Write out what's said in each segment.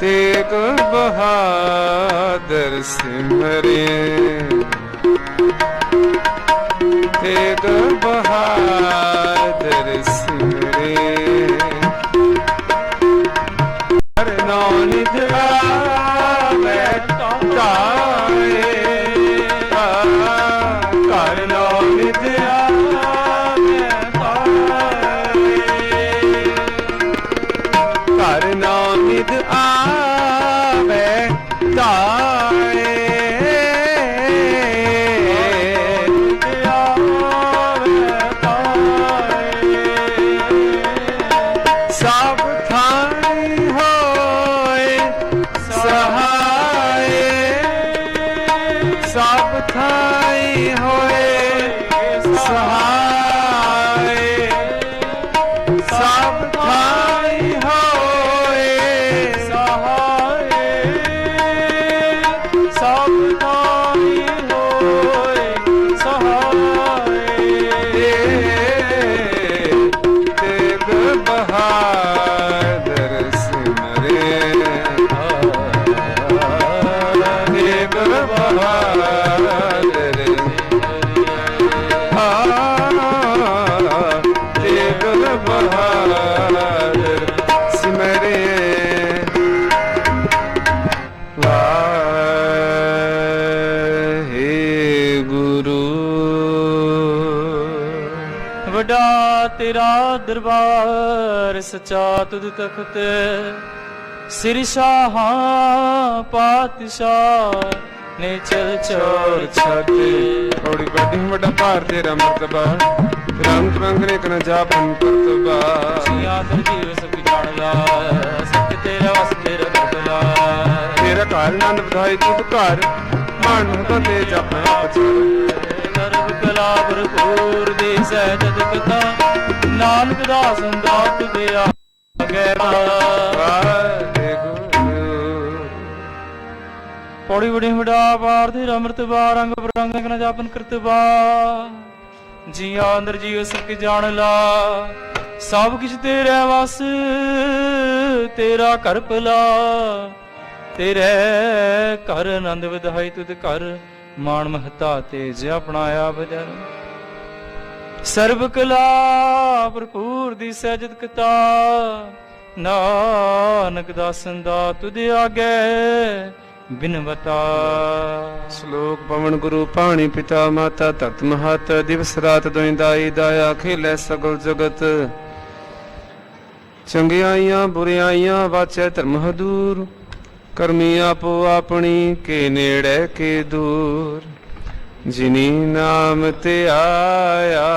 तेग बहादुर सिमरे, तेग बहादुर सिमरे। हर नाम निज आवे ताए, हर नाम निज आवे ताए, हर नाम निज आवे ताए। सब थाई होए सहाय, सब थाई होए सहाय, सब थाई होए सहाय, सब थाई होए सहाय। तेग बहादुर सिमरे, तेग बहादुर तेग बहादुर सिमरे। वाहेगुरु। ਵੱਡਾ ਤੇਰਾ ਦਰਬਾਰ ਸੱਚਾ ਤੁਧ ਤਖਤ, ਸਿਰ ਸ਼ਾਹਾਂ ਪਾਤਸ਼ਾਹ ਨੇ ਚਲ ਚੋਰ ਛੱਡ। ਔੜੀ ਵੱਡੀ ਵੱਡਾ ਭਾਰ ਤੇਰਾ ਮਰਤਬਾ, ਰੰਗ ਰੰਗਨੇ ਕਨ ਜਾਪਨ ਕਰਤਬਾ। ਜੀਆਂ ਦਰ ਜੀਵ ਸਭ ਜਾਣਦਾ, ਸਤ ਤੇਰਾ ਵਸ ਤੇਰਾ ਕਰਤਲਾ। ਤੇਰਾ ਘਰ ਆਨੰਦ ਵਧਾਈ ਤੁਧ ਘਰ, ਮਨ ਹੁੰਦਾ ਤੇ ਜਪਨਾ ਪਛਾਣ। ਗਰਭ ਕਲਾ ਭਰਪੂਰ ਦੀ ਸਹਿਜਤ ਕਥਾ, ਨਾਨਕ ਦਾਸ ਹੁੰਦਾ ਤੁਦੇ ਆਗੇ। ਪੌੜੀ ਬੜੀ ਵਡਾ ਪਾਰ ਦੇ ਅੰਮ੍ਰਿਤ ਬਾ, ਰੰਗ ਬਰੰਗ ਕਨ ਜਾਪਨ ਕਰਤਬਾ। ਜੀਆਂ ਅੰਦਰ ਜੀਵ ਸਭ ਜਾਣ ਲਾ, ਸਭ ਕਿਛ ਤੇਰੇ ਵਸ ਤੇਰਾ ਘਰ ਭਲਾ। ਤੇਰੇ ਘਰ ਆਨੰਦ ਵਧਾਈ ਤੁਧ ਘਰ, ਮਾਣ ਮਹਤਾ ਤੇਜ ਆਪਣਾਇਆ ਬਜਰ। ਸਰਬ ਕਲਾ ਭਰਪੂਰ ਦੀ ਸਹਿਜਤ ਕਤਾ, ਨਾਨਕ ਦਾਸਨ ਦਾ ਤੁਧ ਆਗੇ ਬਿਨਵਤਾ। ਸ਼ਲੋਕ ਪਵਨ ਗੁਰੂ ਪਾਣੀ ਪਿਤਾ ਮਾਤਾ ਧਰਤ ਮਹਤ, ਦਿਵਸ ਰਾਤ ਦੋਇ ਦਾਈ ਦਾਇਆ ਖੇਲੇ ਸਗਲ ਜਗਤ। ਚੰਗਿਆਈਆਂ ਬੁਰਿਆਈਆਂ ਵਾਚੈ ਧਰਮ ਹਦੂਰ, ਕਰਮੀ ਆਪੋ ਆਪਣੀ ਕੇ ਨੇੜੇ ਕੇ ਦੂਰ। ਜਿਨੀ ਨਾਮ ਤੇ ਆਇਆ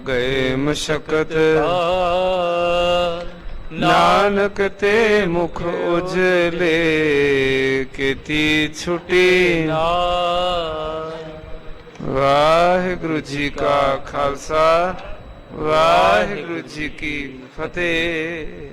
ਗਏ ਮਸ਼ਕਤ, ਨਾਨਕ ਤੇ ਮੁਖ ਉਜਲੇ ਕੀਤੀ ਛੁਟੀ। ਵਾਹਿਗੁਰੂ ਜੀ ਕਾ ਖਾਲਸਾ, ਵਾਹਿਗੁਰੂ ਜੀ ਕੀ ਫਤਿਹ।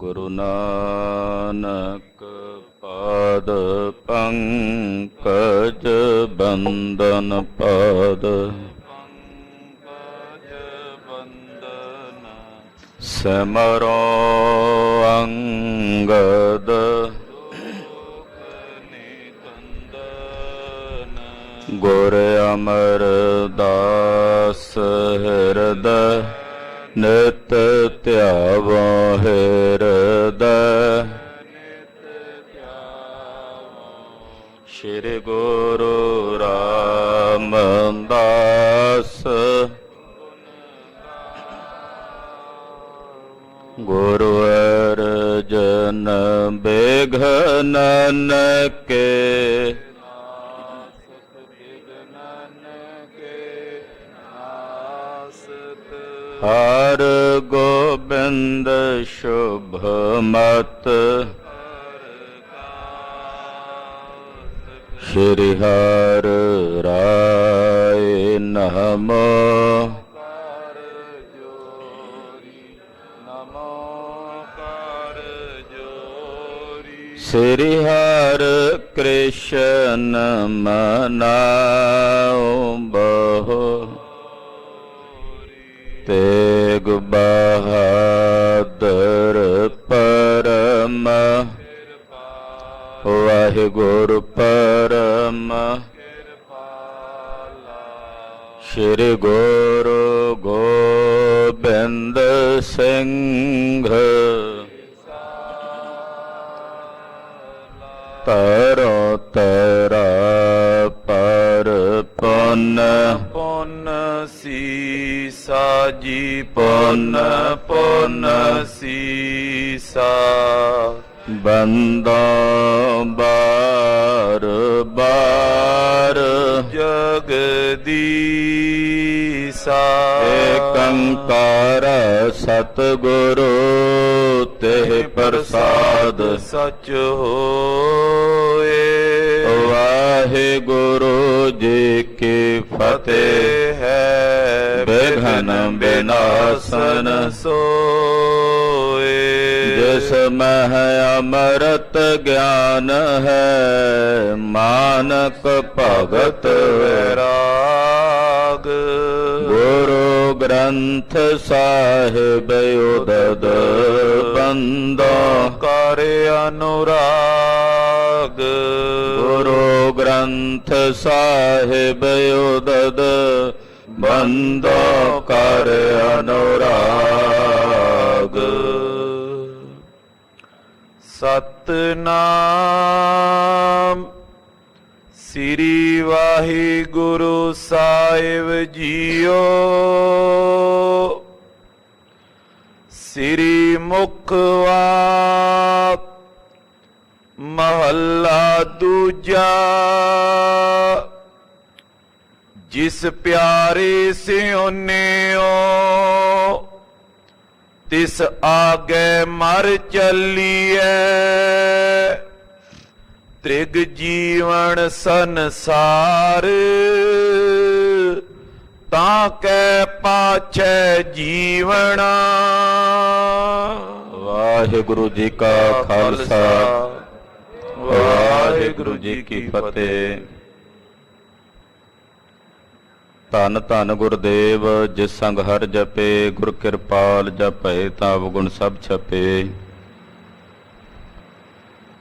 ਗੁਰੂ ਨਾਨਕ ਪਾਦ ਪੰਕਜ ਬੰਦਨ ਪਾਦ ਸਿਮਰੋ ਅੰਗਦ ਗੁਰ ਅਮਰਦਾਸ ਹਿਰਦੈ ਨਿਤ ਧਿਆਵੋ ਹਿਰਦੈ ਸ਼੍ਰੀ ਗੁਰੂ ਰਾਮਦਾਸ ਗੁਰੂ ਅਰਜਨ ਬਿਘਨਨ ਕੇ ਹਰ ਗੋਬਿੰਦ ਸ਼ੁਭ ਮਤ ਸ਼੍ਰੀ ਹਰਿ ਰਾਏ ਨਮੋ ਸ੍ਰੀ ਹਰਿ ਕ੍ਰਿਸ਼ਨ ਮਨਾਉ ਬਹੁ ਤੇਗ ਬਹਾਦਰ ਪਰਮ ਵਾਹਿਗੁਰੂ ਪਰਮ ਸ਼੍ਰੀ ਗੁਰੂ ਗੋਬਿੰਦ ਸਿੰਘ ਤਰੋ ਤਰਾ ਪਰ ਪੁੰਨ ਪੁੰਨ ਸੀਸਾ ਜੀ ਪੁੰਨ ਪੁੰਨ ਸੀਸਾ ਬੰਦਾ ਬਾਰ ਬਾਰ ਜਗਦੀਸਾ ਏਕੰਕਾਰ ਸਤਿਗੁਰੂ ਤੇ ਪ੍ਰਸਾਦ ਸਚ ਹੋਏ। ਵਾਹਿਗੁਰੂ ਜੀ ਕੀ ਫਤਿਹ ਹੈ। ਬਿਘਨ ਬਿਨਾਸਨ ਸੋਏ ਜਿਸ ਮਹਿ ਅਮਰਤ ਗਿਆਨ ਹੈ ਮਾਨਕ ਭਗਤ ਵੈਰਾਗ। ਗੁਰੂ ਗ੍ਰੰਥ ਸਾਹਿਬ ਉਦਦ ਬੰਦੋ ਕਰ ਅਨੁਰਾਗ। ਗੁਰੂ ਗ੍ਰੰਥ ਸਾਹਿਬ ਉਦਦ ਬੰਦੋ ਕਰ ਅਨੁਰਾਗ। ਸਤਨਾਮ ਸ੍ਰੀ ਵਾਹਿਗੁਰੂ ਸਾਹਿਬ ਜੀਓ। ਸ੍ਰੀ ਮੁਖਵਾਕ ਮਹੱਲਾ ਦੂਜਾ। ਜਿਸ ਪਿਆਰੇ ਸਿਉਨਿਓ ਤਿਸ ਆਗੇ ਮਰ ਚੱਲੀਐ। ਤ੍ਰਿਗ ਜੀਵਨ ਸੰਸਾਰ ਤਾਂ ਕੈ ਪਾਛੈ ਜੀਵਣਾ। ਵਾਹਿਗੁਰੂ ਜੀ ਕਾ ਖਾਲਸਾ ਵਾਹਿਗੁਰੂ ਜੀ ਕੀ ਫਤਿਹ। ਧੰਨ ਧੰਨ ਗੁਰਦੇਵ ਜਿਸ ਸੰਗ ਹਰ ਜਪੇ। ਗੁਰ ਕਿਰਪਾਲ ਜਪੈ ਤਾਂ ਅਵਗੁਣ ਸਭ ਛਪੇ।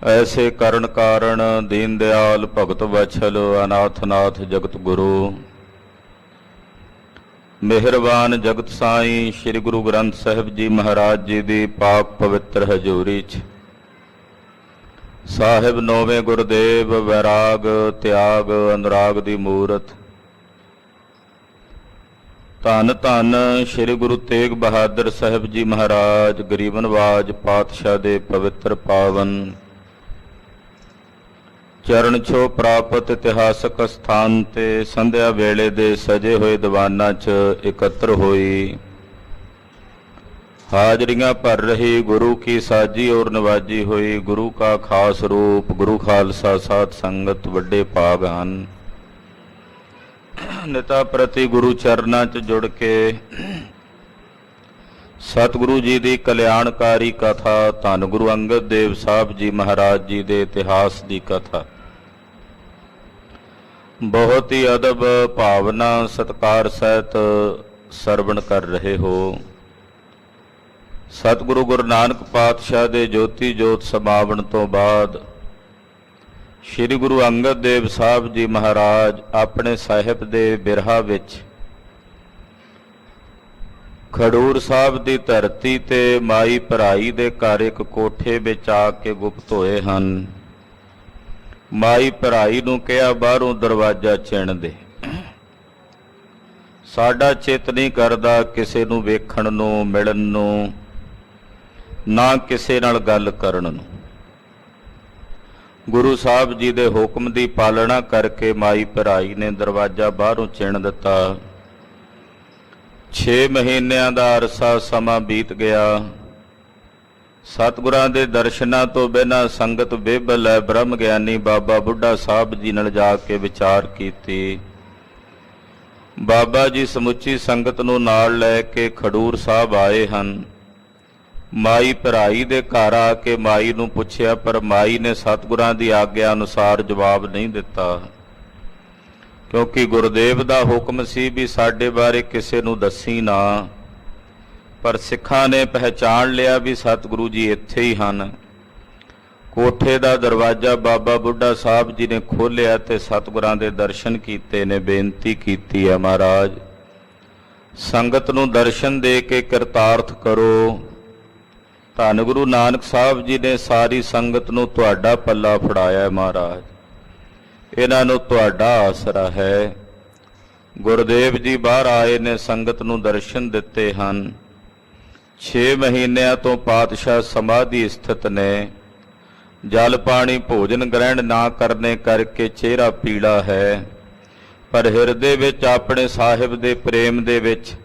ਐਸੇ ਕਰਨ ਕਾਰਣ ਦੀਨ ਦਿਆਲ ਭਗਤ ਵਛਲ ਅਨਾਥ ਨਾਥ ਜਗਤ ਗੁਰੂ। ਮਿਹਰਬਾਨ ਜਗਤ ਸਾਈਂ ਸ੍ਰੀ ਗੁਰੂ ਗ੍ਰੰਥ ਸਾਹਿਬ ਜੀ ਮਹਾਰਾਜ ਜੀ ਦੀ ਪਾਕ ਪਵਿੱਤਰ ਹਜ਼ੂਰੀ 'ਚ ਸਾਹਿਬ ਨੌਵੇਂ ਗੁਰਦੇਵ ਵੈਰਾਗ ਤਿਆਗ ਅਨੁਰਾਗ ਦੀ ਮੂਰਤ। ਧੰਨ ਧੰਨ ਸ੍ਰੀ ਗੁਰੂ ਤੇਗ ਬਹਾਦਰ ਸਾਹਿਬ ਜੀ ਮਹਾਰਾਜ ਗਰੀਬ ਨਵਾਜ ਪਾਤਸ਼ਾਹ ਦੇ ਪਵਿੱਤਰ ਪਾਵਨ ਚਰਨ ਛੋਹ ਪ੍ਰਾਪਤ ਇਤਿਹਾਸਕ ਸਥਾਨ ਤੇ ਸੰਧਿਆ ਵੇਲੇ ਦੇ ਸਜੇ ਹੋਏ ਦੀਵਾਨਾਂ 'ਚ ਇਕੱਤਰ ਹੋਈ ਹਾਜ਼ਰੀਆਂ ਭਰ ਰਹੀ ਗੁਰੂ ਕੀ ਸਾਜੀ ਔਰ ਨਵਾਜੀ ਹੋਈ ਗੁਰੂ ਕਾ ਖਾਸ ਰੂਪ ਗੁਰੂ ਖਾਲਸਾ ਸਾਧ ਸੰਗਤ ਵੱਡੇ ਭਾਗ ਹਨ। ਨਿਤਾ ਪ੍ਰਤੀ ਗੁਰੂ ਚਰਨਾਂ 'ਚ ਜੁੜ ਕੇ ਸਤਿਗੁਰੂ ਜੀ ਦੀ ਕਲਿਆਣਕਾਰੀ ਕਥਾ। ਧੰਨ ਗੁਰੂ ਅੰਗਦ ਦੇਵ ਸਾਹਿਬ ਜੀ ਮਹਾਰਾਜ ਜੀ ਦੇ ਇਤਿਹਾਸ ਦੀ ਕਥਾ। ਬਹੁਤ ਹੀ ਅਦਬ ਭਾਵਨਾ ਸਤਿਕਾਰ ਸਹਿਤ ਸਰਵਣ ਕਰ ਰਹੇ ਹੋ। ਸਤਿਗੁਰੂ ਗੁਰੂ ਨਾਨਕ ਪਾਤਸ਼ਾਹ ਦੇ ਜੋਤੀ ਜੋਤ ਸਮਾਵਣ ਤੋਂ ਬਾਅਦ ਸ੍ਰੀ ਗੁਰੂ ਅੰਗਦ ਦੇਵ ਸਾਹਿਬ ਜੀ ਮਹਾਰਾਜ ਆਪਣੇ ਸਾਹਿਬ ਦੇ ਬਿਰਹਾ ਵਿੱਚ ਖਡੂਰ ਸਾਹਿਬ ਦੀ ਧਰਤੀ ਤੇ ਮਾਈ ਭਰਾਈ ਦੇ ਘਰ ਇੱਕ ਕੋਠੇ ਵਿੱਚ ਆ ਕੇ ਗੁਪਤ ਹੋਏ ਹਨ। ਮਾਈ ਭਰਾਈ ਨੂੰ ਕਿਹਾ ਬਾਹਰੋਂ ਦਰਵਾਜ਼ਾ ਚਿਣ ਦੇ, ਸਾਡਾ ਚਿੱਤ ਨਹੀਂ ਕਰਦਾ ਕਿਸੇ ਨੂੰ ਵੇਖਣ ਨੂੰ, ਮਿਲਣ ਨੂੰ, ਨਾ ਕਿਸੇ ਨਾਲ ਗੱਲ ਕਰਨ ਨੂੰ। ਗੁਰੂ ਸਾਹਿਬ ਜੀ ਦੇ ਹੁਕਮ ਦੀ ਪਾਲਣਾ ਕਰਕੇ ਮਾਈ ਭਰਾਈ ਨੇ ਦਰਵਾਜ਼ਾ ਬਾਹਰੋਂ ਚਿਣ ਦਿੱਤਾ। 6 ਮਹੀਨਿਆਂ ਦਾ ਅਰਸਾ ਸਮਾਂ ਬੀਤ ਗਿਆ। ਸਤਿਗੁਰਾਂ ਦੇ ਦਰਸ਼ਨਾਂ ਤੋਂ ਬਿਨਾਂ ਸੰਗਤ ਬੇਬਲ ਹੈ। ਬ੍ਰਹਮ ਗਿਆਨੀ ਬਾਬਾ ਬੁੱਢਾ ਸਾਹਿਬ ਜੀ ਨਾਲ ਜਾ ਕੇ ਵਿਚਾਰ ਕੀਤੀ। ਬਾਬਾ ਜੀ ਸਮੁੱਚੀ ਸੰਗਤ ਨੂੰ ਨਾਲ ਲੈ ਕੇ ਖਡੂਰ ਸਾਹਿਬ ਆਏ ਹਨ। ਮਾਈ ਭਰਾਈ ਦੇ ਘਰ ਆ ਕੇ ਮਾਈ ਨੂੰ ਪੁੱਛਿਆ, ਪਰ ਮਾਈ ਨੇ ਸਤਿਗੁਰਾਂ ਦੀ ਆਗਿਆ ਅਨੁਸਾਰ ਜਵਾਬ ਨਹੀਂ ਦਿੱਤਾ, ਕਿਉਂਕਿ ਗੁਰਦੇਵ ਦਾ ਹੁਕਮ ਸੀ ਵੀ ਸਾਡੇ ਬਾਰੇ ਕਿਸੇ ਨੂੰ ਦੱਸੀ ਨਾ। ਪਰ ਸਿੱਖਾਂ ਨੇ ਪਹਿਚਾਣ ਲਿਆ ਵੀ ਸਤਿਗੁਰੂ ਜੀ ਇੱਥੇ ਹੀ ਹਨ। ਕੋਠੇ ਦਾ ਦਰਵਾਜ਼ਾ ਬਾਬਾ ਬੁੱਢਾ ਸਾਹਿਬ ਜੀ ਨੇ ਖੋਲ੍ਹਿਆ ਤੇ ਸਤਿਗੁਰਾਂ ਦੇ ਦਰਸ਼ਨ ਕੀਤੇ ਨੇ। ਬੇਨਤੀ ਕੀਤੀ ਹੈ, ਮਹਾਰਾਜ ਸੰਗਤ ਨੂੰ ਦਰਸ਼ਨ ਦੇ ਕੇ ਕਿਰਤਾਰਥ ਕਰੋ। ਧੰਨ ਗੁਰੂ ਨਾਨਕ ਸਾਹਿਬ ਜੀ ਨੇ ਸਾਰੀ ਸੰਗਤ ਨੂੰ ਤੁਹਾਡਾ ਪੱਲਾ ਫੜਾਇਆ। ਮਹਾਰਾਜ ਇਹਨਾਂ ਨੂੰ ਤੁਹਾਡਾ ਆਸਰਾ ਹੈ। ਗੁਰਦੇਵ ਜੀ ਬਾਹਰ ਆਏ ਨੇ, ਸੰਗਤ ਨੂੰ ਦਰਸ਼ਨ ਦਿੱਤੇ ਹਨ। 6 ਮਹੀਨਿਆਂ ਤੋਂ ਪਾਤਸ਼ਾਹ ਸਮਾਧੀ ਸਥਿਤ ਨੇ। ਜਲ ਪਾਣੀ ਭੋਜਨ ਗ੍ਰਹਿਣ ਨਾ ਕਰਨੇ ਕਰਕੇ ਚਿਹਰਾ ਪੀਲਾ ਹੈ, ਪਰ ਹਿਰਦੇ ਵਿੱਚ ਆਪਣੇ ਸਾਹਿਬ ਦੇ ਪ੍ਰੇਮ ਦੇ ਵਿੱਚ,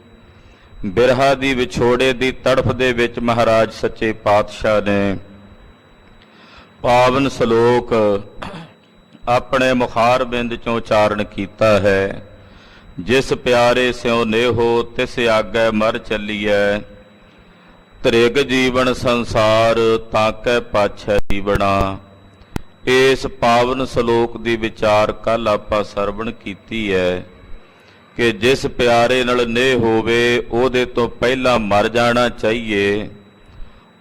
ਬਿਰਹਾ ਦੀ ਵਿਛੋੜੇ ਦੀ ਤੜਫ ਦੇ ਵਿੱਚ ਮਹਾਰਾਜ ਸੱਚੇ ਪਾਤਸ਼ਾਹ ਨੇ ਪਾਵਨ ਸ਼ਲੋਕ ਆਪਣੇ ਮੁਖਾਰ ਬਿੰਦ ਚੋਂ ਉਚਾਰਨ ਕੀਤਾ ਹੈ। ਜਿਸ ਪਿਆਰੇ ਸਿਉ ਨੇਹੋ ਤਿਸ ਆਗੈ ਮਰ ਚੱਲੀਐ, ਤ੍ਰਿਗ ਜੀਵਨ ਸੰਸਾਰ ਤਾਕੈ ਪਾਛੈ ਜੀਵਣਾ। ਇਸ ਪਾਵਨ ਸ਼ਲੋਕ ਦੀ ਵਿਚਾਰ ਕੱਲ ਆਪਾਂ ਸਰਵਣ ਕੀਤੀ ਹੈ ਕਿ ਜਿਸ ਪਿਆਰੇ ਨਾਲ ਨੇਹ ਹੋਵੇ ਉਹਦੇ ਤੋਂ ਪਹਿਲਾਂ ਮਰ ਜਾਣਾ ਚਾਹੀਏ।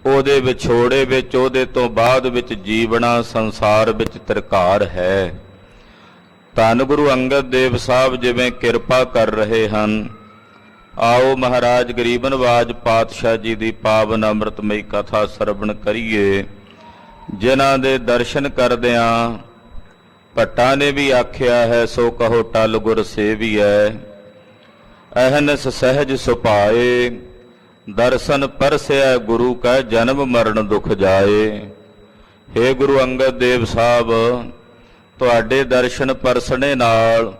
ਉਹਦੇ ਵਿਛੋੜੇ ਵਿੱਚ, ਉਹਦੇ ਤੋਂ ਬਾਅਦ ਵਿੱਚ ਜੀਵਣਾ, ਸੰਸਾਰ ਵਿੱਚ ਤਰਕਾਰ ਹੈ। ਧੰਨ ਗੁਰੂ ਅੰਗਦ ਦੇਵ ਸਾਹਿਬ ਜਿਵੇਂ ਕਿਰਪਾ ਕਰ ਰਹੇ ਹਨ, ਆਓ ਮਹਾਰਾਜ ਗਰੀਬ ਨਵਾਜ ਪਾਤਸ਼ਾਹ ਜੀ ਦੀ ਪਾਵਨ ਅੰਮ੍ਰਿਤਮਈ ਕਥਾ ਸਰਵਣ ਕਰੀਏ। ਜਿਨ੍ਹਾਂ ਦੇ ਦਰਸ਼ਨ ਕਰਦਿਆਂ ਭੱਟਾਂ ਨੇ ਵੀ ਆਖਿਆ ਹੈ, ਸੋ ਕਹੋ ਟਲ ਗੁਰ ਸੇਵੀਐ, ਅਹਨਸ ਸਹਿਜ ਸੁਭਾਏ, ਦਰਸ਼ਨ ਪਰਸਿਆ ਗੁਰੂ ਕਾ ਜਨਮ ਮਰਨ ਦੁਖ ਜਾਏ। ਹੇ ਗੁਰੂ ਅੰਗਦ ਦੇਵ ਸਾਹਿਬ, ਤੁਹਾਡੇ ਦਰਸ਼ਨ ਪਰਸਣੇ ਨਾਲ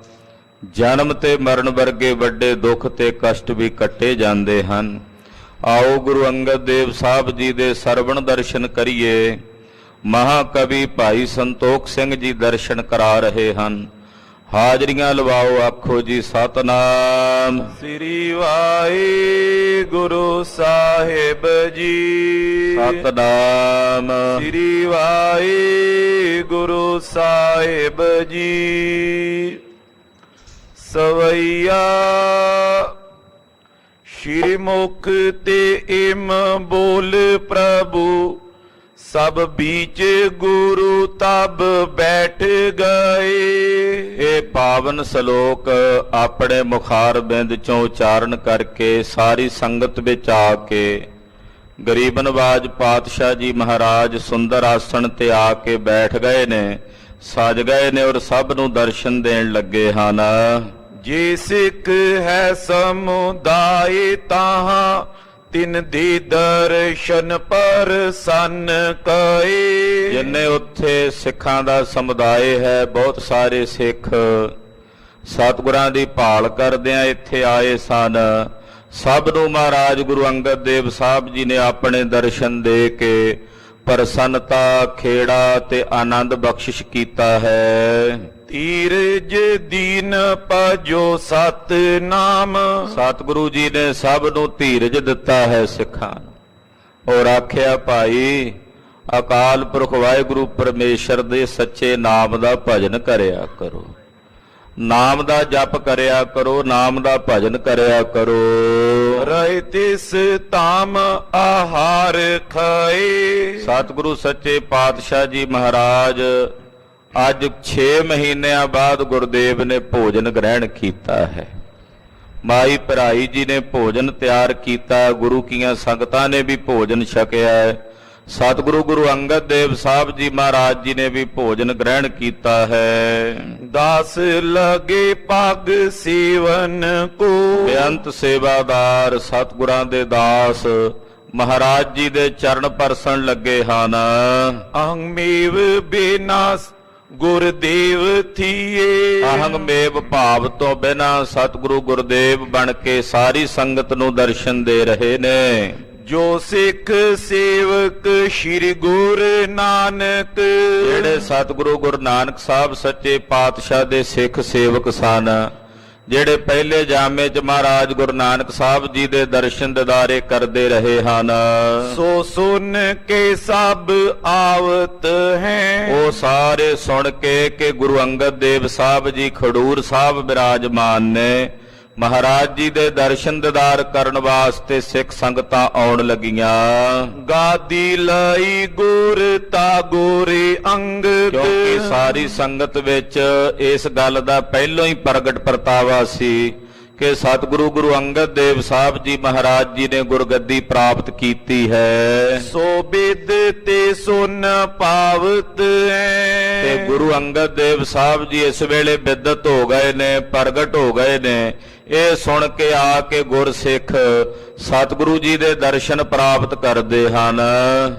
ਜਨਮ ਤੇ ਮਰਨ ਵਰਗੇ ਵੱਡੇ ਦੁੱਖ ਤੇ ਕਸ਼ਟ ਵੀ ਕੱਟੇ ਜਾਂਦੇ ਹਨ। ਆਓ ਗੁਰੂ ਅੰਗਦ ਦੇਵ ਸਾਹਿਬ ਜੀ ਦੇ ਸਰਵਣ ਦਰਸ਼ਨ ਕਰੀਏ। ਮਹਾਕਵੀ ਭਾਈ ਸੰਤੋਖ ਸਿੰਘ ਜੀ ਦਰਸ਼ਨ ਕਰਾ ਰਹੇ ਹਨ। ਹਾਜ਼ਰੀਆਂ ਲਵਾਓ, ਆਖੋ ਜੀ ਸਤਨਾਮ ਸ੍ਰੀ ਵਾਹਿਗੁਰੂ ਸਾਹਿਬ ਜੀ। ਸਤਨਾਮ ਸ੍ਰੀ ਵਾਹਿਗੁਰੂ ਸਾਹਿਬ ਜੀ। ਸਵਈਆ ਸ਼੍ਰੀ ਮੁਖ ਤੇ ਇਮ ਬੋਲ ਪ੍ਰਭੂ, ਸਭ ਬੀਚ ਗੁਰੂ ਤਬ ਬੈਠ ਗਏ। ਇਹ ਪਾਵਨ ਸ਼ਲੋਕ ਆਪਣੇ ਮੁਖਾਰ ਬਿੰਦ ਚੋਂ ਉਚਾਰਨ ਕਰਕੇ ਸਾਰੀ ਸੰਗਤ ਵਿੱਚ ਆ ਕੇ ਗਰੀਬ ਨਵਾਜ ਪਾਤਸ਼ਾਹ ਜੀ ਮਹਾਰਾਜ ਸੁੰਦਰ ਆਸਣ ਤੇ ਆ ਕੇ ਬੈਠ ਗਏ ਨੇ, ਸਜ ਗਏ ਨੇ ਔਰ ਸਭ ਨੂੰ ਦਰਸ਼ਨ ਦੇਣ ਲੱਗੇ ਹਨ। ਜੇ ਸਿੱਖ ਹੈ ਸਮੁਦਾਇ ਤਾਹਾਂ, ਤਿਨ ਦੀ ਦਰਸ਼ਨ ਪਰਸੰਨ ਕਏ। ਜਿੰਨੇ ਉੱਥੇ ਸਿੱਖਾਂ ਦਾ ਸਮੁਦਾਇ ਹੈ, ਬਹੁਤ ਸਾਰੇ ਸਿੱਖ ਸਤਿਗੁਰਾਂ ਦੀ ਭਾਲ ਕਰਦਿਆਂ ਇੱਥੇ ਆਏ ਸਨ। ਸਭ ਨੂੰ ਮਹਾਰਾਜ ਗੁਰੂ ਅੰਗਦ ਦੇਵ ਸਾਹਿਬ ਜੀ ਨੇ ਆਪਣੇ ਦਰਸ਼ਨ ਦੇ ਕੇ ਪ੍ਰਸੰਨਤਾ ਖੇੜਾ ਤੇ ਆਨੰਦ ਬਖਸ਼ਿਸ਼ ਕੀਤਾ ਹੈ। ਧੀਰਜ ਦੀਨ ਭਜੋ ਸਤ ਨਾਮ। ਸਤਿਗੁਰੂ ਜੀ ਨੇ ਸਭ ਨੂੰ ਧੀਰਜ ਦਿੱਤਾ ਹੈ ਸਿੱਖਾਂ ਨੂੰ। ਔਰ ਆਖਿਆ ਭਾਈ ਅਕਾਲ ਪੁਰਖ ਵਾਹਿਗੁਰੂ ਪਰਮੇਸ਼ਰ ਦੇ ਸੱਚੇ ਨਾਮ ਦਾ ਭਜਨ ਕਰਿਆ ਕਰੋ, ਨਾਮ ਦਾ ਜਪ ਕਰਿਆ ਕਰੋ, ਨਾਮ ਦਾ ਭਜਨ ਕਰਿਆ ਕਰੋ। ਰਹਿ ਤਿਸ ਤਾਮ ਆਹਾਰ ਖਾਏ। ਸਤਿਗੁਰੂ ਸੱਚੇ ਪਾਤਸ਼ਾਹ ਜੀ ਮਹਾਰਾਜ ਅੱਜ 6 ਮਹੀਨਿਆਂ ਬਾਅਦ ਗੁਰਦੇਵ ਨੇ ਭੋਜਨ ਗ੍ਰਹਿਣ ਕੀਤਾ ਹੈ। ਮਾਈ ਭਰਾਈ ਜੀ ਨੇ ਭੋਜਨ ਤਿਆਰ ਕੀਤਾ, ਗੁਰੂ ਕੀਆਂ ਸੰਗਤਾਂ ਨੇ ਵੀ ਭੋਜਨ ਛਕਿਆ ਹੈ। ਸਤਿਗੁਰੂ ਗੁਰੂ ਅੰਗਦ ਦੇਵ ਸਾਹਿਬ ਜੀ ਮਹਾਰਾਜ ਜੀ ਨੇ ਵੀ ਭੋਜਨ ਗ੍ਰਹਿਣ ਕੀਤਾ ਹੈ। ਦਾਸ ਲਗੇ ਪਗ ਸੇਵਨ ਕੋ। ਬੇਅੰਤ ਸੇਵਾਦਾਰ ਸਤਿਗੁਰਾਂ ਦੇ ਦਾਸ ਮਹਾਰਾਜ ਜੀ ਦੇ ਚਰਨ ਪਰਸਣ ਲੱਗੇ ਹਨ। ਅਹੰਮੇਵ ਬੇਨਾਸ ਗੁਰਦੇਵ ਥੀਏ। ਅਹੰਮੇਵ ਭਾਵ ਤੋਂ ਬਿਨਾ ਸਤਿਗੁਰੂ ਗੁਰਦੇਵ ਬਣ ਕੇ ਸਾਰੀ ਸੰਗਤ ਨੂੰ ਦਰਸ਼ਨ ਦੇ ਰਹੇ ਨੇ। ਜੋ ਸਿੱਖ ਸੇਵਕ ਸ੍ਰੀ ਗੁਰੂ ਨਾਨਕ। ਜਿਹੜੇ ਸਤਿਗੁਰੂ ਗੁਰੂ ਨਾਨਕ ਸਾਹਿਬ ਸੱਚੇ ਪਾਤਸ਼ਾਹ ਦੇ ਸਿੱਖ ਸੇਵਕ ਸਨ, ਜਿਹੜੇ ਪਹਿਲੇ ਜਾਮੇ 'ਚ ਮਹਾਰਾਜ ਗੁਰੂ ਨਾਨਕ ਸਾਹਿਬ ਜੀ ਦੇ ਦਰਸ਼ਨ ਦਿਦਾਰੇ ਕਰਦੇ ਰਹੇ ਹਨ। ਸੋ ਸੁਨ ਕੇ ਸਭ ਆਵਤ ਹੈ। ਉਹ ਸਾਰੇ ਸੁਣ ਕੇ ਕਿ ਗੁਰੂ ਅੰਗਦ ਦੇਵ ਸਾਹਿਬ ਜੀ ਖਡੂਰ ਸਾਹਿਬ ਬਿਰਾਜਮਾਨ ਨੇ, ਮਹਾਰਾਜ ਜੀ ਦੇ ਦਰਸ਼ਨ ਦਿਦਾਰ ਕਰਨ ਵਾਸਤੇ ਸਿੱਖ ਸੰਗਤਾਂ ਆਉਣ ਲੱਗੀਆਂ। ਗਾਦੀ ਲਈ ਗੁਰ ਤਾ ਗੋਰੇ ਅੰਗ। ਕਿਉਂਕਿ ਸਾਰੀ ਸੰਗਤ ਵਿੱਚ ਇਸ ਗੱਲ ਦਾ ਪਹਿਲੋਂ ਹੀ ਪ੍ਰਗਟ ਪਰਤਾਵਾ ਸੀ ਕਿ ਸਤਿਗੁਰੂ ਗੁਰੂ ਅੰਗਦ ਦੇਵ ਸਾਹਿਬ ਜੀ ਮਹਾਰਾਜ ਜੀ ਨੇ ਗੁਰਗੱਦੀ ਪ੍ਰਾਪਤ ਕੀਤੀ ਹੈ। ਸੋ ਬਿਦ ਤੇ ਸੁਨ ਪਾਵਤ ਹੈ। ਤੇ ਗੁਰੂ ਅੰਗਦ ਦੇਵ ਸਾਹਿਬ ਜੀ ਇਸ ਵੇਲੇ ਬਿਦਤ ਹੋ ਗਏ ਨੇ, ਪ੍ਰਗਟ ਹੋ ਗਏ ਨੇ। ਇਹ ਸੁਣ ਕੇ ਆ ਕੇ ਗੁਰਸਿੱਖ ਸਤਿਗੁਰੂ ਜੀ ਦੇ ਦਰਸ਼ਨ ਪ੍ਰਾਪਤ ਕਰਦੇ ਹਨ।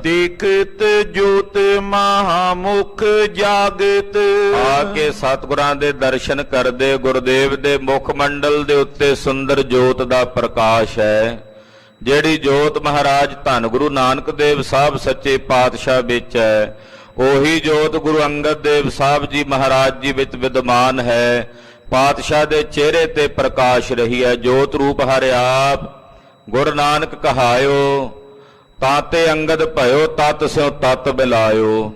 ਦੇਖਤ ਜੋਤ ਮਹਾਮੁਖ ਜਾਗਤ। ਆ ਕੇ ਸਤਿਗੁਰਾਂ ਦੇ ਦਰਸ਼ਨ ਕਰਦੇ ਗੁਰਦੇਵ ਦੇ ਮੁਖ ਮੰਡਲ ਦੇ ਉੱਤੇ ਸੁੰਦਰ ਜੋਤ ਦਾ ਪ੍ਰਕਾਸ਼ ਹੈ। ਜਿਹੜੀ ਜੋਤ ਮਹਾਰਾਜ ਧੰਨ ਗੁਰੂ ਨਾਨਕ ਦੇਵ ਸਾਹਿਬ ਸੱਚੇ ਪਾਤਸ਼ਾਹ ਵਿੱਚ ਹੈ, ਉਹੀ ਜੋਤ ਗੁਰੂ ਅੰਗਦ ਦੇਵ ਸਾਹਿਬ ਜੀ ਮਹਾਰਾਜ ਜੀ ਵਿੱਚ ਵਿਦਮਾਨ ਹੈ। ਪਾਤਸ਼ਾਹ ਦੇ ਚਿਹਰੇ ਤੇ ਪ੍ਰਕਾਸ਼ ਰਹੀ ਹੈ। ਜੋਤ ਰੂਪ ਹਰਿ ਆਪ ਗੁਰੂ ਨਾਨਕ ਕਹਾਇਓ, ਤਾਤੇ ਅੰਗਦ ਭਇਓ ਤਤ ਸਿਉ ਤਤ ਬਿਲਾਇਓ।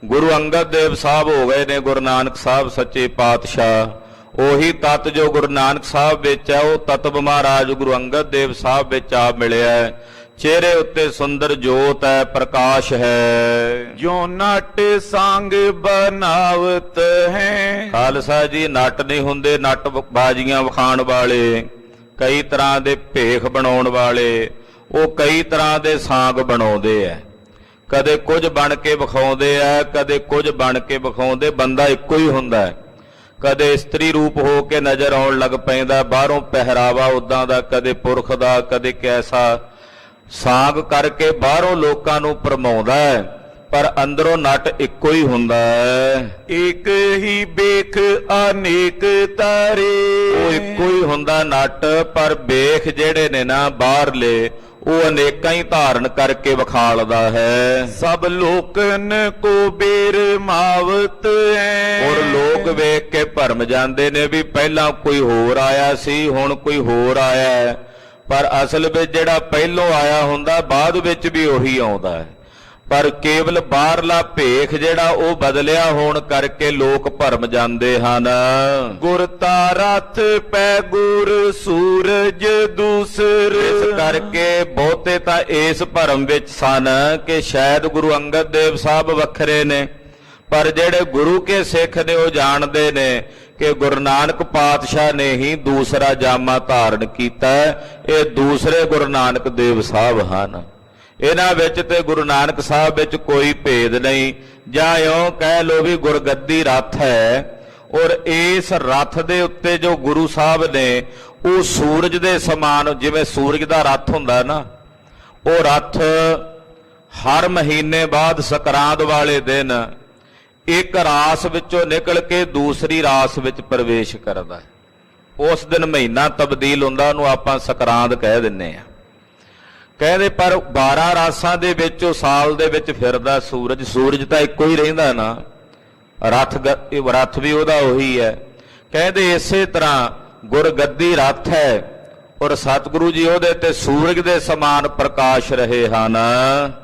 ਗੁਰੂ ਅੰਗਦ ਦੇਵ ਸਾਹਿਬ ਹੋ ਗਏ ਨੇ ਗੁਰੂ ਨਾਨਕ ਸਾਹਿਬ ਸੱਚੇ ਪਾਤਸ਼ਾਹ। ਉਹੀ ਤਤ ਜੋ ਗੁਰੂ ਨਾਨਕ ਸਾਹਿਬ ਵਿੱਚ ਹੈ, ਉਹ ਤਤਵ ਮਹਾਰਾਜ ਗੁਰੂ ਅੰਗਦ ਦੇਵ ਸਾਹਿਬ ਵਿੱਚ ਆ ਮਿਲਿਆ ਹੈ। ਚਿਹਰੇ ਉੱਤੇ ਸੁੰਦਰ ਜੋਤ ਹੈ, ਪ੍ਰਕਾਸ਼ ਹੈ। ਜੋ ਨਟ ਸੰਗ ਬਨਾਵਤ ਹੈ। ਖਾਲਸਾ ਜੀ ਨਟ ਨਹੀਂ ਹੁੰਦੇ, ਨਟ ਬਾਜ਼ੀਆਂ ਵਿਖਾਣ ਵਾਲੇ, ਕਈ ਤਰ੍ਹਾਂ ਦੇ ਭੇਖ ਬਣਾਉਣ ਵਾਲੇ, ਉਹ ਕਈ ਤਰ੍ਹਾਂ ਦੇ ਸਾਂਗ ਬਣਾਉਂਦੇ ਐ। ਕਦੇ ਕੁਝ ਬਣ ਕੇ ਵਿਖਾਉਂਦੇ ਐ, ਕਦੇ ਕੁਝ ਬਣ ਕੇ ਵਿਖਾਉਂਦੇ। ਬੰਦਾ ਇੱਕੋ ਹੀ ਹੁੰਦਾ ਹੈ। ਕਦੇ ਇਸਤਰੀ ਰੂਪ ਹੋ ਕੇ ਨਜ਼ਰ ਆਉਣ ਲੱਗ ਪੈਂਦਾ, ਬਾਹਰੋਂ ਪਹਿਰਾਵਾ ਉਦਾਂ ਦਾ, ਕਦੇ ਪੁਰਖ ਦਾ, ਕਦੇ ਕੈਸਾ। ਸਾਂਗ ਕਰਕੇ ਬਾਹਰੋਂ ਲੋਕਾਂ ਨੂੰ ਭਰਮਾਉਂਦਾ ਹੈ, ਪਰ ਅੰਦਰੋਂ ਨਟ ਇੱਕੋ ਹੀ ਹੁੰਦਾ ਹੈ। ਇੱਕ ਹੀ ਬੇਖ ਅਨੇਕ ਤਾਰੇ। ਉਹ ਇੱਕੋ ਹੀ ਹੁੰਦਾ ਨਟ, ਪਰ ਬੇਖ ਜਿਹੜੇ ਨੇ ਨਾ ਬਾਹਰਲੇ, ਉਹ ਅਨੇਕਾਂ ਹੀ ਧਾਰਨ ਕਰਕੇ ਵਿਖਾਲਦਾ ਹੈ। ਸਭ ਲੋਕਨ ਕੋ ਬੇਰ ਮਾਵਤ ਹੈ। ਔਰ ਲੋਕ ਵੇਖ ਕੇ ਭਰਮ ਜਾਂਦੇ ਨੇ ਵੀ ਪਹਿਲਾਂ ਕੋਈ ਹੋਰ ਆਇਆ ਸੀ, ਹੁਣ ਕੋਈ ਹੋਰ ਆਇਆ ਹੈ। ਪਰ ਅਸਲ ਵਿੱਚ ਜਿਹੜਾ ਪਹਿਲੋਂ ਆਇਆ ਹੁੰਦਾ, ਬਾਅਦ ਵਿੱਚ ਵੀ ਉਹੀ ਆਉਂਦਾ ਹੈ। ਪਰ ਕੇਵਲ ਬਾਹਰਲਾ ਭੇਖ ਜਿਹੜਾ ਉਹ ਬਦਲਿਆ ਹੋਣ ਕਰਕੇ ਲੋਕ ਭਰਮ ਜਾਂਦੇ ਹਨ। ਗੁਰ ਤਾ ਰਥ ਪੈ ਗੁਰ ਸੂਰਜ ਦੂਸਰ। ਇਸ ਕਰਕੇ ਬਹੁਤੇ ਤਾਂ ਇਸ ਭਰਮ ਵਿੱਚ ਸਨ ਕਿ ਸ਼ਾਇਦ ਗੁਰੂ ਅੰਗਦ ਦੇਵ ਸਾਹਿਬ ਵੱਖਰੇ ਨੇ, ਪਰ ਜਿਹੜੇ ਗੁਰੂ ਕੇ ਸਿੱਖ ਨੇ ਉਹ ਜਾਣਦੇ ਨੇ ਕਿ ਗੁਰੂ ਨਾਨਕ ਪਾਤਸ਼ਾਹ ਨੇ ਹੀ ਦੂਸਰਾ ਜਾਮਾ ਧਾਰਨ ਕੀਤਾ ਹੈ। ਇਹ ਦੂਸਰੇ ਗੁਰੂ ਨਾਨਕ ਦੇਵ ਸਾਹਿਬ ਹਨ। ਇਹਨਾਂ ਵਿੱਚ ਤੇ ਗੁਰੂ ਨਾਨਕ ਸਾਹਿਬ ਵਿੱਚ ਕੋਈ ਭੇਦ ਨਹੀਂ। ਜਾਂ ਇਉਂ ਕਹਿ ਲੋ ਵੀ ਗੁਰਗੱਦੀ ਰੱਥ ਹੈ, ਔਰ ਇਸ ਰੱਥ ਦੇ ਉੱਤੇ ਜੋ ਗੁਰੂ ਸਾਹਿਬ ਨੇ ਉਹ ਸੂਰਜ ਦੇ ਸਮਾਨ, ਜਿਵੇਂ ਸੂਰਜ ਦਾ ਰੱਥ ਹੁੰਦਾ ਨਾ, ਉਹ ਰੱਥ ਹਰ ਮਹੀਨੇ ਬਾਅਦ ਸਕਰਾਂਦ ਵਾਲੇ ਦਿਨ ਇੱਕ ਰਾਸ ਵਿੱਚੋਂ ਨਿਕਲ ਕੇ ਦੂਸਰੀ ਰਾਸ ਵਿੱਚ ਪ੍ਰਵੇਸ਼ ਕਰਦਾ ਹੈ। ਉਸ ਦਿਨ ਮਹੀਨਾ ਤਬਦੀਲ ਹੁੰਦਾ, ਉਹਨੂੰ ਆਪਾਂ ਸਕਰਾਂਦ ਕਹਿ ਦਿੰਨੇ ਆ। ਕਹਿੰਦੇ ਪਰ 12 ਰਾਸਾਂ ਦੇ ਵਿੱਚ ਉਹ ਸਾਲ ਦੇ ਵਿੱਚ ਫਿਰਦਾ ਸੂਰਜ। ਸੂਰਜ ਤਾਂ ਇੱਕੋ ਹੀ ਰਹਿੰਦਾ ਨਾ, ਰਥ ਵੀ ਉਹਦਾ ਉਹੀ ਹੈ। ਕਹਿੰਦੇ ਇਸੇ ਤਰ੍ਹਾਂ ਗੁਰਗੱਦੀ ਰਥ ਹੈ ਔਰ ਸਤਿਗੁਰੂ ਜੀ ਉਹਦੇ ਤੇ ਸੂਰਜ ਦੇ ਸਮਾਨ ਪ੍ਰਕਾਸ਼ ਰਹੇ ਹਨ।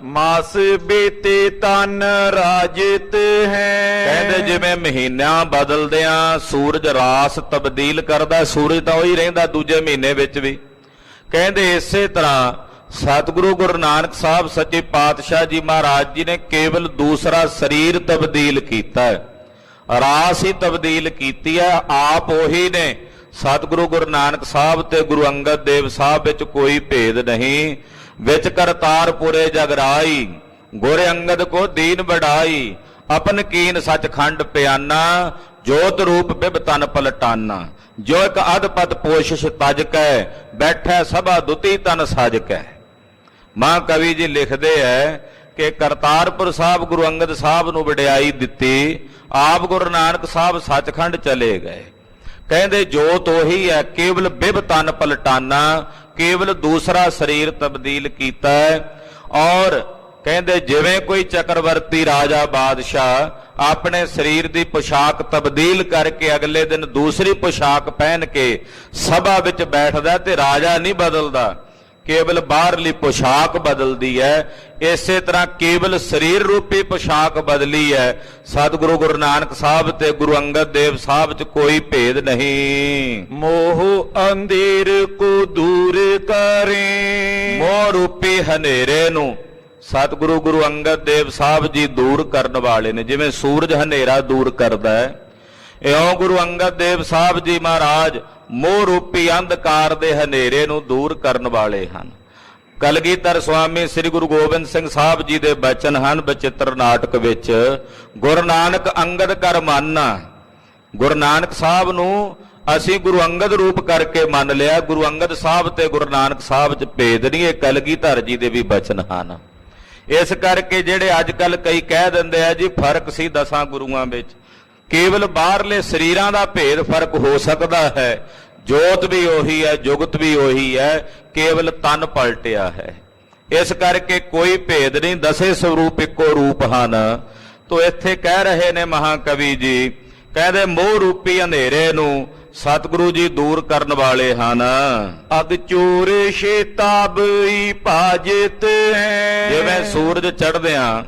ਮਾਸ ਬੀਤੇ ਤਨ ਰਾਜਿਤ ਹੈ। ਕਹਿੰਦੇ ਜਿਵੇਂ ਮਹੀਨਿਆਂ ਬਦਲਦਿਆਂ ਸੂਰਜ ਰਾਸ ਤਬਦੀਲ ਕਰਦਾ, ਸੂਰਜ ਤਾਂ ਉਹੀ ਰਹਿੰਦਾ ਦੂਜੇ ਮਹੀਨੇ ਵਿੱਚ ਵੀ। ਕਹਿੰਦੇ ਇਸੇ ਤਰ੍ਹਾਂ ਸਤਿਗੁਰੂ ਗੁਰੂ ਨਾਨਕ ਸਾਹਿਬ ਸੱਚੇ ਪਾਤਸ਼ਾਹ ਜੀ ਮਹਾਰਾਜ ਜੀ ਨੇ ਕੇਵਲ ਦੂਸਰਾ ਸਰੀਰ ਤਬਦੀਲ ਕੀਤਾ ਹੈ, ਰਾਸ ਹੀ ਤਬਦੀਲ ਕੀਤੀ ਹੈ। ਆਪ ਉਹੀ ਨੇ। ਸਤਿਗੁਰੂ ਗੁਰੂ ਨਾਨਕ ਸਾਹਿਬ ਤੇ ਗੁਰੂ ਅੰਗਦ ਦੇਵ ਸਾਹਿਬ ਵਿੱਚ ਕੋਈ ਭੇਦ ਨਹੀਂ। ਵਿੱਚ ਕਰਤਾਰਪੁਰੇ ਜਗਰਾਈ, ਗੁਰ ਅੰਗਦ ਕੋ ਦੀਨ ਬੜਾਈ, ਆਪਨ ਕੀਨ ਸਚਖੰਡ ਪਿਆਨਾ, ਜੋਤ ਰੂਪ ਬਿਬ ਤਨ ਪਲਟਾਨਾ, ਜੋ ਇੱਕ ਅਦਪਤ ਪੋਸ਼ਿਸ਼ ਤਜ ਕੈ, ਬੈਠੈ ਸਭਾ ਦੁਤੀ ਤਨ ਸਜ ਕੈ। ਮਾਂ ਕਵੀ ਜੀ ਲਿਖਦੇ ਹੈ ਕਿ ਕਰਤਾਰਪੁਰ ਸਾਹਿਬ ਗੁਰੂ ਅੰਗਦ ਸਾਹਿਬ ਨੂੰ ਵਡਿਆਈ ਦਿੱਤੀ, ਆਪ ਗੁਰੂ ਨਾਨਕ ਸਾਹਿਬ ਸੱਚਖੰਡ ਚਲੇ ਗਏ। ਕਹਿੰਦੇ ਜੋਤ ਉਹੀ ਹੈ, ਕੇਵਲ ਬਿਬ ਤਨ ਪਲਟਾਨਾ, ਕੇਵਲ ਦੂਸਰਾ ਸਰੀਰ ਤਬਦੀਲ ਕੀਤਾ ਹੈ। ਔਰ ਕਹਿੰਦੇ ਜਿਵੇਂ ਕੋਈ ਚੱਕਰਵਰਤੀ ਰਾਜਾ ਬਾਦਸ਼ਾਹ ਆਪਣੇ ਸਰੀਰ ਦੀ ਪੋਸ਼ਾਕ ਤਬਦੀਲ ਕਰਕੇ ਅਗਲੇ ਦਿਨ ਦੂਸਰੀ ਪੋਸ਼ਾਕ ਪਹਿਨ ਕੇ ਸਭਾ ਵਿੱਚ ਬੈਠਦਾ ਤੇ ਰਾਜਾ ਨਹੀਂ ਬਦਲਦਾ, ਕੇਵਲ ਬਾਹਰਲੀ ਪੋਸ਼ਾਕ ਬਦਲਦੀ ਹੈ। ਇਸੇ ਤਰ੍ਹਾਂ ਕੇਵਲ ਸਰੀਰ ਰੂਪੀ ਪੋਸ਼ਾਕ ਬਦਲੀ ਹੈ। ਸਤਿਗੁਰੂ ਗੁਰੂ ਨਾਨਕ ਸਾਹਿਬ ਤੇ ਗੁਰੂ ਅੰਗਦ ਦੇਵ ਸਾਹਿਬ 'ਚ ਕੋਈ ਭੇਦ ਨਹੀਂ। ਮੋਹ ਅੰਧੇਰ ਕੋ ਦੂਰ ਕਰੇ। ਮੋਹ ਰੂਪੀ ਹਨੇਰੇ ਨੂੰ ਸਤਿਗੁਰੂ ਗੁਰੂ ਅੰਗਦ ਦੇਵ ਸਾਹਿਬ ਜੀ ਦੂਰ ਕਰਨ ਵਾਲੇ ਨੇ। ਜਿਵੇਂ ਸੂਰਜ ਹਨੇਰਾ ਦੂਰ ਕਰਦਾ ਹੈ, ਇਉਂ ਗੁਰੂ ਅੰਗਦ ਦੇਵ ਸਾਹਿਬ ਜੀ ਮਹਾਰਾਜ ਮੋਹ ਰੂਪੀ ਅੰਧਕਾਰ ਦੇ ਹਨੇਰੇ ਨੂੰ ਦੂਰ ਕਰਨ ਵਾਲੇ ਹਨ। ਕਲਗੀਧਰ ਸੁਆਮੀ ਸ੍ਰੀ ਗੁਰੂ ਗੋਬਿੰਦ ਸਿੰਘ ਸਾਹਿਬ ਜੀ ਦੇ ਬਚਨ ਹਨ ਬਚਿੱਤਰ ਨਾਟਕ ਵਿੱਚ, ਗੁਰੂ ਨਾਨਕ ਅੰਗਦ ਕਰ ਮਾਨਾ। ਗੁਰੂ ਨਾਨਕ ਸਾਹਿਬ ਨੂੰ ਅਸੀਂ ਗੁਰੂ ਅੰਗਦ ਰੂਪ ਕਰਕੇ ਮੰਨ ਲਿਆ। ਗੁਰੂ ਅੰਗਦ ਸਾਹਿਬ ਤੇ ਗੁਰੂ ਨਾਨਕ ਸਾਹਿਬ 'ਚ ਭੇਦ ਨਹੀਂ। ਇਹ ਕਲਗੀਧਰ ਜੀ ਦੇ ਵੀ ਬਚਨ ਹਨ। ਇਸ ਕਰਕੇ ਜਿਹੜੇ ਅੱਜ ਕੱਲ ਕਈ ਕਹਿ ਦਿੰਦੇ ਆ ਜੀ ਫਰਕ ਸੀ 10 ਗੁਰੂਆਂ ਵਿੱਚ, ਕੇਵਲ ਬਾਹਰਲੇ ਸਰੀਰਾਂ ਦਾ ਭੇਦ ਫਰਕ ਹੋ ਸਕਦਾ ਹੈ, ਜੋਤ ਵੀ ਉਹੀ ਹੈ, ਜੁਗਤ ਵੀ ਉਹੀ ਹੈ, ਕੇਵਲ ਤਨ ਪਲਟਿਆ ਹੈ। ਇਸ ਕਰਕੇ ਕੋਈ ਭੇਦ ਨਹੀਂ, 10 ਸਰੂਪ ਇੱਕੋ ਰੂਪ ਹਨ। ਤੋ ਇੱਥੇ ਕਹਿ ਰਹੇ ਨੇ ਮਹਾਕਵੀ ਜੀ, ਕਹਿੰਦੇ ਮੋਹ ਰੂਪੀ ਹਨੇਰੇ ਨੂੰ ਸਤਿਗੁਰੂ ਜੀ ਦੂਰ ਕਰਨ ਵਾਲੇ ਹਨ। ਅਗ ਚੋਰ ਸ਼ੇਤਾਬਈ ਭਾਜਿਤ ਹੈ। ਜਿਵੇਂ ਸੂਰਜ ਚੜ੍ਹਦਿਆਂ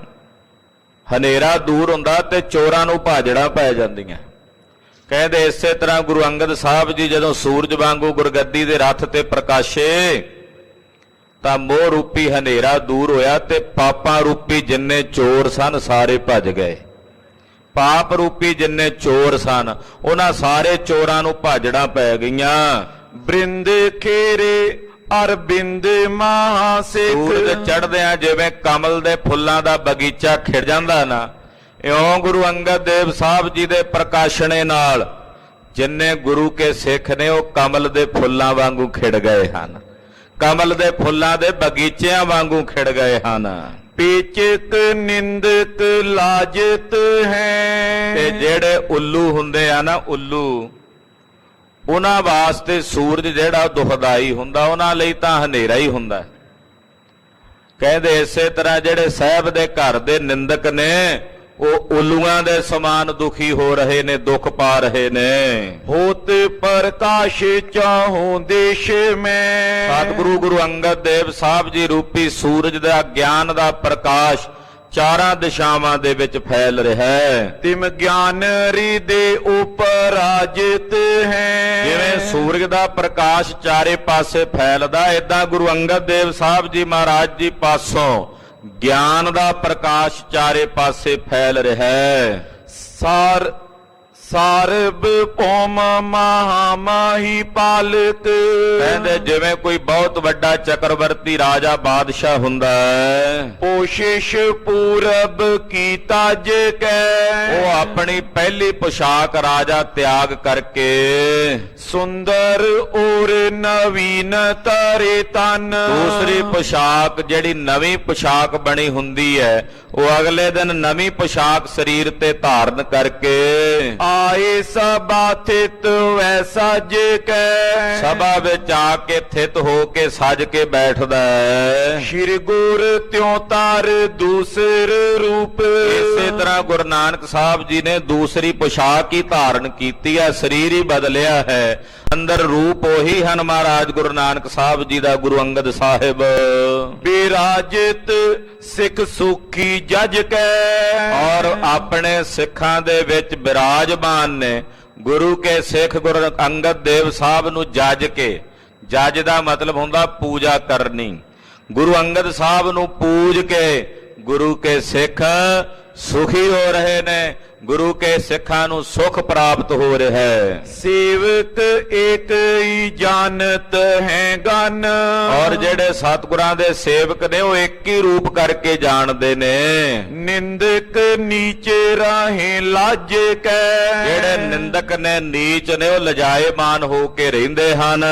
ਹਨੇਰਾ ਦੂਰ ਹੁੰਦਾ ਤੇ ਚੋਰਾਂ ਨੂੰ ਭਾਜੜਾਂ ਪੈ ਜਾਂਦੀਆਂ। ਕਹਿੰਦੇ ਇਸੇ ਤਰ੍ਹਾਂ ਗੁਰੂ ਅੰਗਦ ਸਾਹਿਬ ਜੀ ਜਦੋਂ ਸੂਰਜ ਵਾਂਗੂ ਗੁਰਗੱਦੀ ਦੇ ਰੱਥ ਤੇ ਪ੍ਰਕਾਸ਼ੇ ਤਾਂ ਮੋਹ ਰੂਪੀ ਹਨੇਰਾ ਦੂਰ ਹੋਇਆ ਤੇ ਪਾਪਾਂ ਰੂਪੀ ਜਿੰਨੇ ਚੋਰ ਸਨ ਸਾਰੇ ਭੱਜ ਗਏ। ਪਾਪ ਰੂਪੀ ਜਿੰਨੇ ਚੋਰ ਸਨ ਉਹਨਾਂ ਸਾਰੇ ਚੋਰਾਂ ਨੂੰ ਭਾਜੜਾਂ ਪੈ ਗਈਆਂ। ਬ੍ਰਿੰਦ ਖੇਰੇ ਅਰਬਿੰਦ ਮਹਾਸਿਖ। ਸੂਰਜ ਚੜ੍ਹਦਿਆਂ ਜਿਵੇਂ ਕਮਲ ਦੇ ਫੁੱਲਾਂ ਦਾ ਬਗੀਚਾ ਖਿੜ ਜਾਂਦਾ ਨਾ, ਇਉਂ ਗੁਰੂ ਅੰਗਦ ਦੇਵ ਸਾਹਿਬ ਜੀ ਦੇ ਪ੍ਰਕਾਸ਼ਣੇ ਨਾਲ ਜਿੰਨੇ ਗੁਰੂ ਕੇ ਸਿੱਖ ਨੇ ਉਹ ਕਮਲ ਦੇ ਫੁੱਲਾਂ ਵਾਂਗੂ ਖਿੜ ਗਏ ਹਨ, ਕਮਲ ਦੇ ਫੁੱਲਾਂ ਦੇ ਬਗੀਚਿਆਂ ਵਾਂਗੂ ਖਿੜ ਗਏ ਹਨ। ਪੀਚਿਤ ਨਿੰਦਕ ਲਾਜਤ ਹੈ। ਤੇ ਜਿਹੜੇ ਉੱਲੂ ਹੁੰਦੇ ਆ ਨਾ, ਉੱਲੂ, ਉਹਨਾਂ ਵਾਸਤੇ ਸੂਰਜ ਜਿਹੜਾ ਦੁਖਦਾਈ ਹੁੰਦਾ, ਉਹਨਾਂ ਲਈ ਤਾਂ ਹਨੇਰਾ ਹੀ ਹੁੰਦਾ। ਕਹਿੰਦੇ ਇਸੇ ਤਰ੍ਹਾਂ ਜਿਹੜੇ ਸਾਹਿਬ ਦੇ ਘਰ ਦੇ ਨਿੰਦਕ ਨੇ ਉਹ ਉੱਲੂਆਂ ਦੇ ਸਮਾਨ ਦੁਖੀ ਹੋ ਰਹੇ ਨੇ, ਦੁੱਖ ਪਾ ਰਹੇ ਨੇ। ਹੋਤ ਪ੍ਰਕਾਸ਼ ਚਾਹੋਂ ਦੇਸ਼ ਮੈਂ। ਸਤਿਗੁਰੂ ਗੁਰੂ ਅੰਗਦ ਦੇਵ ਸਾਹਿਬ ਜੀ ਰੂਪੀ ਸੂਰਜ ਦਾ ਗਿਆਨ ਦਾ ਪ੍ਰਕਾਸ਼ ਚਾਰਾਂ ਦਿਸ਼ਾਵਾਂ ਦੇ ਵਿੱਚ ਫੈਲ ਰਿਹਾ ਹੈ। ਤਿਮ ਗਿਆਨ ਰਿਦੇ ਉਪਰਾਜਿਤ ਹੈ। ਜਿਵੇਂ ਸੂਰਜ ਦਾ ਪ੍ਰਕਾਸ਼ ਚਾਰੇ ਪਾਸੇ ਫੈਲਦਾ, ਏਦਾਂ ਗੁਰੂ ਅੰਗਦ ਦੇਵ ਸਾਹਿਬ ਜੀ ਮਹਾਰਾਜ ਜੀ ਪਾਸੋਂ ਗਿਆਨ ਦਾ ਪ੍ਰਕਾਸ਼ ਚਾਰੇ ਪਾਸੇ ਫੈਲ ਰਿਹਾ ਹੈ। ਸਾਰਬ ਭੌਮ ਮਹਾਮਾਹੀ ਪਾਲਕ। ਕਹਿੰਦੇ ਜਿਵੇਂ ਕੋਈ ਬਹੁਤ ਵੱਡਾ ਚੱਕਰਵਰਤੀ ਰਾਜਾ ਬਾਦਸ਼ਾਹ ਹੁੰਦਾ ਹੈ, ਪੋਸ਼ਿਸ਼ ਪੂਰਬ ਕੀ ਤਜ ਕੈ। ਉਹ ਆਪਣੀ ਪਹਿਲੀ ਪੋਸ਼ਾਕ ਰਾਜਾ ਤਿਆਗ ਕਰਕੇ ਸੁੰਦਰ ਔਰ ਨਵੀਨ ਤਰੇ ਤਨ। ਦੂਸਰੀ ਪੋਸ਼ਾਕ ਜਿਹੜੀ ਨਵੀਂ ਪੋਸ਼ਾਕ ਬਣੀ ਹੁੰਦੀ ਹੈ ਉਹ ਅਗਲੇ ਦਿਨ ਨਵੀਂ ਪੋਸ਼ਾਕ ਸਰੀਰ ਤੇ ਧਾਰਨ ਕਰਕੇ ਆਏ ਸਭਾ ਥਿਤ ਵੈਸਾ ਜੇ ਕੈ ਸਭਾ ਵਿੱਚ ਆ ਕੇ ਥਿਤ ਹੋ ਕੇ ਸਜ ਕੇ ਬੈਠਦਾ ਹੈ। ਸ਼੍ਰੀ ਗੁਰ ਤਿਉ ਤਾਰ ਦੂਸਰ ਰੂਪ ਇਸੇ ਤਰ੍ਹਾਂ ਗੁਰੂ ਨਾਨਕ ਸਾਹਿਬ ਜੀ ਨੇ ਦੂਸਰੀ ਪੁਸ਼ਾਕ ਹੀ ਧਾਰਨ ਕੀਤੀ ਹੈ, ਸਰੀਰ ਹੀ ਬਦਲਿਆ ਹੈ, ਅੰਦਰ ਰੂਪ ਉਹੀ ਹਨ ਮਹਾਰਾਜ ਗੁਰੂ ਨਾਨਕ ਸਾਹਿਬ ਜੀ ਦਾ। ਗੁਰੂ ਅੰਗਦ ਸਾਹਿਬ ਬਿਰਾਜਿਤ ਸਿੱਖ ਸੁਖੀ ਜਜ ਕੈ ਔਰ ਆਪਣੇ ਸਿੱਖਾਂ ਦੇ ਵਿੱਚ ਬਿਰਾਜਮਾਨ ਨੇ। ਗੁਰੂ ਕੇ ਸਿੱਖ ਗੁਰੂ ਅੰਗਦ ਦੇਵ ਸਾਹਿਬ ਨੂੰ ਜੱਜ ਕੇ, ਜੱਜ ਦਾ ਮਤਲਬ ਹੁੰਦਾ ਪੂਜਾ ਕਰਨੀ। ਗੁਰੂ ਅੰਗਦ ਸਾਹਿਬ ਨੂੰ ਪੂਜ ਕੇ ਗੁਰੂ ਕੇ ਸਿੱਖ ਸੁਖੀ ਹੋ ਰਹੇ ਨੇ, ਗੁਰੂ ਕੇ ਸਿੱਖਾਂ ਨੂੰ ਸੁਖ ਪ੍ਰਾਪਤ ਹੋ ਰਿਹਾ ਹੈ। ਸੇਵਕ ਏਕ ਹੀ ਜਾਣਤ ਹੈ ਗਨ ਔਰ ਜਿਹੜੇ ਸਤਿਗੁਰਾਂ ਦੇ ਸੇਵਕ ਨੇ ਉਹ ਇੱਕ ਹੀ ਰੂਪ ਕਰਕੇ ਜਾਣਦੇ ਨੇ। ਨਿੰਦਕ ਨੀਚ ਰਾਹੇ ਲਾਜ ਕੈ ਜਿਹੜੇ ਨਿੰਦਕ ਨੇ, ਨੀਚ ਨੇ, ਉਹ ਲਜਾਏਮਾਨ ਹੋ ਕੇ ਰਹਿੰਦੇ ਹਨ।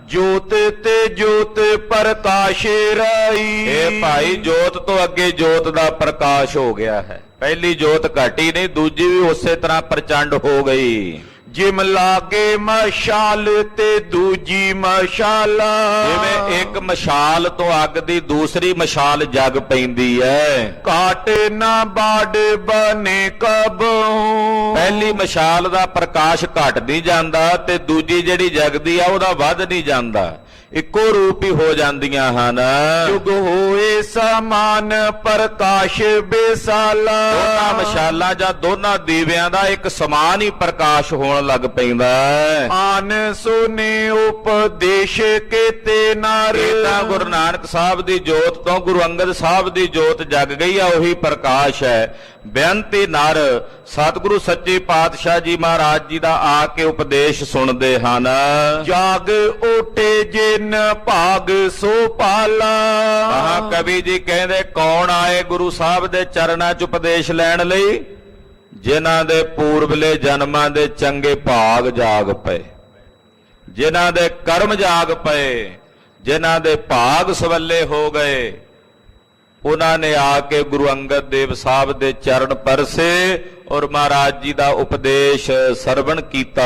ਜੋਤ ਤੇ ਜੋਤ ਪ੍ਰਕਾਸ਼ ਰਾਈ ਇਹ ਭਾਈ ਜੋਤ ਤੋਂ ਅੱਗੇ ਜੋਤ ਦਾ ਪ੍ਰਕਾਸ਼ ਹੋ ਗਿਆ ਹੈ। ਪਹਿਲੀ ਜੋਤ ਘਟੀ ਨਹੀਂ, ਦੂਜੀ ਵੀ ਉਸੇ ਤਰ੍ਹਾਂ ਪ੍ਰਚੰਡ ਹੋ ਗਈ। ਜਿਮ ਲਾਗੇ ਮਸ਼ਾਲ ਤੇ ਦੂਜੀ ਮਸ਼ਾਲ ਜਿਵੇਂ ਇੱਕ ਮਸ਼ਾਲ ਤੋਂ ਅੱਗ ਦੀ ਦੂਸਰੀ ਮਸ਼ਾਲ ਜਗ ਪੈਂਦੀ ਹੈ। ਕਾਟ ਨਾ ਬਾੜ ਬਨੇ ਕਬਹੂ ਪਹਿਲੀ ਮਸ਼ਾਲ ਦਾ ਪ੍ਰਕਾਸ਼ ਘਟ ਨਹੀਂ ਜਾਂਦਾ ਤੇ ਦੂਜੀ ਜਿਹੜੀ ਜਗਦੀ ਆ ਉਹਦਾ ਵੱਧ ਨਹੀਂ ਜਾਂਦਾ, ਇੱਕੋ ਰੂਪ ਹੀ ਹੋ ਜਾਂਦੀਆਂ ਹਨ। ਜੁਗ ਹੋਏ ਸਮਾਨ ਪ੍ਰਕਾਸ਼ ਬੇਸਾਲਾ ਦੋਨਾਂ ਮਸ਼ਾਲਾਂ ਜਾਂ ਦੋਨਾਂ ਦੀਵਿਆਂ ਦਾ ਇੱਕ ਸਮਾਨ ਹੀ ਪ੍ਰਕਾਸ਼ ਹੋਣ ਲੱਗ ਪੈਂਦਾ ਹੈ। ਆਨ ਸੋਨੇ ਉਪਦੇਸ਼ ਕੀਤੇ ਨਾਰ ਤਾਂ ਗੁਰੂ ਨਾਨਕ ਸਾਹਿਬ ਦੀ ਜੋਤ ਤੋਂ ਗੁਰੂ ਅੰਗਦ ਸਾਹਿਬ ਦੀ ਜੋਤ ਜਗ ਗਈ ਆ, ਉਹੀ ਪ੍ਰਕਾਸ਼ ਹੈ। ਬੇਅੰਤੀ ਨਰ ਸਤਿਗੁਰੂ ਸੱਚੇ ਪਾਤਸ਼ਾਹ ਜੀ ਮਹਾਰਾਜ ਜੀ ਦਾ ਆ ਕੇ ਉਪਦੇਸ਼ ਸੁਣਦੇ ਹਨ। ਜਾਗ ਓਟੇ ਜਿਨ ਭਾਗ ਸੋ ਪਾਲਾ ਮਹਾਕਵੀ ਜੀ ਕਹਿੰਦੇ ਕੌਣ ਆਏ ਗੁਰੂ ਸਾਹਿਬ ਦੇ ਚਰਨਾਂ 'ਚ ਉਪਦੇਸ਼ ਲੈਣ ਲਈ? ਜਿਨ੍ਹਾਂ ਦੇ ਪੂਰਬਲੇ ਜਨਮਾਂ ਦੇ ਚੰਗੇ ਭਾਗ ਜਾਗ ਪਏ, ਜਿਨ੍ਹਾਂ ਦੇ ਕਰਮ ਜਾਗ ਪਏ, ਜਿਨ੍ਹਾਂ ਦੇ ਭਾਗ ਸਵੱਲੇ ਹੋ ਗਏ, ਉਹਨਾਂ ਨੇ ਆ ਕੇ ਗੁਰੂ ਅੰਗਦ ਦੇਵ ਸਾਹਿਬ ਦੇ ਚਰਨ ਪਰਸੇ ਔਰ ਮਹਾਰਾਜ ਜੀ ਦਾ ਉਪਦੇਸ਼ ਸਰਵਣ ਕੀਤਾ।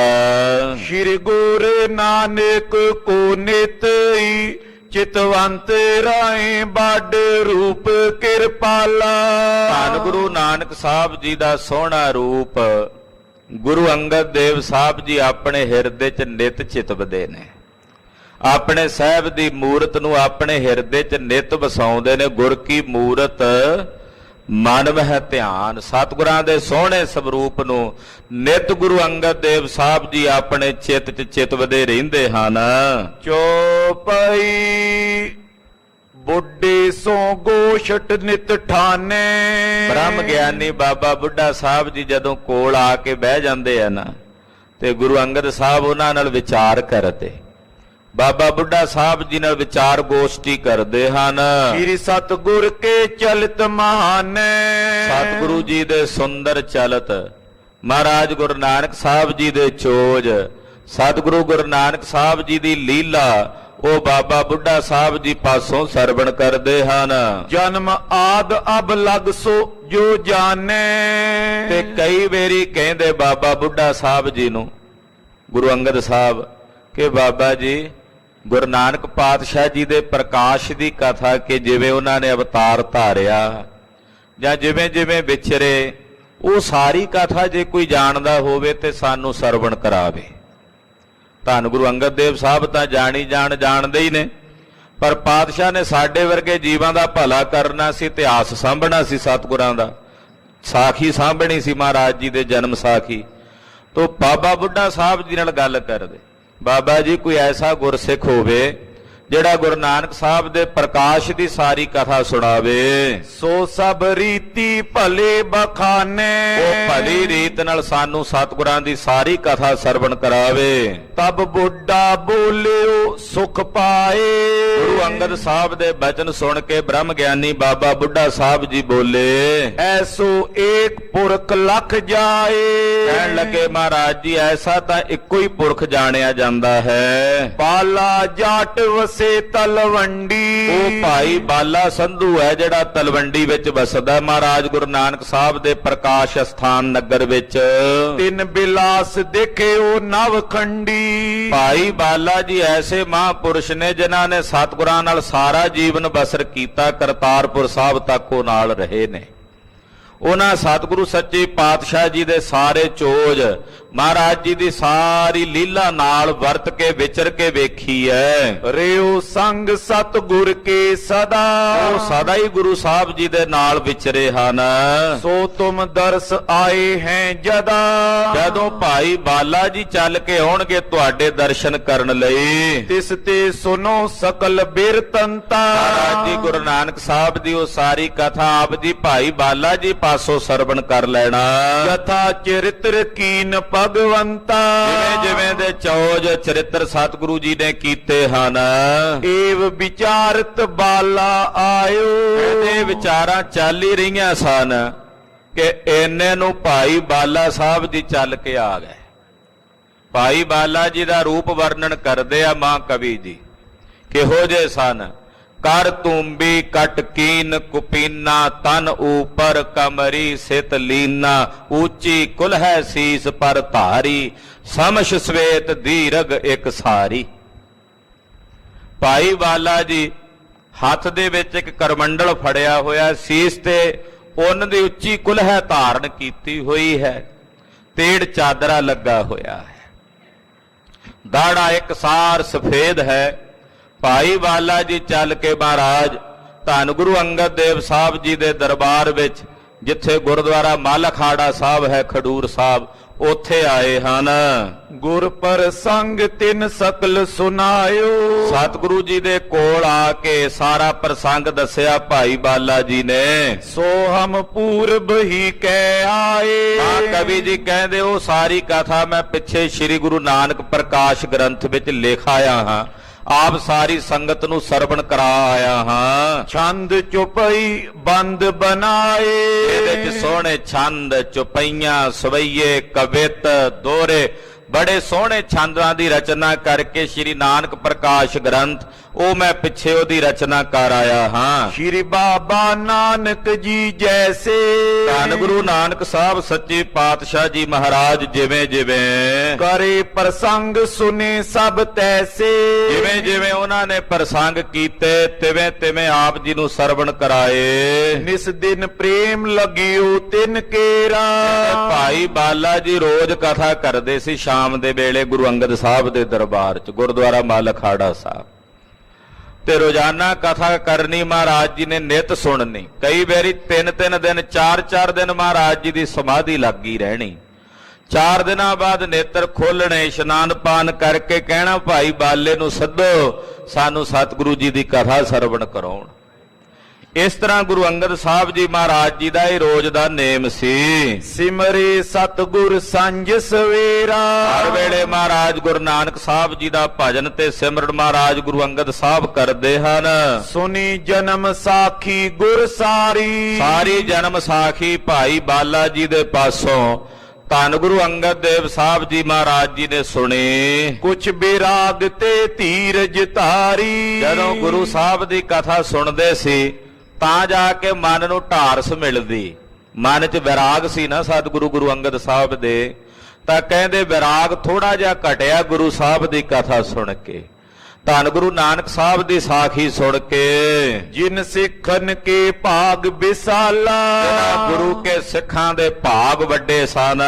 ਸ਼੍ਰੀ ਗੁਰੂ ਨਾਨਕ ਕੋ ਨਿਤਈ ਚਿਤਵੰਤ ਰਾਏ ਬਾਡ ਰੂਪ ਕਿਰਪਾਲਾ ਧੰਨ ਗੁਰੂ ਨਾਨਕ ਸਾਹਿਬ ਜੀ ਦਾ ਸੋਹਣਾ ਰੂਪ ਗੁਰੂ ਅੰਗਦ ਦੇਵ ਸਾਹਿਬ ਜੀ ਆਪਣੇ ਹਿਰਦੇ 'ਚ ਨਿਤ ਚਿਤਵਦੇ ਨੇ। ਆਪਣੇ ਸਾਹਿਬ ਦੀ ਮੂਰਤ ਨੂੰ ਆਪਣੇ ਹਿਰਦੇ 'ਚ ਨਿਤ ਵਸਾਉਂਦੇ ਨੇ। ਗੁਰ ਕੀ ਮੂਰਤ ਮਨ ਮਹਿ ਧਿਆਨ, ਸਤਿਗੁਰਾਂ ਦੇ ਸੋਹਣੇ ਸਰੂਪ ਨੂੰ ਨਿਤ ਗੁਰੂ ਅੰਗਦ ਦੇਵ ਸਾਹਿਬ ਜੀ ਆਪਣੇ ਚਿੱਤ 'ਚ ਚਿਤਵਦੇ ਰਹਿੰਦੇ ਹਨ। ਚੋਪਈ ਬੁੱਢੇ ਸੋ ਗੋਸ਼ਟ ਨਿਤ ਠਾਨੇ ਬ੍ਰਹਮ ਗਿਆਨੀ ਬਾਬਾ ਬੁੱਢਾ ਸਾਹਿਬ ਜੀ ਜਦੋਂ ਕੋਲ ਆ ਕੇ ਬਹਿ ਜਾਂਦੇ ਆ ਨਾ ਤੇ ਗੁਰੂ ਅੰਗਦ ਸਾਹਿਬ ਉਹਨਾਂ ਨਾਲ ਵਿਚਾਰ ਕਰਦੇ, ਬਾਬਾ ਬੁੱਢਾ ਸਾਹਿਬ ਜੀ ਨਾਲ ਵਿਚਾਰ ਗੋਸ਼ਟੀ ਕਰਦੇ ਹਨ। ਸ੍ਰੀ ਸਤਿਗੁਰ ਕੇ ਚਲਤ ਮਹਾਨੇ ਸਤਿਗੁਰੂ ਜੀ ਦੇ ਸੁੰਦਰ ਚਲਤ, ਮਹਾਰਾਜ ਗੁਰੂ ਨਾਨਕ ਸਾਹਿਬ ਜੀ ਦੇ ਚੋਜ, ਸਤਿਗੁਰੂ ਗੁਰੂ ਨਾਨਕ ਸਾਹਿਬ ਜੀ ਦੀ ਲੀਲਾ ਉਹ ਬਾਬਾ ਬੁੱਢਾ ਸਾਹਿਬ ਜੀ ਪਾਸੋਂ ਸਰਵਣ ਕਰਦੇ ਹਨ। ਜਨਮ ਆਦ ਅਬ ਲਗ ਸੋ ਜੋ ਜਾਣੇ ਤੇ ਕਈ ਵੇਰੀ ਕਹਿੰਦੇ ਬਾਬਾ ਬੁੱਢਾ ਸਾਹਿਬ ਜੀ ਨੂੰ ਗੁਰੂ ਅੰਗਦ ਸਾਹਿਬ ਕਿ ਬਾਬਾ ਜੀ ਗੁਰੂ ਨਾਨਕ ਪਾਤਸ਼ਾਹ ਜੀ ਦੇ ਪ੍ਰਕਾਸ਼ ਦੀ ਕਥਾ ਕਿ ਜਿਵੇਂ ਉਹਨਾਂ ਨੇ ਅਵਤਾਰ ਧਾਰਿਆ ਜਾਂ ਜਿਵੇਂ ਜਿਵੇਂ ਵਿਚਰੇ, ਉਹ ਸਾਰੀ ਕਥਾ ਜੇ ਕੋਈ ਜਾਣਦਾ ਹੋਵੇ ਤੇ ਸਾਨੂੰ ਸਰਵਣ ਕਰਾਵੇ। ਧੰਨ ਗੁਰੂ ਅੰਗਦ ਦੇਵ ਸਾਹਿਬ ਤਾਂ ਜਾਣਦੇ ਹੀ ਨੇ, ਪਰ ਪਾਤਸ਼ਾਹ ਨੇ ਸਾਡੇ ਵਰਗੇ ਜੀਵਾਂ ਦਾ ਭਲਾ ਕਰਨਾ ਸੀ, ਇਤਿਹਾਸ ਸਾਂਭਣਾ ਸੀ, ਸਤਿਗੁਰਾਂ ਦਾ ਸਾਖੀ ਸਾਂਭਣੀ ਸੀ, ਮਹਾਰਾਜ ਜੀ ਦੇ ਜਨਮ ਸਾਖੀ। ਤੋ ਬਾਬਾ ਬੁੱਢਾ ਸਾਹਿਬ ਜੀ ਨਾਲ ਗੱਲ ਕਰਦੇ, ਬਾਬਾ ਜੀ ਕੋਈ ਐਸਾ ਗੁਰਸਿੱਖ ਹੋਵੇ ਜਿਹੜਾ ਗੁਰੂ ਨਾਨਕ ਸਾਹਿਬ ਦੇ ਪ੍ਰਕਾਸ਼ ਦੀ ਸਾਰੀ ਕਥਾ ਸੁਣਾਵੇ। ਸੋ ਸਭ ਰੀਤੀ ਭਲੇ ਬਖਾਨੇ ਉਹ ਭਲੀ ਰੀਤ ਨਾਲ ਸਾਨੂੰ ਸਤਿਗੁਰਾਂ ਦੀ ਸਾਰੀ ਕਥਾ ਸਰਵਣ ਕਰਾਵੇ। ਤਬ ਬੁੱਢਾ ਬੋਲਿਓ ਸੁਖ ਪਾਏ। ਗੁਰੂ ਅੰਗਦ ਸਾਹਿਬ ਦੇ ਬਚਨ ਸੁਣ ਕੇ ਬ੍ਰਹਮ ਗਿਆਨੀ ਬਾਬਾ ਬੁੱਢਾ ਸਾਹਿਬ ਜੀ ਬੋਲੇ, ਐਸੋ ਏਕ ਪੁਰਖ ਲਖ ਜਾਏ। ਕਹਿਣ ਲੱਗੇ ਮਹਾਰਾਜ ਜੀ ਐਸਾ ਤਾਂ ਇੱਕੋ ਹੀ ਪੁਰਖ ਜਾਣਿਆ ਜਾਂਦਾ ਹੈ। ਬਾਲਾ ਜਾਟ ਵਸੇ ਤਲਵੰਡੀ। ਉਹ ਭਾਈ ਬਾਲਾ ਸੰਧੂ ਹੈ ਜਿਹੜਾ ਤਲਵੰਡੀ ਵਿੱਚ ਵਸਦਾ ਮਹਾਰਾਜ ਗੁਰੂ ਨਾਨਕ ਸਾਹਿਬ ਦੇ ਪ੍ਰਕਾਸ਼ ਸਥਾਨ ਨਗਰ ਵਿੱਚ। ਤਿੰਨ ਬਿਲਾਸ ਦੇਖਿਓ ਨਵਖੰਡੀ। ਭਾਈ ਬਾਲਾ ਜੀ ਐਸੇ ਮਹਾਂਪੁਰਸ਼ ਨੇ ਜਿਨ੍ਹਾਂ ਨੇ ਸਤਿਗੁਰਾਂ ਨਾਲ ਸਾਰਾ ਜੀਵਨ ਬਸਰ ਕੀਤਾ, ਕਰਤਾਰਪੁਰ ਸਾਹਿਬ ਤੱਕ ਉਹ ਨਾਲ ਰਹੇ ਨੇ। ਉਹਨਾਂ ਸਤਿਗੁਰੂ ਸੱਚੇ ਪਾਤਸ਼ਾਹ ਜੀ ਦੇ ਸਾਰੇ ਚੋਜ ਮਹਾਰਾਜ ਜੀ ਦੀ ਸਾਰੀ ਲੀਲਾ ਨਾਲ ਵਰਤ ਕੇ ਵਿਚਰ ਕੇ ਵੇਖੀ ਹੈ। ਰਿਓ ਸੰਗ ਸਤਿਗੁਰ ਕੇ ਸਦਾ। ਉਹ ਸਦਾ ਹੀ ਗੁਰੂ ਸਾਹਿਬ ਜੀ ਦੇ ਨਾਲ ਵਿਚਰੇ ਹਨ। ਸੋ ਤੁਮ ਦਰਸ ਆਏ ਹੈ ਜਦਾ। ਜਦੋਂ ਭਾਈ ਬਾਲਾ ਜੀ ਚੱਲ ਕੇ ਆਉਣਗੇ ਤੁਹਾਡੇ ਦਰਸ਼ਨ ਕਰਨ ਲਈ, ਤਿਸ ਤੇ ਸੁਨੋ ਸਕਲ ਬਿਰਤੰਤਾ। ਮਹਾਰਾਜ ਜੀ ਗੁਰੂ ਨਾਨਕ ਸਾਹਿਬ ਦੀ ਉਹ ਸਾਰੀ ਕਥਾ ਆਪ ਜੀ ਭਾਈ ਬਾਲਾ ਜੀ ਪਾਸੋਂ ਸਰਵਣ ਕਰ ਲੈਣਾ। ਯਥਾ ਚਰਿਤ੍ਰ ਕੀਨ ਭਗਵੰਤਾ। ਜਿਵੇਂ ਜਿਵੇਂ ਦੇ ਚੌਜ ਚਰਿੱਤਰ ਸਤਿਗੁਰੂ ਜੀ ਨੇ ਕੀਤੇ ਹਨ, ਏਵ ਵਿਚਾਰਤ ਬਾਲਾ ਆਇਓ। ਇਹਦੇ ਵਿਚਾਰਾਂ ਚੱਲ ਹੀ ਰਹੀਆਂ ਸਨ ਕਿ ਇੰਨੇ ਨੂੰ ਭਾਈ ਬਾਲਾ ਸਾਹਿਬ ਜੀ ਚੱਲ ਕੇ ਆ ਗਏ। ਭਾਈ ਬਾਲਾ ਜੀ ਦਾ ਰੂਪ ਵਰਣਨ ਕਰਦੇ ਆ ਮਾਂ ਕਵੀ ਜੀ, ਕਿਹੋ ਜੇ ਸਨ। ਕਰ ਤੁੰਬੀ ਕਟ ਕੀਨ ਕੁਪੀਨਾ, ਤਨ ਊਪਰ ਕਮਰੀ ਸਿਤ ਲੀਨਾ, ਉੱਚੀ ਕੁਲ ਹੈ ਸੀਸ ਪਰ ਧਾਰੀ, ਸਮਸ਼ ਸਵੇਤ ਦੀਰਗ ਇੱਕ ਸਾਰੀ। ਭਾਈ ਬਾਲਾ ਜੀ ਹੱਥ ਦੇ ਵਿੱਚ ਇੱਕ ਕਰਮੰਡਲ ਫੜਿਆ ਹੋਇਆ, ਸੀਸ ਤੇ ਉੱਨ ਦੀ ਉੱਚੀ ਕੁਲਹ ਧਾਰਨ ਕੀਤੀ ਹੋਈ ਹੈ, ਤੇੜ ਚਾਦਰਾ ਲੱਗਾ ਹੋਇਆ ਹੈ, ਦਾੜਾ ਇਕਸਾਰ ਸਫੇਦ ਹੈ। ਭਾਈ ਬਾਲਾ ਜੀ ਚੱਲ ਕੇ ਮਹਾਰਾਜ ਧੰਨ ਗੁਰੂ ਅੰਗਦ ਦੇਵ ਸਾਹਿਬ ਜੀ ਦੇ ਦਰਬਾਰ ਵਿੱਚ, ਜਿੱਥੇ ਗੁਰਦੁਆਰਾ ਮਲਖਾੜਾ ਸਾਹਿਬ ਹੈ ਖਡੂਰ ਸਾਹਿਬ, ਉੱਥੇ ਆਏ ਹਨ। ਗੁਰ ਪ੍ਰਸੰਗ ਤਿਨ ਸਕਲ ਸੁਨਾਇਓ। ਸਤਿਗੁਰੂ ਜੀ ਦੇ ਕੋਲ ਆ ਕੇ ਸਾਰਾ ਪ੍ਰਸੰਗ ਦੱਸਿਆ ਭਾਈ ਬਾਲਾ ਜੀ ਨੇ। ਸੋ ਹਮ ਪੂਰਬ ਹੀ ਕਹਿ ਆਏ। ਮਾਂ ਕਵੀ ਜੀ ਕਹਿੰਦੇ ਉਹ ਸਾਰੀ ਕਥਾ ਮੈਂ ਪਿੱਛੇ ਸ੍ਰੀ ਗੁਰੂ ਨਾਨਕ ਪ੍ਰਕਾਸ਼ ਗ੍ਰੰਥ ਵਿੱਚ ਲਿਖ ਆਇਆ ਹਾਂ, ਆਪ ਸਾਰੀ ਸੰਗਤ ਨੂੰ ਸਰਵਣ ਕਰਾ ਆਇਆ ਹਾਂ। ਛੰਦ ਚੁਪਈ ਬੰਦ ਬਣਾਏ। ਇਹਦੇ ਵਿੱਚ ਸੋਹਣੇ ਛੰਦ, ਚੁਪਈਆਂ, ਸਵਈਏ, ਕਵਿਤ, ਦੋਹਰੇ, ਬੜੇ ਸੋਹਣੇ ਛੰਦਾਂ ਦੀ ਰਚਨਾ ਕਰਕੇ ਸ੍ਰੀ ਨਾਨਕ ਪ੍ਰਕਾਸ਼ ਗ੍ਰੰਥ ਉਹ ਮੈਂ ਪਿੱਛੇ ਉਹਦੀ ਰਚਨਾ ਕਰ ਆਇਆ ਹਾਂ। ਸ਼੍ਰੀ ਬਾਬਾ ਨਾਨਕ ਜੀ ਜੈਸੇ। ਧੰਨ ਗੁਰੂ ਨਾਨਕ ਸਾਹਿਬ ਸੱਚੇ ਪਾਤਸ਼ਾਹ ਜੀ ਮਹਾਰਾਜ ਜਿਵੇਂ ਜਿਵੇਂ ਕਰੇ ਪ੍ਰਸੰਗ ਸੁਨੇ ਸਭ ਤੈਸੇ। ਜਿਵੇਂ ਜਿਵੇਂ ਉਹਨਾਂ ਨੇ ਪ੍ਰਸੰਗ ਕੀਤੇ ਤਿਵੇਂ ਤਿਵੇਂ ਆਪ ਜੀ ਨੂੰ ਸਰਵਣ ਕਰਾਏ। ਨਿਸ ਦਿਨ ਪ੍ਰੇਮ ਲਗਿਓ ਤਿਨ ਕੇਰਾ। ਭਾਈ ਬਾਲਾ ਜੀ ਰੋਜ਼ ਕਥਾ ਕਰਦੇ ਸੀ ਸ਼ਾਮ ਦੇ ਵੇਲੇ ਗੁਰੂ ਅੰਗਦ ਸਾਹਿਬ ਦੇ ਦਰਬਾਰ 'ਚ, ਗੁਰਦੁਆਰਾ ਮਲਖਾੜਾ ਸਾਹਿਬ, ਤੇ ਰੋਜ਼ਾਨਾ ਕਥਾ ਕਰਨੀ ਮਹਾਰਾਜ ਜੀ ਨੇ ਨਿਤ ਸੁਣਨੀ। ਕਈ ਵਾਰੀ 3-3 ਦਿਨ 4-4 ਦਿਨ ਮਹਾਰਾਜ ਜੀ ਦੀ ਸਮਾਧੀ ਲੱਗੀ ਰਹਿਣੀ। 4 ਦਿਨਾਂ ਬਾਅਦ ਨੇਤਰ ਖੋਲਣੇ, ਇਸ਼ਨਾਨ ਪਾਨ ਕਰਕੇ ਕਹਿਣਾ ਭਾਈ ਬਾਲੇ ਨੂੰ ਸੱਦੋ, ਸਾਨੂੰ ਸਤਿਗੁਰੂ ਜੀ ਦੀ ਕਥਾ ਸਰਵਣ ਕਰਾਉਣ। ਇਸ ਤਰ੍ਹਾਂ ਗੁਰੂ ਅੰਗਦ ਸਾਹਿਬ ਜੀ ਮਹਾਰਾਜ ਜੀ ਦਾ ਇਹ ਰੋਜ਼ ਦਾ ਨੇਮ ਸੀ। ਸਿਮਰੇ ਸਤਿਗੁਰ ਸੰਜ ਸਵੇਰਾ। ਹਰ ਵੇਲੇ ਮਹਾਰਾਜ ਗੁਰੂ ਨਾਨਕ ਸਾਹਿਬ ਜੀ ਦਾ ਭਜਨ ਤੇ ਸਿਮਰਨ ਮਹਾਰਾਜ ਗੁਰੂ ਅੰਗਦ ਸਾਹਿਬ ਕਰਦੇ ਹਨ। ਸੁਨੀ ਜਨਮ ਸਾਖੀ ਗੁਰ ਸਾਰੀ। ਸਾਰੀ ਜਨਮ ਸਾਖੀ ਭਾਈ ਬਾਲਾ ਜੀ ਦੇ ਪਾਸੋਂ ਧੰਨ ਗੁਰੂ ਅੰਗਦ ਦੇਵ ਸਾਹਿਬ ਜੀ ਮਹਾਰਾਜ ਜੀ ਨੇ ਸੁਣੀ। ਕੁਛ ਬਿਰਾਗ ਤੇ ਧੀਰਜ ਧਾਰੀ। ਜਦੋਂ ਗੁਰੂ ਸਾਹਿਬ ਦੀ ਕਥਾ ਸੁਣਦੇ ਸੀ ਤਾਂ ਜਾ ਕੇ ਮਨ ਨੂੰ ਢਾਰਸ ਮਿਲਦੀ। ਮਨ 'ਚ ਵਿਰਾਗ ਸੀ ਨਾ ਸਤਿਗੁਰੂ ਗੁਰੂ ਅੰਗਦ ਸਾਹਿਬ ਦੇ, ਤਾਂ ਕਹਿੰਦੇ ਵਿਰਾਗ ਥੋੜਾ ਜਿਹਾ ਘਟਿਆ ਗੁਰੂ ਸਾਹਿਬ ਦੀ ਕਥਾ ਸੁਣ ਕੇ, ਧੰਨ ਗੁਰੂ ਨਾਨਕ ਸਾਹਿਬ ਦੀ ਸਾਖੀ ਸੁਣ ਕੇ। ਜਿਨ ਸਿੱਖਨ ਕੇ ਭਾਗ ਵਿਸਾਲਾ। ਗੁਰੂ ਕੇ ਸਿੱਖਾਂ ਦੇ ਭਾਗ ਵੱਡੇ ਸਨ।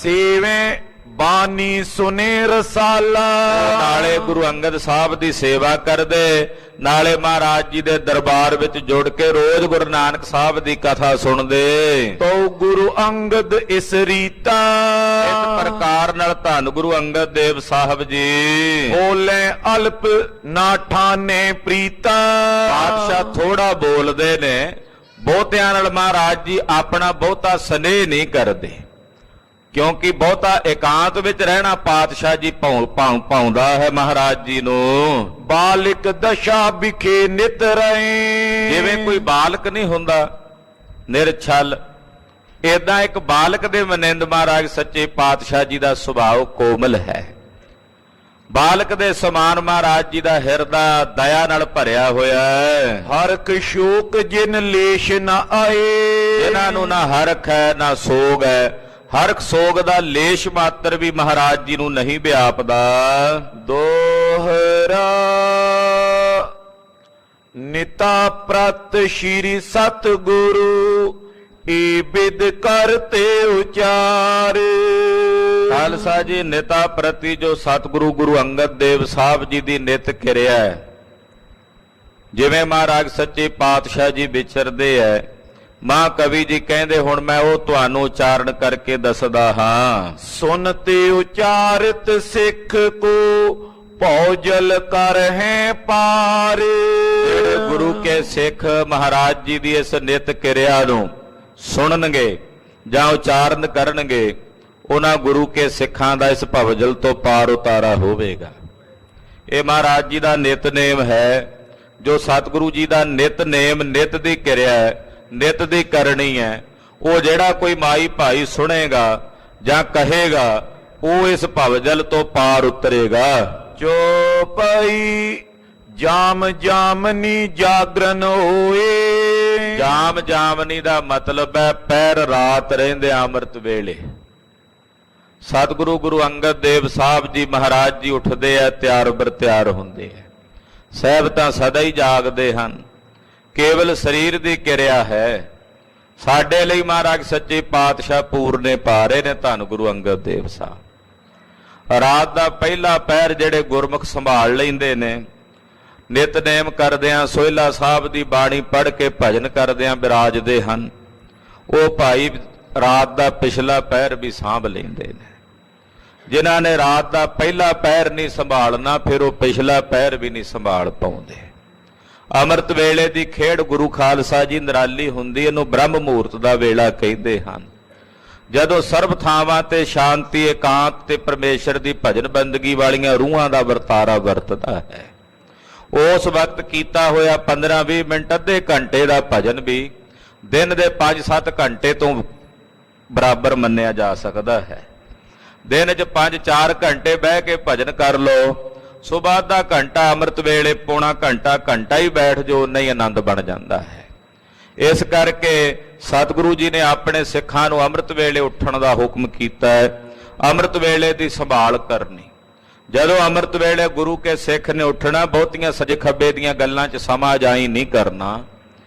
ਸੇਵੇਂ ਬਾਣੀ ਸੁਨੇ ਰਸਾਲਾ। ਨਾਲੇ ਗੁਰੂ ਅੰਗਦ ਸਾਹਿਬ ਦੀ ਸੇਵਾ ਕਰਦੇ, ਨਾਲੇ ਮਹਾਰਾਜ ਜੀ ਦੇ ਦਰਬਾਰ ਵਿੱਚ ਜੁੜ ਕੇ ਰੋਜ਼ ਗੁਰੂ ਨਾਨਕ ਸਾਹਿਬ ਦੀ ਕਥਾ ਸੁਣਦੇ। ਤੋ ਗੁਰੂ ਅੰਗਦ ਇਸ ਰੀਤਾ। ਇਸ ਪ੍ਰਕਾਰ ਨਾਲ ਧੰਨ ਗੁਰੂ ਅੰਗਦ ਦੇਵ ਸਾਹਿਬ ਜੀ ਬੋਲੇ ਅਲਪ ਨਾ ਠਾਨੇ ਪ੍ਰੀਤਾ। ਪਾਤਸ਼ਾਹ ਥੋੜਾ ਬੋਲਦੇ ਨੇ, ਬਹੁਤਿਆਂ ਨਾਲ ਮਹਾਰਾਜ ਜੀ ਆਪਣਾ ਬਹੁਤਾ ਸਨੇਹ ਨਹੀਂ ਕਰਦੇ। ਕਿਉਂਕਿ ਬਹੁਤਾ ਇਕਾਂਤ ਵਿੱਚ ਰਹਿਣਾ ਪਾਤਸ਼ਾਹ ਜੀ ਪਾਉਂਦਾ ਹੈ ਮਹਾਰਾਜ ਜੀ ਨੂੰ। ਬਾਲਿਕ ਦਸ਼ਾ ਵਿਖੇ ਨਿਤ ਰਹੇ। ਜਿਵੇਂ ਕੋਈ ਬਾਲਕ ਨਹੀਂ ਹੁੰਦਾ ਨਿਰਛਲ, ਏਦਾਂ ਇੱਕ ਬਾਲਕ ਦੇ ਮਨਿੰਦ ਮਹਾਰਾਜ ਸੱਚੇ ਪਾਤਸ਼ਾਹ ਜੀ ਦਾ ਸੁਭਾਅ ਕੋਮਲ ਹੈ। ਬਾਲਕ ਦੇ ਸਮਾਨ ਮਹਾਰਾਜ ਜੀ ਦਾ ਹਿਰਦਾ ਦਇਆ ਨਾਲ ਭਰਿਆ ਹੋਇਆ ਹੈ। ਹਰਖ ਸ਼ੋਕ ਜਿਨ ਲੇਸ਼ ਨ ਆਏ। ਜਿਨ੍ਹਾਂ ਨੂੰ ਨਾ ਹਰਖ ਹੈ ਨਾ ਸੋਗ ਹੈ, ਹਰਖ ਸੋਗ ਦਾ ਲੇਸ਼ ਮਾਤਰ ਵੀ ਮਹਾਰਾਜ ਜੀ ਨੂੰ ਨਹੀਂ ਵਿਆਪਦਾ। ਦੋਹਰਾ ਨਿਤਾ ਪ੍ਰਤ ਸ਼੍ਰੀ ਸਤਿਗੁਰੂ ਏ ਬਿਦ ਕਰਤੇ ਉਚਾਰ। ਖਾਲਸਾ ਜੀ ਨਿਤਾ ਪ੍ਰਤੀ ਜੋ ਸਤਿਗੁਰੂ ਗੁਰੂ ਅੰਗਦ ਦੇਵ ਸਾਹਿਬ ਜੀ ਦੀ ਨਿਤ ਕਿਰਿਆ ਹੈ, ਜਿਵੇਂ ਮਹਾਰਾਜ ਸੱਚੇ ਪਾਤਸ਼ਾਹ ਜੀ ਵਿਚਰਦੇ ਹੈ, ਮਾਂ ਕਵੀ ਜੀ ਕਹਿੰਦੇ ਹੁਣ ਮੈਂ ਉਹ ਤੁਹਾਨੂੰ ਉਚਾਰਨ ਕਰਕੇ ਦੱਸਦਾ ਹਾਂ। ਸੁਨਤੇ ਉਚਾਰਿਤ ਸਿੱਖ ਕੋ ਭੌਜਲ ਕਰ ਹੈ ਪਾਰ। ਜਿਹੜੇ ਗੁਰੂ ਕੇ ਸਿੱਖ ਮਹਾਰਾਜ ਜੀ ਦੀ ਇਸ ਨਿਤ ਕਿਰਿਆ ਨੂੰ ਸੁਣਨਗੇ ਜਾਂ ਉਚਾਰਨ ਕਰਨਗੇ, ਉਹਨਾਂ ਗੁਰੂ ਕੇ ਸਿੱਖਾਂ ਦਾ ਇਸ ਭਵਜਲ ਤੋਂ ਪਾਰ ਉਤਾਰਾ ਹੋਵੇਗਾ। ਇਹ ਮਹਾਰਾਜ ਜੀ ਦਾ ਨਿਤਨੇਮ ਹੈ, ਜੋ ਸਤਿਗੁਰੂ ਜੀ ਦਾ ਨਿਤਨੇਮ ਨਿਤ ਦੀ ਕਿਰਿਆ ਹੈ, ਨਿਤ ਦੀ ਕਰਨੀ ਹੈ। ਉਹ ਜਿਹੜਾ ਕੋਈ ਮਾਈ ਭਾਈ ਸੁਣੇਗਾ ਜਾਂ ਕਹੇਗਾ, ਉਹ ਇਸ ਭਵਜਲ ਤੋਂ ਪਾਰ ਉਤਰੇਗਾ। ਚੋਪਈ ਜਾਮ ਜਾਮਨੀ ਜਾਗਰਨ ਹੋਏ। ਜਾਮ ਜਾਮਨੀ ਦਾ ਮਤਲਬ ਹੈ ਪੈਰ ਰਾਤ ਰਹਿੰਦੇ ਅੰਮ੍ਰਿਤ ਵੇਲੇ। ਸਤਿਗੁਰੂ ਗੁਰੂ ਅੰਗਦ ਦੇਵ ਸਾਹਿਬ ਜੀ ਮਹਾਰਾਜ ਜੀ ਉੱਠਦੇ ਆ, ਤਿਆਰ ਬਰ ਤਿਆਰ ਹੁੰਦੇ ਆ। ਸਾਹਿਬ ਤਾਂ ਸਦਾ ਹੀ ਜਾਗਦੇ ਹਨ, ਕੇਵਲ ਸਰੀਰ ਦੀ ਕਿਰਿਆ ਹੈ। ਸਾਡੇ ਲਈ ਮਹਾਰਾਜ ਸੱਚੇ ਪਾਤਸ਼ਾਹ ਪੂਰਨੇ ਪਾ ਰਹੇ ਨੇ, ਧੰਨ ਗੁਰੂ ਅੰਗਦ ਦੇਵ ਸਾਹਿਬ। ਰਾਤ ਦਾ ਪਹਿਲਾ ਪਹਿਰ ਜਿਹੜੇ ਗੁਰਮੁਖ ਸੰਭਾਲ ਲੈਂਦੇ ਨੇ, ਨਿਤਨੇਮ ਕਰਦਿਆਂ ਸੋਹਿਲਾ ਸਾਹਿਬ ਦੀ ਬਾਣੀ ਪੜ੍ਹ ਕੇ ਭਜਨ ਕਰਦਿਆਂ ਬਿਰਾਜਦੇ ਹਨ, ਉਹ ਭਾਈ ਰਾਤ ਦਾ ਪਿਛਲਾ ਪਹਿਰ ਵੀ ਸਾਂਭ ਲੈਂਦੇ ਨੇ। ਜਿਨ੍ਹਾਂ ਨੇ ਰਾਤ ਦਾ ਪਹਿਲਾ ਪਹਿਰ ਨਹੀਂ ਸੰਭਾਲਣਾ, ਫਿਰ ਉਹ ਪਿਛਲਾ ਪਹਿਰ ਵੀ ਨਹੀਂ ਸੰਭਾਲ ਪਾਉਂਦੇ। ਅੰਮ੍ਰਿਤ ਵੇਲੇ ਦੀ ਖੇਡ ਗੁਰੂ ਖਾਲਸਾ ਜੀ ਨਿਰਾਲੀ ਹੁੰਦੀ, ਇਹਨੂੰ ਬ੍ਰਹਮ ਮਹੂਰਤ ਦਾ ਵੇਲਾ ਕਹਿੰਦੇ ਹਨ, ਜਦੋਂ ਸਰਬ ਥਾਵਾਂ ਤੇ ਸ਼ਾਂਤੀ, ਇਕਾਂਤ ਤੇ ਪਰਮੇਸ਼ਰ ਦੀ ਭਜਨ ਬੰਦਗੀ ਵਾਲੀਆਂ ਰੂਹਾਂ ਦਾ ਵਰਤਾਰਾ ਵਰਤਦਾ ਹੈ। ਉਸ ਵਕਤ ਕੀਤਾ ਹੋਇਆ 15-20 ਮਿੰਟ, ਅੱਧੇ ਘੰਟੇ ਦਾ ਭਜਨ ਵੀ ਦਿਨ ਦੇ 5-7 ਘੰਟੇ ਤੋਂ ਬਰਾਬਰ ਮੰਨਿਆ ਜਾ ਸਕਦਾ ਹੈ। ਦਿਨ 'ਚ 5-4 ਘੰਟੇ ਬਹਿ ਕੇ ਭਜਨ ਕਰ ਲਓ, ਸੁਬਾਹ ਦਾ ਘੰਟਾ, ਅੰਮ੍ਰਿਤ ਵੇਲੇ ਪੌਣਾ ਘੰਟਾ, ਘੰਟਾ ਹੀ ਬੈਠ ਜੋ, ਉਨਾ ਹੀ ਆਨੰਦ ਬਣ ਜਾਂਦਾ ਹੈ। ਇਸ ਕਰਕੇ ਸਤਿਗੁਰੂ ਜੀ ਨੇ ਆਪਣੇ ਸਿੱਖਾਂ ਨੂੰ ਅੰਮ੍ਰਿਤ ਵੇਲੇ ਉੱਠਣ ਦਾ ਹੁਕਮ ਕੀਤਾ ਹੈ, ਅੰਮ੍ਰਿਤ ਵੇਲੇ ਦੀ ਸੰਭਾਲ ਕਰਨੀ। ਜਦੋਂ ਅੰਮ੍ਰਿਤ ਵੇਲੇ ਗੁਰੂ ਕੇ ਸਿੱਖ ਨੇ ਉੱਠਣਾ, ਬਹੁਤੀਆਂ ਸੱਜੇ ਖੱਬੇ ਦੀਆਂ ਗੱਲਾਂ 'ਚ ਸਮਾਂ ਜਾਈ ਨਹੀਂ ਕਰਨਾ,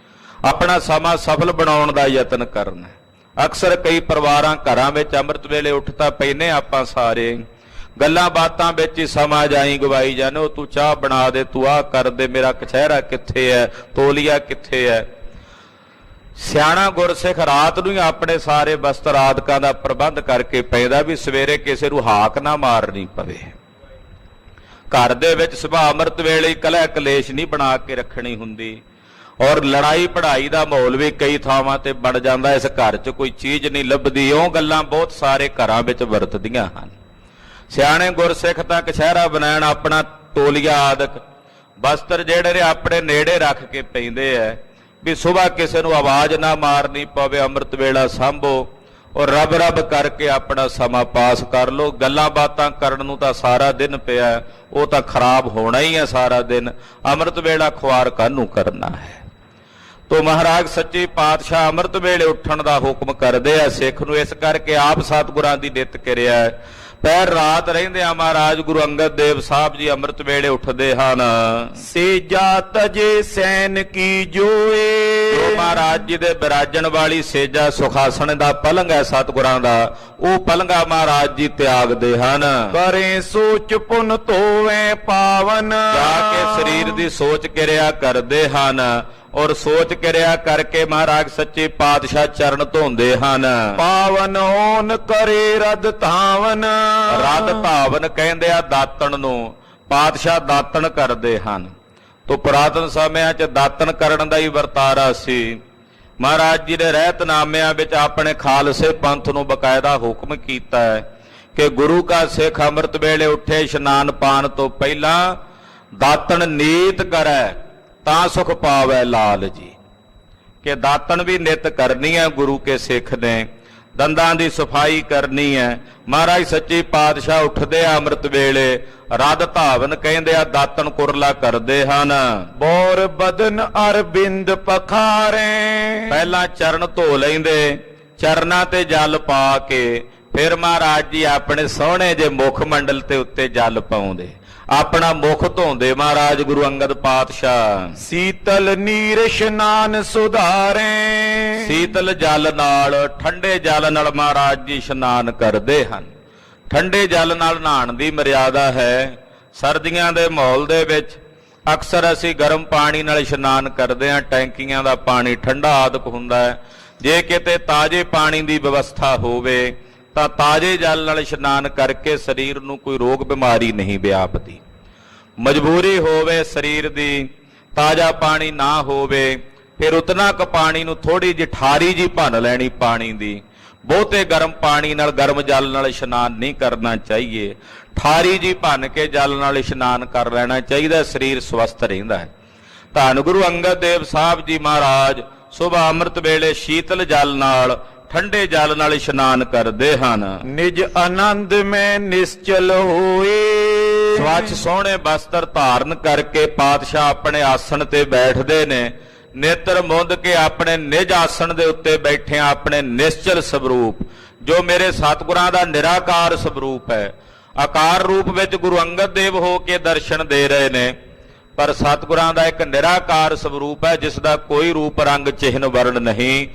ਆਪਣਾ ਸਮਾਂ ਸਫਲ ਬਣਾਉਣ ਦਾ ਯਤਨ ਕਰਨਾ। ਅਕਸਰ ਕਈ ਪਰਿਵਾਰਾਂ ਘਰਾਂ ਵਿੱਚ ਅੰਮ੍ਰਿਤ ਵੇਲੇ ਉੱਠ ਤਾਂ ਪੈਨੇ ਆਪਾਂ ਸਾਰੇ, ਗੱਲਾਂ ਬਾਤਾਂ ਵਿੱਚ ਹੀ ਸਮਾਂ ਜਾਈ ਗਵਾਈ ਜਾਂਦੇ। ਉਹ ਤੂੰ ਚਾਹ ਬਣਾ ਦੇ, ਤੂੰ ਆਹ ਕਰ ਦੇ, ਮੇਰਾ ਕਛਹਿਰਾ ਕਿੱਥੇ ਹੈ, ਤੋਲੀਆ ਕਿੱਥੇ ਹੈ। ਸਿਆਣਾ ਗੁਰਸਿੱਖ ਰਾਤ ਨੂੰ ਹੀ ਆਪਣੇ ਸਾਰੇ ਵਸਤਰ ਆਦਿਕਾਂ ਦਾ ਪ੍ਰਬੰਧ ਕਰਕੇ ਪੈਂਦਾ, ਵੀ ਸਵੇਰੇ ਕਿਸੇ ਨੂੰ ਹਾਕ ਨਾ ਮਾਰਨੀ ਪਵੇ। ਘਰ ਦੇ ਵਿੱਚ ਸੁਭਾ ਅੰਮ੍ਰਿਤ ਵੇਲੇ ਕਲਹ ਕਲੇਸ਼ ਨਹੀਂ ਬਣਾ ਕੇ ਰੱਖਣੀ ਹੁੰਦੀ, ਔਰ ਲੜਾਈ ਪੜਾਈ ਦਾ ਮਾਹੌਲ ਵੀ ਕਈ ਥਾਵਾਂ ਤੇ ਬਣ ਜਾਂਦਾ। ਇਸ ਘਰ 'ਚ ਕੋਈ ਚੀਜ਼ ਨਹੀਂ ਲੱਭਦੀ, ਉਹ ਗੱਲਾਂ ਬਹੁਤ ਸਾਰੇ ਘਰਾਂ ਵਿੱਚ ਵਰਤਦੀਆਂ ਹਨ। ਸਿਆਣੇ ਗੁਰਸਿੱਖ ਤਾਂ ਕਛਹਿਰਾ ਬਣਾਉਣ, ਆਪਣਾ ਤੋਲੀਆ ਆਦਿਕ ਵਸਤਰ ਜਿਹੜੇ ਨੇ ਆਪਣੇ ਨੇੜੇ ਰੱਖ ਕੇ ਪੈਂਦੇ ਐ, ਵੀ ਸੁਬਾਹ ਕਿਸੇ ਨੂੰ ਆਵਾਜ਼ ਨਾ ਮਾਰਨੀ ਪਵੇ, ਅੰਮ੍ਰਿਤ ਵੇਲਾ ਸਾਂਭੋ ਔਰ ਰੱਬ ਰੱਬ ਕਰਕੇ ਆਪਣਾ ਸਮਾਂ ਪਾਸ ਕਰ ਲਓ। ਗੱਲਾਂ ਬਾਤਾਂ ਕਰਨ ਨੂੰ ਤਾਂ ਸਾਰਾ ਦਿਨ ਪਿਆ, ਉਹ ਤਾਂ ਖਰਾਬ ਹੋਣਾ ਹੀ ਹੈ ਸਾਰਾ ਦਿਨ। ਅੰਮ੍ਰਿਤ ਵੇਲਾ ਖੁਆਰ ਕਾਹਨੂੰ ਕਰਨਾ ਹੈ। ਤੋ ਮਹਾਰਾਜ ਸੱਚੇ ਪਾਤਸ਼ਾਹ ਅੰਮ੍ਰਿਤ ਵੇਲੇ ਉੱਠਣ ਦਾ ਹੁਕਮ ਕਰਦੇ ਆ ਸਿੱਖ ਨੂੰ। ਇਸ ਕਰਕੇ ਆਪ ਸਤਿਗੁਰਾਂ ਦੀ ਨਿਤ ਕਿਰਿਆ ਹੈ। ਪੈਰ ਰਾਤ ਰਹਿੰਦੇ ਆ ਮਹਾਰਾਜ ਗੁਰੂ ਅੰਗਦ ਦੇਵ ਸਾਹਿਬ ਜੀ ਅੰਮ੍ਰਿਤ ਵੇਲੇ ਉੱਠਦੇ ਹਨ। ਸੇਜਾ ਤਜੇ ਸੈਨ ਕੀ ਜੋਏ। ਜੋ ਮਹਾਰਾਜ ਜੀ ਦੇ ਬਿਰਾਜਣ ਵਾਲੀ ਸੇਜਾ ਸੁਖਾਸਣ ਦਾ ਪਲੰਘ ਹੈ ਸਤਿਗੁਰਾਂ ਦਾ, ਉਹ ਪਲੰਘਾ ਮਹਾਰਾਜ ਜੀ ਤਿਆਗਦੇ ਹਨ। ਕਰੇ ਸੋਚ ਪੁਨ ਧੋਵੇ ਪਾਵਨ। ਜਾ ਕੇ ਸਰੀਰ ਦੀ ਸੋਚ ਕਿਰਿਆ ਕਰਦੇ ਹਨ ਔਰ ਸੋਚ ਕਿਰਿਆ ਕਰਕੇ ਮਹਾਰਾਜ ਸੱਚੇ ਪਾਤਸ਼ਾਹ ਚਰਨ ਧੋਂਦੇ ਹਨ। ਪਾਵਨ ਹੋਨ ਕਰੇ ਰਦ ਧਾਵਨ। ਰਦ ਧਾਵਨ ਕਹਿੰਦੇ ਆ ਦਾਤਣ ਨੂੰ, ਪਾਤਸ਼ਾਹ ਦਾਤਣ ਕਰਦੇ ਹਨ। ਤੋ ਪੁਰਾਤਨ ਸਮਿਆਂ 'ਚ ਦਾਤਣ ਕਰਨ ਦਾ ਹੀ ਵਰਤਾਰਾ ਸੀ। ਮਹਾਰਾਜ ਜੀ ਨੇ ਰਹਿਤਨਾਮਿਆਂ ਵਿੱਚ ਆਪਣੇ ਖਾਲਸੇ ਪੰਥ ਨੂੰ ਬਕਾਇਦਾ ਹੁਕਮ ਕੀਤਾ ਹੈ ਕਿ ਗੁਰੂ ਕਾ ਸਿੱਖ ਅੰਮ੍ਰਿਤ ਵੇਲੇ ਉੱਠੇ ਇਸ਼ਨਾਨ ਪਾਣ ਤੋਂ ਪਹਿਲਾਂ ਦਾਤਣ ਨੀਤ ਕਰੈ ਤਾਂ ਸੁਖ ਪਾਵੈ ਲਾਲ ਜੀ, ਕਿ ਦਾਤਣ ਵੀ ਨਿਤ ਕਰਨੀ ਹੈ ਗੁਰੂ ਕੇ ਸਿੱਖ ਨੇ, ਦੰਦਾਂ ਦੀ ਸਫਾਈ ਕਰਨੀ ਹੈ। ਮਹਾਰਾਜ ਸੱਚੇ ਪਾਤਸ਼ਾਹ ਉੱਠਦੇ ਆ ਅੰਮ੍ਰਿਤ ਵੇਲੇ, ਰਦ ਧਾਵਨ ਕਹਿੰਦੇ ਆ, ਦਾਤਣ ਕੁਰਲਾ ਕਰਦੇ ਹਨ। ਬੋਰ ਬਦਨ ਅਰਬਿੰਦ ਪਖਾਰੇ, ਪਹਿਲਾਂ ਚਰਨ ਧੋ ਲੈਂਦੇ, ਚਰਨਾਂ ਤੇ ਜਲ ਪਾ ਕੇ ਫਿਰ ਮਹਾਰਾਜ ਜੀ ਆਪਣੇ ਸੋਹਣੇ ਜੇ ਮੁਖ ਮੰਡਲ ਤੇ ਉੱਤੇ ਜਲ ਪਾਉਂਦੇ, ਆਪਣਾ ਮੁਖ ਧੋਂਦੇ ਮਹਾਰਾਜ ਗੁਰੂ ਅੰਗਦ ਪਾਤਸ਼ਾਹ। ਸੀਤਲ ਨੀਰ ਇਸ਼ਨਾਨ ਸੁਧਾਰੇ, ਸੀਤਲ ਜਲ ਨਾਲ, ਠੰਡੇ ਜਲ ਨਾਲ ਮਹਾਰਾਜ ਜੀ ਇਸ਼ਨਾਨ ਕਰਦੇ ਹਨ। ਠੰਡੇ ਜਲ ਨਾਲ ਨਹਾਉਣ ਦੀ ਮਰਿਆਦਾ ਹੈ। ਸਰਦੀਆਂ ਦੇ ਮਾਹੌਲ ਦੇ ਵਿੱਚ ਅਕਸਰ ਅਸੀਂ ਗਰਮ ਪਾਣੀ ਨਾਲ ਇਸ਼ਨਾਨ ਕਰਦੇ ਹਾਂ, ਟੈਂਕੀਆਂ ਦਾ ਪਾਣੀ ਠੰਡਾ ਆਦਿਕ ਹੁੰਦਾ ਹੈ। ਜੇ ਕਿਤੇ ਤਾਜ਼ੇ ਪਾਣੀ ਦੀ ਵਿਵਸਥਾ ਹੋਵੇ ਤਾਂ ਤਾਜ਼ੇ ਜਲ ਨਾਲ ਇਸ਼ਨਾਨ ਕਰਕੇ ਸਰੀਰ ਨੂੰ ਕੋਈ ਰੋਗ ਬਿਮਾਰੀ ਨਹੀਂ ਵਿਆਪਦੀ। ਮਜਬੂਰੀ ਹੋਵੇ ਸਰੀਰ ਦੀ, ਤਾਜ਼ਾ ਪਾਣੀ ਨਾ ਹੋਵੇ, ਫਿਰ ਉਤਨਾ ਕੁ ਪਾਣੀ ਨੂੰ ਥੋੜੀ ਜਿਹੀ ਠਾਰੀ ਜੀ ਭੰਨ ਲੈਣੀ ਪਾਣੀ ਦੀ। ਬਹੁਤੇ ਗਰਮ ਪਾਣੀ ਨਾਲ, ਗਰਮ ਜਲ ਨਾਲ ਇਸ਼ਨਾਨ ਨਹੀਂ ਕਰਨਾ ਚਾਹੀਏ। ਠਾਰੀ ਜੀ ਭੰਨ ਕੇ ਜਲ ਨਾਲ ਇਸ਼ਨਾਨ ਕਰ ਲੈਣਾ ਚਾਹੀਦਾ, ਸਰੀਰ ਸਵਸਥ ਰਹਿੰਦਾ ਹੈ। ਧੰਨ ਗੁਰੂ ਅੰਗਦ ਦੇਵ ਸਾਹਿਬ ਜੀ ਮਹਾਰਾਜ ਸੁਬਹ ਅੰਮ੍ਰਿਤ ਵੇਲੇ ਸ਼ੀਤਲ ਜਲ ਨਾਲ, ਠੰਡੇ ਜਲ ਨਾਲ ਇਸ਼ਨਾਨ ਕਰਦੇ ਹਨ। ਨਿਜ ਆਨੰਦ ਮੈਂ ਨਿਸ਼ਚਲ ਹੋਏ, ਸਵੱਛ ਸੋਹਣੇ ਵਸਤਰ ਧਾਰਨ ਕਰਕੇ ਪਾਤਸ਼ਾਹ ਆਪਣੇ ਆਸਣ ਤੇ ਬੈਠਦੇ ਨੇ। ਨੇਤਰ ਮੁੰਦ ਕੇ ਆਪਣੇ ਨਿਜ ਆਸਣ ਦੇ ਉੱਤੇ ਬੈਠੇ ਆਪਣੇ ਨਿਸ਼ਚਲ ਸਵਰੂਪ, ਜੋ ਮੇਰੇ ਸਤਿਗੁਰਾਂ ਦਾ ਨਿਰਾਕਾਰ ਸਵਰੂਪ ਹੈ, ਆਕਾਰ ਰੂਪ ਵਿੱਚ ਗੁਰੂ ਅੰਗਦ ਦੇਵ ਹੋ ਕੇ ਦਰਸ਼ਨ ਦੇ ਰਹੇ ਨੇ, ਪਰ ਸਤਿਗੁਰਾਂ ਦਾ ਇੱਕ ਨਿਰਾਕਾਰ ਸਵਰੂਪ ਹੈ ਜਿਸ ਦਾ ਕੋਈ ਰੂਪ ਰੰਗ ਚਿਹਨ ਵਰਣ ਨਹੀਂ।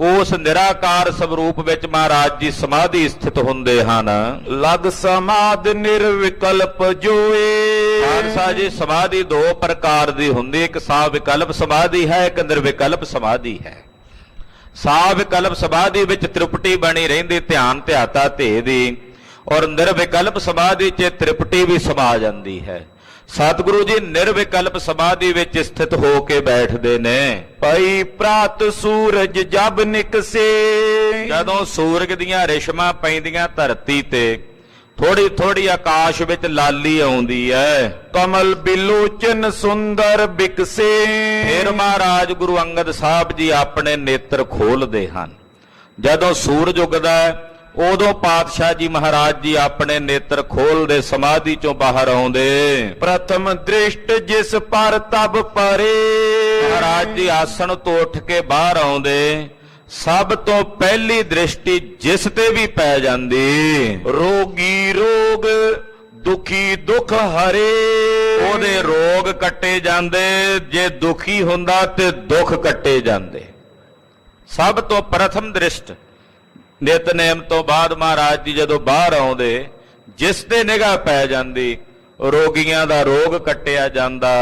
ਉਸ ਨਿਰਾਕਾਰ ਸਵਰੂਪ ਵਿੱਚ ਮਹਾਰਾਜ ਜੀ ਸਮਾਧੀ ਸਥਿਤ ਹੁੰਦੇ ਹਨ। ਲਗ ਸਮਾਧ ਨਿਰਵਿਕਲਪ ਜੋਏ, ਖਾਲਸਾ ਜੀ ਸਮਾਧੀ ਦੋ ਪ੍ਰਕਾਰ ਦੀ ਹੁੰਦੀ, ਇੱਕ ਸਾ ਵਿਕਲਪ ਸਮਾਧੀ ਹੈ, ਇੱਕ ਨਿਰਵਿਕਲਪ ਸਮਾਧੀ ਹੈ। ਸਾ ਵਿਕਲਪ ਸਮਾਧੀ ਵਿੱਚ ਤ੍ਰਿਪਟੀ ਬਣੀ ਰਹਿੰਦੀ, ਧਿਆਨ ਧਿਆਤਾ ਧੇ ਦੀ, ਔਰ ਨਿਰਵਿਕਲਪ ਸਮਾਧੀ 'ਚ ਤ੍ਰਿਪਟੀ ਵੀ ਸਮਾ ਜਾਂਦੀ ਹੈ। ਸਤਿਗੁਰੂ ਜੀ ਨਿਰਵਿਕਲਪ ਸਮਾਧੀ ਵਿੱਚ ਸਥਿਤ ਹੋ ਕੇ ਬੈਠਦੇ ਨੇ। ਪਈ ਪ੍ਰਾਤ ਸੂਰਜ ਜਬ ਨਿਕਸੇ, ਜਦੋਂ ਸੂਰਜ ਦੀਆਂ ਰੇਸ਼ਮਾਂ ਪੈਂਦੀਆਂ ਧਰਤੀ ਤੇ, ਥੋੜੀ ਥੋੜੀ ਆਕਾਸ਼ ਵਿੱਚ ਲਾਲੀ ਆਉਂਦੀ ਹੈ। ਕਮਲ ਬਿਲੋਚਨ ਸੁੰਦਰ ਬਿਕਸੇ, ਫਿਰ ਮਹਾਰਾਜ ਗੁਰੂ ਅੰਗਦ ਸਾਹਿਬ ਜੀ ਆਪਣੇ ਨੇਤਰ ਖੋਲਦੇ ਹਨ। ਜਦੋਂ ਸੂਰਜ ਉਗਦਾ ਉਦੋਂ ਪਾਤਸ਼ਾਹ ਜੀ ਮਹਾਰਾਜ ਜੀ ਆਪਣੇ ਨੇਤਰ ਖੋਲਦੇ, ਸਮਾਧੀ ਚੋਂ ਬਾਹਰ ਆਉਂਦੇ। ਪ੍ਰਥਮ ਦ੍ਰਿਸ਼ਟ ਜਿਸ ਪਰ ਤਬ ਪਰੇ, ਮਹਾਰਾਜ ਜੀ ਆਸਣ ਤੋਂ ਉੱਠ ਕੇ ਬਾਹਰ ਆਉਂਦੇ, ਸਭ ਤੋਂ ਪਹਿਲੀ ਦ੍ਰਿਸ਼ਟੀ ਜਿਸ ਤੇ ਵੀ ਪੈ ਜਾਂਦੀ, ਰੋਗੀ ਰੋਗ ਦੁਖੀ ਦੁਖ ਹਰੇ, ਉਹਦੇ ਰੋਗ ਕੱਟੇ ਜਾਂਦੇ, ਜੇ ਦੁਖੀ ਹੁੰਦਾ ਤੇ ਦੁੱਖ ਕੱਟੇ ਜਾਂਦੇ। ਸਭ ਤੋਂ ਪ੍ਰਥਮ ਦ੍ਰਿਸ਼ਟ ਨਿਤਨੇਮ ਤੋਂ ਬਾਅਦ ਮਹਾਰਾਜ ਜੀ ਜਦੋਂ ਬਾਹਰ ਆਉਂਦੇ, ਜਿਸ ਤੇ ਨਿਗਾਹ ਪੈ ਜਾਂਦੀ, ਰੋਗੀਆਂ ਦਾ ਰੋਗ ਕੱਟਿਆ ਜਾਂਦਾ,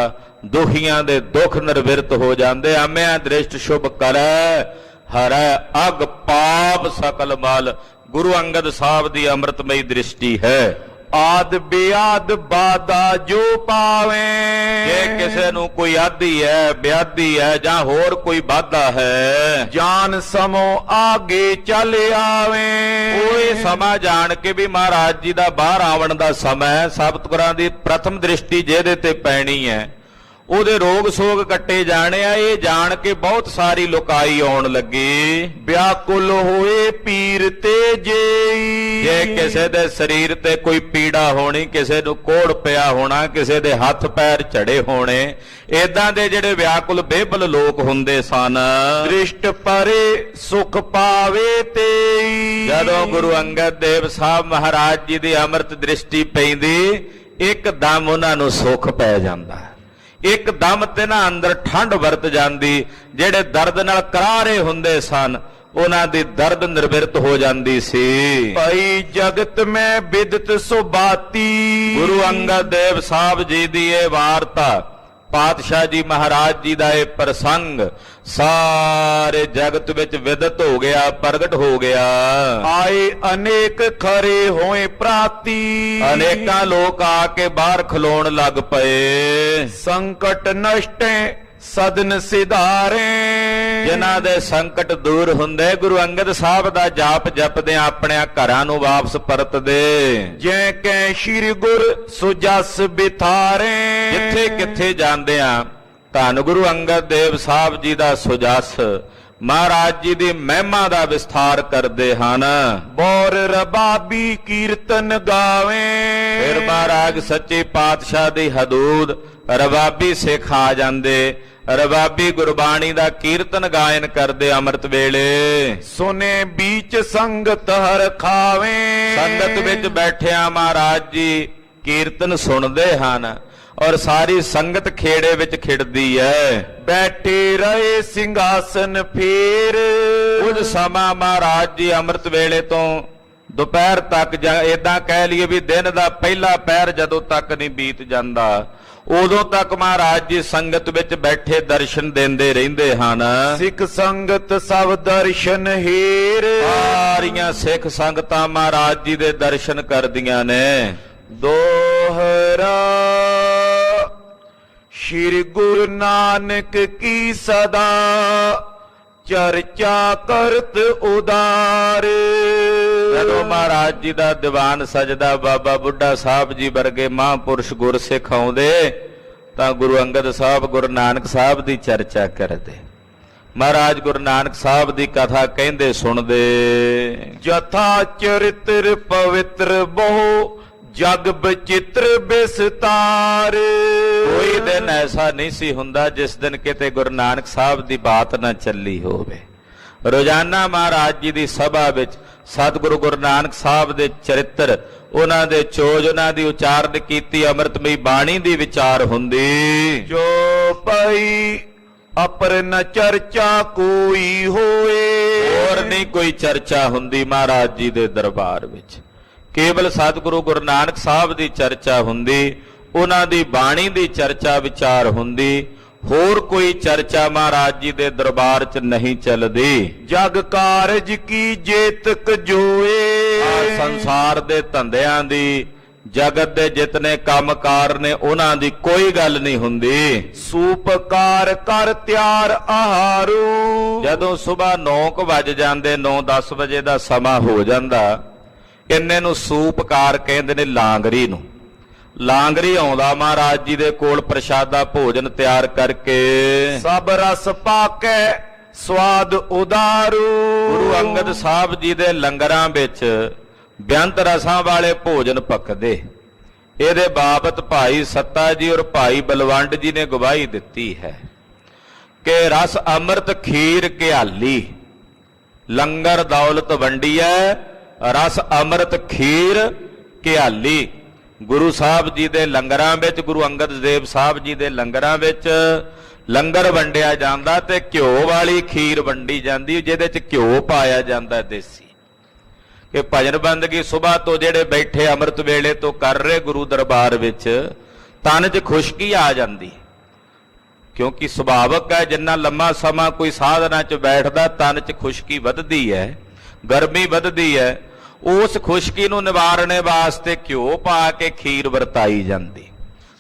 ਦੁਖੀਆਂ ਦੇ ਦੁੱਖ ਨਿਰਵਿਰਤ ਹੋ ਜਾਂਦੇ। ਆਮਿਆਂ ਦ੍ਰਿਸ਼ਟ ਸ਼ੁਭ ਕਰੈ ਹਰੈ ਅਗ ਪਾਪ ਸਕਲ ਮਲ, ਗੁਰੂ ਅੰਗਦ ਸਾਹਿਬ ਦੀ ਅੰਮ੍ਰਿਤਮਈ ਦ੍ਰਿਸ਼ਟੀ ਹੈ। ਆਦ ਬਿਆਦ ਬਾਦਾ ਜੋ ਪਾਵੇ, ਜੇ ਕਿਸੇ ਨੂੰ ਕੋਈ ਆਦੀ ਹੈ, ਬਿਆਦੀ ਹੈ, ਜਾਂ ਹੋਰ ਕੋਈ ਬਾਧਾ ਹੈ, ਜਾਨ ਸਮੋ ਆਗੇ ਚੱਲ ਆਵੇ, ਉਹ ਇਹ ਸਮਾਂ ਜਾਣ ਕੇ ਵੀ ਮਹਾਰਾਜ ਜੀ ਦਾ ਬਾਹਰ ਆਉਣ ਦਾ ਸਮਾਂ ਹੈ। ਸਤਿਗੁਰਾਂ ਦੀ ਪ੍ਰਥਮ ਦ੍ਰਿਸ਼ਟੀ ਜਿਹਦੇ ਤੇ ਪੈਣੀ ਹੈ, ਉਹਦੇ ਰੋਗ ਸੋਗ ਕੱਟੇ ਜਾਣੇ ਆ। ਇਹ ਜਾਣ ਕੇ ਬਹੁਤ ਸਾਰੀ ਲੋਕਾਈ ਆਉਣ ਲੱਗੀ। ਵਿਆਕੁਲ ਹੋਏ ਪੀਰ ਤੇ ਜੇਈ, ਜੇ ਕਿਸੇ ਦੇ ਸਰੀਰ ਤੇ ਕੋਈ ਪੀੜਾ ਹੋਣੀ, ਕਿਸੇ ਨੂੰ ਕੋੜ ਪਿਆ ਹੋਣਾ, ਕਿਸੇ ਦੇ ਹੱਥ ਪੈਰ ਝੜੇ ਹੋਣੇ, ਏਦਾਂ ਦੇ ਜਿਹੜੇ ਵਿਆਕੁਲ ਬੇਬਲ ਲੋਕ ਹੁੰਦੇ ਸਨ, ਦ੍ਰਿਸ਼ਟ ਪਰੇ ਸੁਖ ਪਾਵੇ ਤੇ, ਜਦੋਂ ਗੁਰੂ ਅੰਗਦ ਦੇਵ ਸਾਹਿਬ ਮਹਾਰਾਜ ਜੀ ਦੀ ਅੰਮ੍ਰਿਤ ਦ੍ਰਿਸ਼ਟੀ ਪੈਂਦੀ, ਇੱਕਦਮ ਉਹਨਾਂ ਨੂੰ ਸੁੱਖ ਪੈ ਜਾਂਦਾ। ਇੱਕਦਮ ਤੇ ਨਾ ਅੰਦਰ ਠੰਡ ਵਰਤ ਜਾਂਦੀ। ਜਿਹੜੇ ਦਰਦ ਨਾਲ ਕਰਾਰੇ ਹੁੰਦੇ ਸਨ, ਉਹਨਾਂ ਦੀ ਦਰਦ ਨਿਰਵਿਰਤ ਹੋ ਜਾਂਦੀ ਸੀ। ਭਾਈ ਜਗਤ ਮੈਂ ਬਿਦਤ ਸੁਬਾਤੀ, ਗੁਰੂ ਅੰਗਦ ਦੇਵ ਸਾਹਿਬ ਜੀ ਦੀ ਇਹ ਵਾਰਤਾ, ਪਾਤਸ਼ਾਹ ਜੀ ਮਹਾਰਾਜ ਜੀ ਦਾ ਇਹ ਪ੍ਰਸੰਗ ਸਾਰੇ ਜਗਤ ਵਿੱਚ ਵਿਦਿਤ ਹੋ ਗਿਆ, ਪ੍ਰਗਟ ਹੋ ਗਿਆ। ਆਏ ਅਨੇਕ ਖਰੇ ਹੋਏ ਪ੍ਰਾਤੀ, ਅਨੇਕਾਂ ਲੋਕ ਆ ਕੇ ਬਾਹਰ ਖਲੋਣ ਲੱਗ ਪਏ। ਸੰਕਟ ਨਸ਼ਟੇ ਸਦਨ ਸਿਧਾਰੇ, ਜਿਨ੍ਹਾਂ ਦੇ ਸੰਕਟ ਦੂਰ ਹੁੰਦੇ ਗੁਰੂ ਅੰਗਦ ਸਾਹਿਬ ਦਾ ਜਾਪ ਜਪਦੇ ਆਪਣੇ ਘਰਾਂ ਨੂੰ ਵਾਪਸ ਪਰਤਦੇ। ਜੈ ਕੈ ਸ਼੍ਰੀ ਗੁਰ ਸੁਜਸ ਬਿਥਾਰੇ। ਜਿੱਥੇ ਕਿੱਥੇ ਜਾਂਦੇ ਆ ਧੰਨ ਗੁਰੂ ਅੰਗਦ ਦੇਵ ਸਾਹਿਬ ਜੀ ਦਾ ਸੁਜਸ ਮਹਾਰਾਜ ਜੀ ਦੀ ਮਹਿਮਾ ਦਾ ਵਿਸਥਾਰ ਕਰਦੇ ਹਨ। ਬੋਰ ਰਬਾਬੀ ਕੀਰਤਨ ਗਾਵੇ। ਫਿਰ ਮਹਾਰਾਜ ਸੱਚੇ ਪਾਤਸ਼ਾਹ ਦੀ ਹਦੂਦ ਰਬਾਬੀ ਸਿੱਖ ਆ ਜਾਂਦੇ। ਰਬਾਬੀ ਗੁਰਬਾਣੀ ਦਾ ਕੀਰਤਨ ਗਾਇਨ ਕਰਦੇ ਅੰਮ੍ਰਿਤ ਵੇਲੇ। ਸੁਨੇ ਬੀਚ ਸੰਗਤ ਹਰ ਖਾਵੇ। ਸੰਗਤ ਵਿੱਚ ਬੈਠਿਆ ਮਹਾਰਾਜ ਜੀ ਕੀਰਤਨ ਸੁਣਦੇ ਹਨ ਔਰ ਸਾਰੀ ਸੰਗਤ ਖੇੜੇ ਵਿੱਚ ਖਿੜਦੀ ਹੈ। ਬੈਠੇ ਰਹੇ ਸਿੰਘਾਸਨ ਫੇਰ। ਕੁਝ ਸਮਾਂ ਮਹਾਰਾਜ ਜੀ ਅੰਮ੍ਰਿਤ ਵੇਲੇ ਤੋਂ ਦੁਪਹਿਰ ਤੱਕ ਜਾਂ ਏਦਾਂ ਕਹਿ ਲਈਏ ਵੀ ਦਿਨ ਦਾ ਪਹਿਲਾ ਪਹਿਰ ਜਦੋਂ ਤੱਕ ਨਹੀਂ ਬੀਤ ਜਾਂਦਾ ਉਦੋਂ ਤੱਕ ਮਹਾਰਾਜ ਜੀ ਸੰਗਤ ਵਿੱਚ ਬੈਠੇ ਦਰਸ਼ਨ ਦਿੰਦੇ ਰਹਿੰਦੇ ਹਨ। ਸਿੱਖ ਸੰਗਤ ਸਭ ਦਰਸ਼ਨ ਹੀਰ। ਸਾਰੀਆਂ ਸਿੱਖ ਸੰਗਤਾਂ ਮਹਾਰਾਜ ਜੀ ਦੇ ਦਰਸ਼ਨ ਕਰਦੀਆਂ ਨੇ। ਦੋਹਰਾ ਸ਼੍ਰੀ ਗੁਰੂ ਨਾਨਕ ਕੀ ਸਦਾ ਚਰਚਾ ਕਰਤ ਉਦਾਰ। ਜਦੋਂ ਮਹਾਰਾਜ ਜੀ ਦਾ ਦੀਵਾਨ ਸਜਦਾ ਬਾਬਾ ਬੁੱਢਾ ਸਾਹਿਬ ਜੀ ਵਰਗੇ ਮਹਾਂਪੁਰਸ਼ ਗੁਰਸਿੱਖ ਆਉਂਦੇ ਤਾਂ ਗੁਰੂ ਅੰਗਦ ਸਾਹਿਬ ਗੁਰੂ ਨਾਨਕ ਸਾਹਿਬ ਦੀ ਚਰਚਾ ਕਰਦੇ। ਮਹਾਰਾਜ ਗੁਰੂ ਨਾਨਕ ਸਾਹਿਬ ਦੀ ਕਥਾ ਕਹਿੰਦੇ ਸੁਣਦੇ। ਜਥਾ ਚਰਿਤਰ ਪਵਿੱਤਰ ਬਹੁ ਜਗ ਬਚਿੱਤਰ ਬਿਸਤਾਰ। ਕੋਈ ਦਿਨ ਐਸਾ ਨਹੀਂ ਸੀ ਹੁੰਦਾ ਜਿਸ ਦਿਨ ਕਿਤੇ ਗੁਰੂ ਨਾਨਕ ਸਾਹਿਬ ਦੀ ਬਾਤ ਨਾ ਚੱਲੀ ਹੋਵੇ। ਰੋਜ਼ਾਨਾ ਮਹਾਰਾਜ ਜੀ ਦੀ ਸਭਾ ਵਿੱਚ ਸਤਿਗੁਰੂ ਗੁਰੂ ਨਾਨਕ ਸਾਹਿਬ ਦੇ ਚਰਿੱਤਰ ਉਹਨਾਂ ਦੇ ਚੋਜ ਉਹਨਾਂ ਦੀ ਉਚਾਰਨ ਕੀਤੀ ਅੰਮ੍ਰਿਤਮਈ ਬਾਣੀ ਦੀ ਵਿਚਾਰ ਹੁੰਦੀ। ਜੋ ਪਈ ਅਪਰ ਨ ਚਰਚਾ ਕੋਈ ਹੋਏ। ਹੋਰ ਨਹੀਂ ਕੋਈ ਚਰਚਾ ਹੁੰਦੀ ਮਹਾਰਾਜ ਜੀ ਦੇ ਦਰਬਾਰ ਵਿੱਚ। ਕੇਵਲ ਸਤਿਗੁਰੂ ਗੁਰੂ ਨਾਨਕ ਸਾਹਿਬ ਦੀ ਚਰਚਾ ਹੁੰਦੀ। ਉਹਨਾਂ ਦੀ ਬਾਣੀ ਦੀ ਚਰਚਾ ਵਿਚਾਰ ਹੁੰਦੀ। ਹੋਰ ਕੋਈ ਚਰਚਾ ਮਹਾਰਾਜ ਜੀ ਦੇ ਦਰਬਾਰ 'ਚ ਨਹੀਂ ਚੱਲਦੀ। ਜਗ ਕਾਰਜ ਕੀ ਜੇਤਕ ਜੋਏ। ਸੰਸਾਰ ਦੇ ਧੰਦਿਆਂ ਦੀ ਜਗਤ ਦੇ ਜਿਤਨੇ ਕੰਮਕਾਰ ਨੇ ਉਹਨਾਂ ਦੀ ਕੋਈ ਗੱਲ ਨਹੀਂ ਹੁੰਦੀ। ਸੂਪਕਾਰ ਕਰ ਤਿਆਰ ਆਹਾਰੂ। ਜਦੋਂ ਸਵੇਰ 9 ਵਜ ਜਾਂਦੇ 9-10 ਵਜੇ ਦਾ ਸਮਾਂ ਹੋ ਜਾਂਦਾ ਇੰਨੇ ਨੂੰ ਸੂਪਕਾਰ ਕਹਿੰਦੇ ਨੇ ਲਾਂਗਰੀ ਨੂੰ। ਲਾਂਗਰੀ ਆਉਂਦਾ ਮਹਾਰਾਜ ਜੀ ਦੇ ਕੋਲ ਪ੍ਰਸ਼ਾਦਾ ਭੋਜਨ ਤਿਆਰ ਕਰਕੇ। ਸਭ ਰਸ ਪਾਕੈ ਸਵਾਦ ਉਦਾਰੂ। ਗੁਰੂ ਅੰਗਦ ਸਾਹਿਬ ਜੀ ਦੇ ਲੰਗਰਾਂ ਵਿੱਚ ਬੇਅੰਤ ਰਸਾਂ ਵਾਲੇ ਭੋਜਨ ਪੱਕਦੇ। ਇਹਦੇ ਬਾਬਤ ਭਾਈ ਸੱਤਾ ਜੀ ਔਰ ਭਾਈ ਬਲਵੰਡ ਜੀ ਨੇ ਗਵਾਹੀ ਦਿੱਤੀ ਹੈ ਕਿ ਰਸ ਅੰਮ੍ਰਿਤ ਖੀਰ ਘਿਆਲੀ ਲੰਗਰ ਦੌਲਤ ਵੰਡੀਐ। ਰਸ ਅੰਮ੍ਰਿਤ ਖੀਰ ਘਿਆਲੀ। ਗੁਰੂ ਸਾਹਿਬ ਜੀ ਦੇ ਲੰਗਰਾਂ ਵਿੱਚ ਗੁਰੂ ਅੰਗਦ ਦੇਵ ਸਾਹਿਬ ਜੀ ਦੇ ਲੰਗਰਾਂ ਵਿੱਚ ਲੰਗਰ ਵੰਡਿਆ ਜਾਂਦਾ ਤੇ ਘਿਓ ਵਾਲੀ ਖੀਰ ਵੰਡੀ ਜਾਂਦੀ ਜਿਹਦੇ 'ਚ ਘਿਓ ਪਾਇਆ ਜਾਂਦਾ ਦੇਸੀ। ਕਿ ਭਜਨ ਬੰਦਗੀ ਸੁਬਾਹ ਤੋਂ ਜਿਹੜੇ ਬੈਠੇ ਅੰਮ੍ਰਿਤ ਵੇਲੇ ਤੋਂ ਕਰ ਰਹੇ ਗੁਰੂ ਦਰਬਾਰ ਵਿੱਚ ਤਨ 'ਚ ਖੁਸ਼ਕੀ ਆ ਜਾਂਦੀ। ਕਿਉਂਕਿ ਸੁਭਾਵਕ ਹੈ ਜਿੰਨਾ ਲੰਮਾ ਸਮਾਂ ਕੋਈ ਸਾਧਨਾ 'ਚ ਬੈਠਦਾ ਤਨ 'ਚ ਖੁਸ਼ਕੀ ਵੱਧਦੀ ਹੈ, ਗਰਮੀ ਵੱਧਦੀ ਹੈ। ਉਸ ਖੁਸ਼ਕੀ ਨੂੰ ਨਿਵਾਰਣੇ ਵਾਸਤੇ ਘਿਓ ਪਾ ਕੇ ਖੀਰ ਵਰਤਾਈ ਜਾਂਦੀ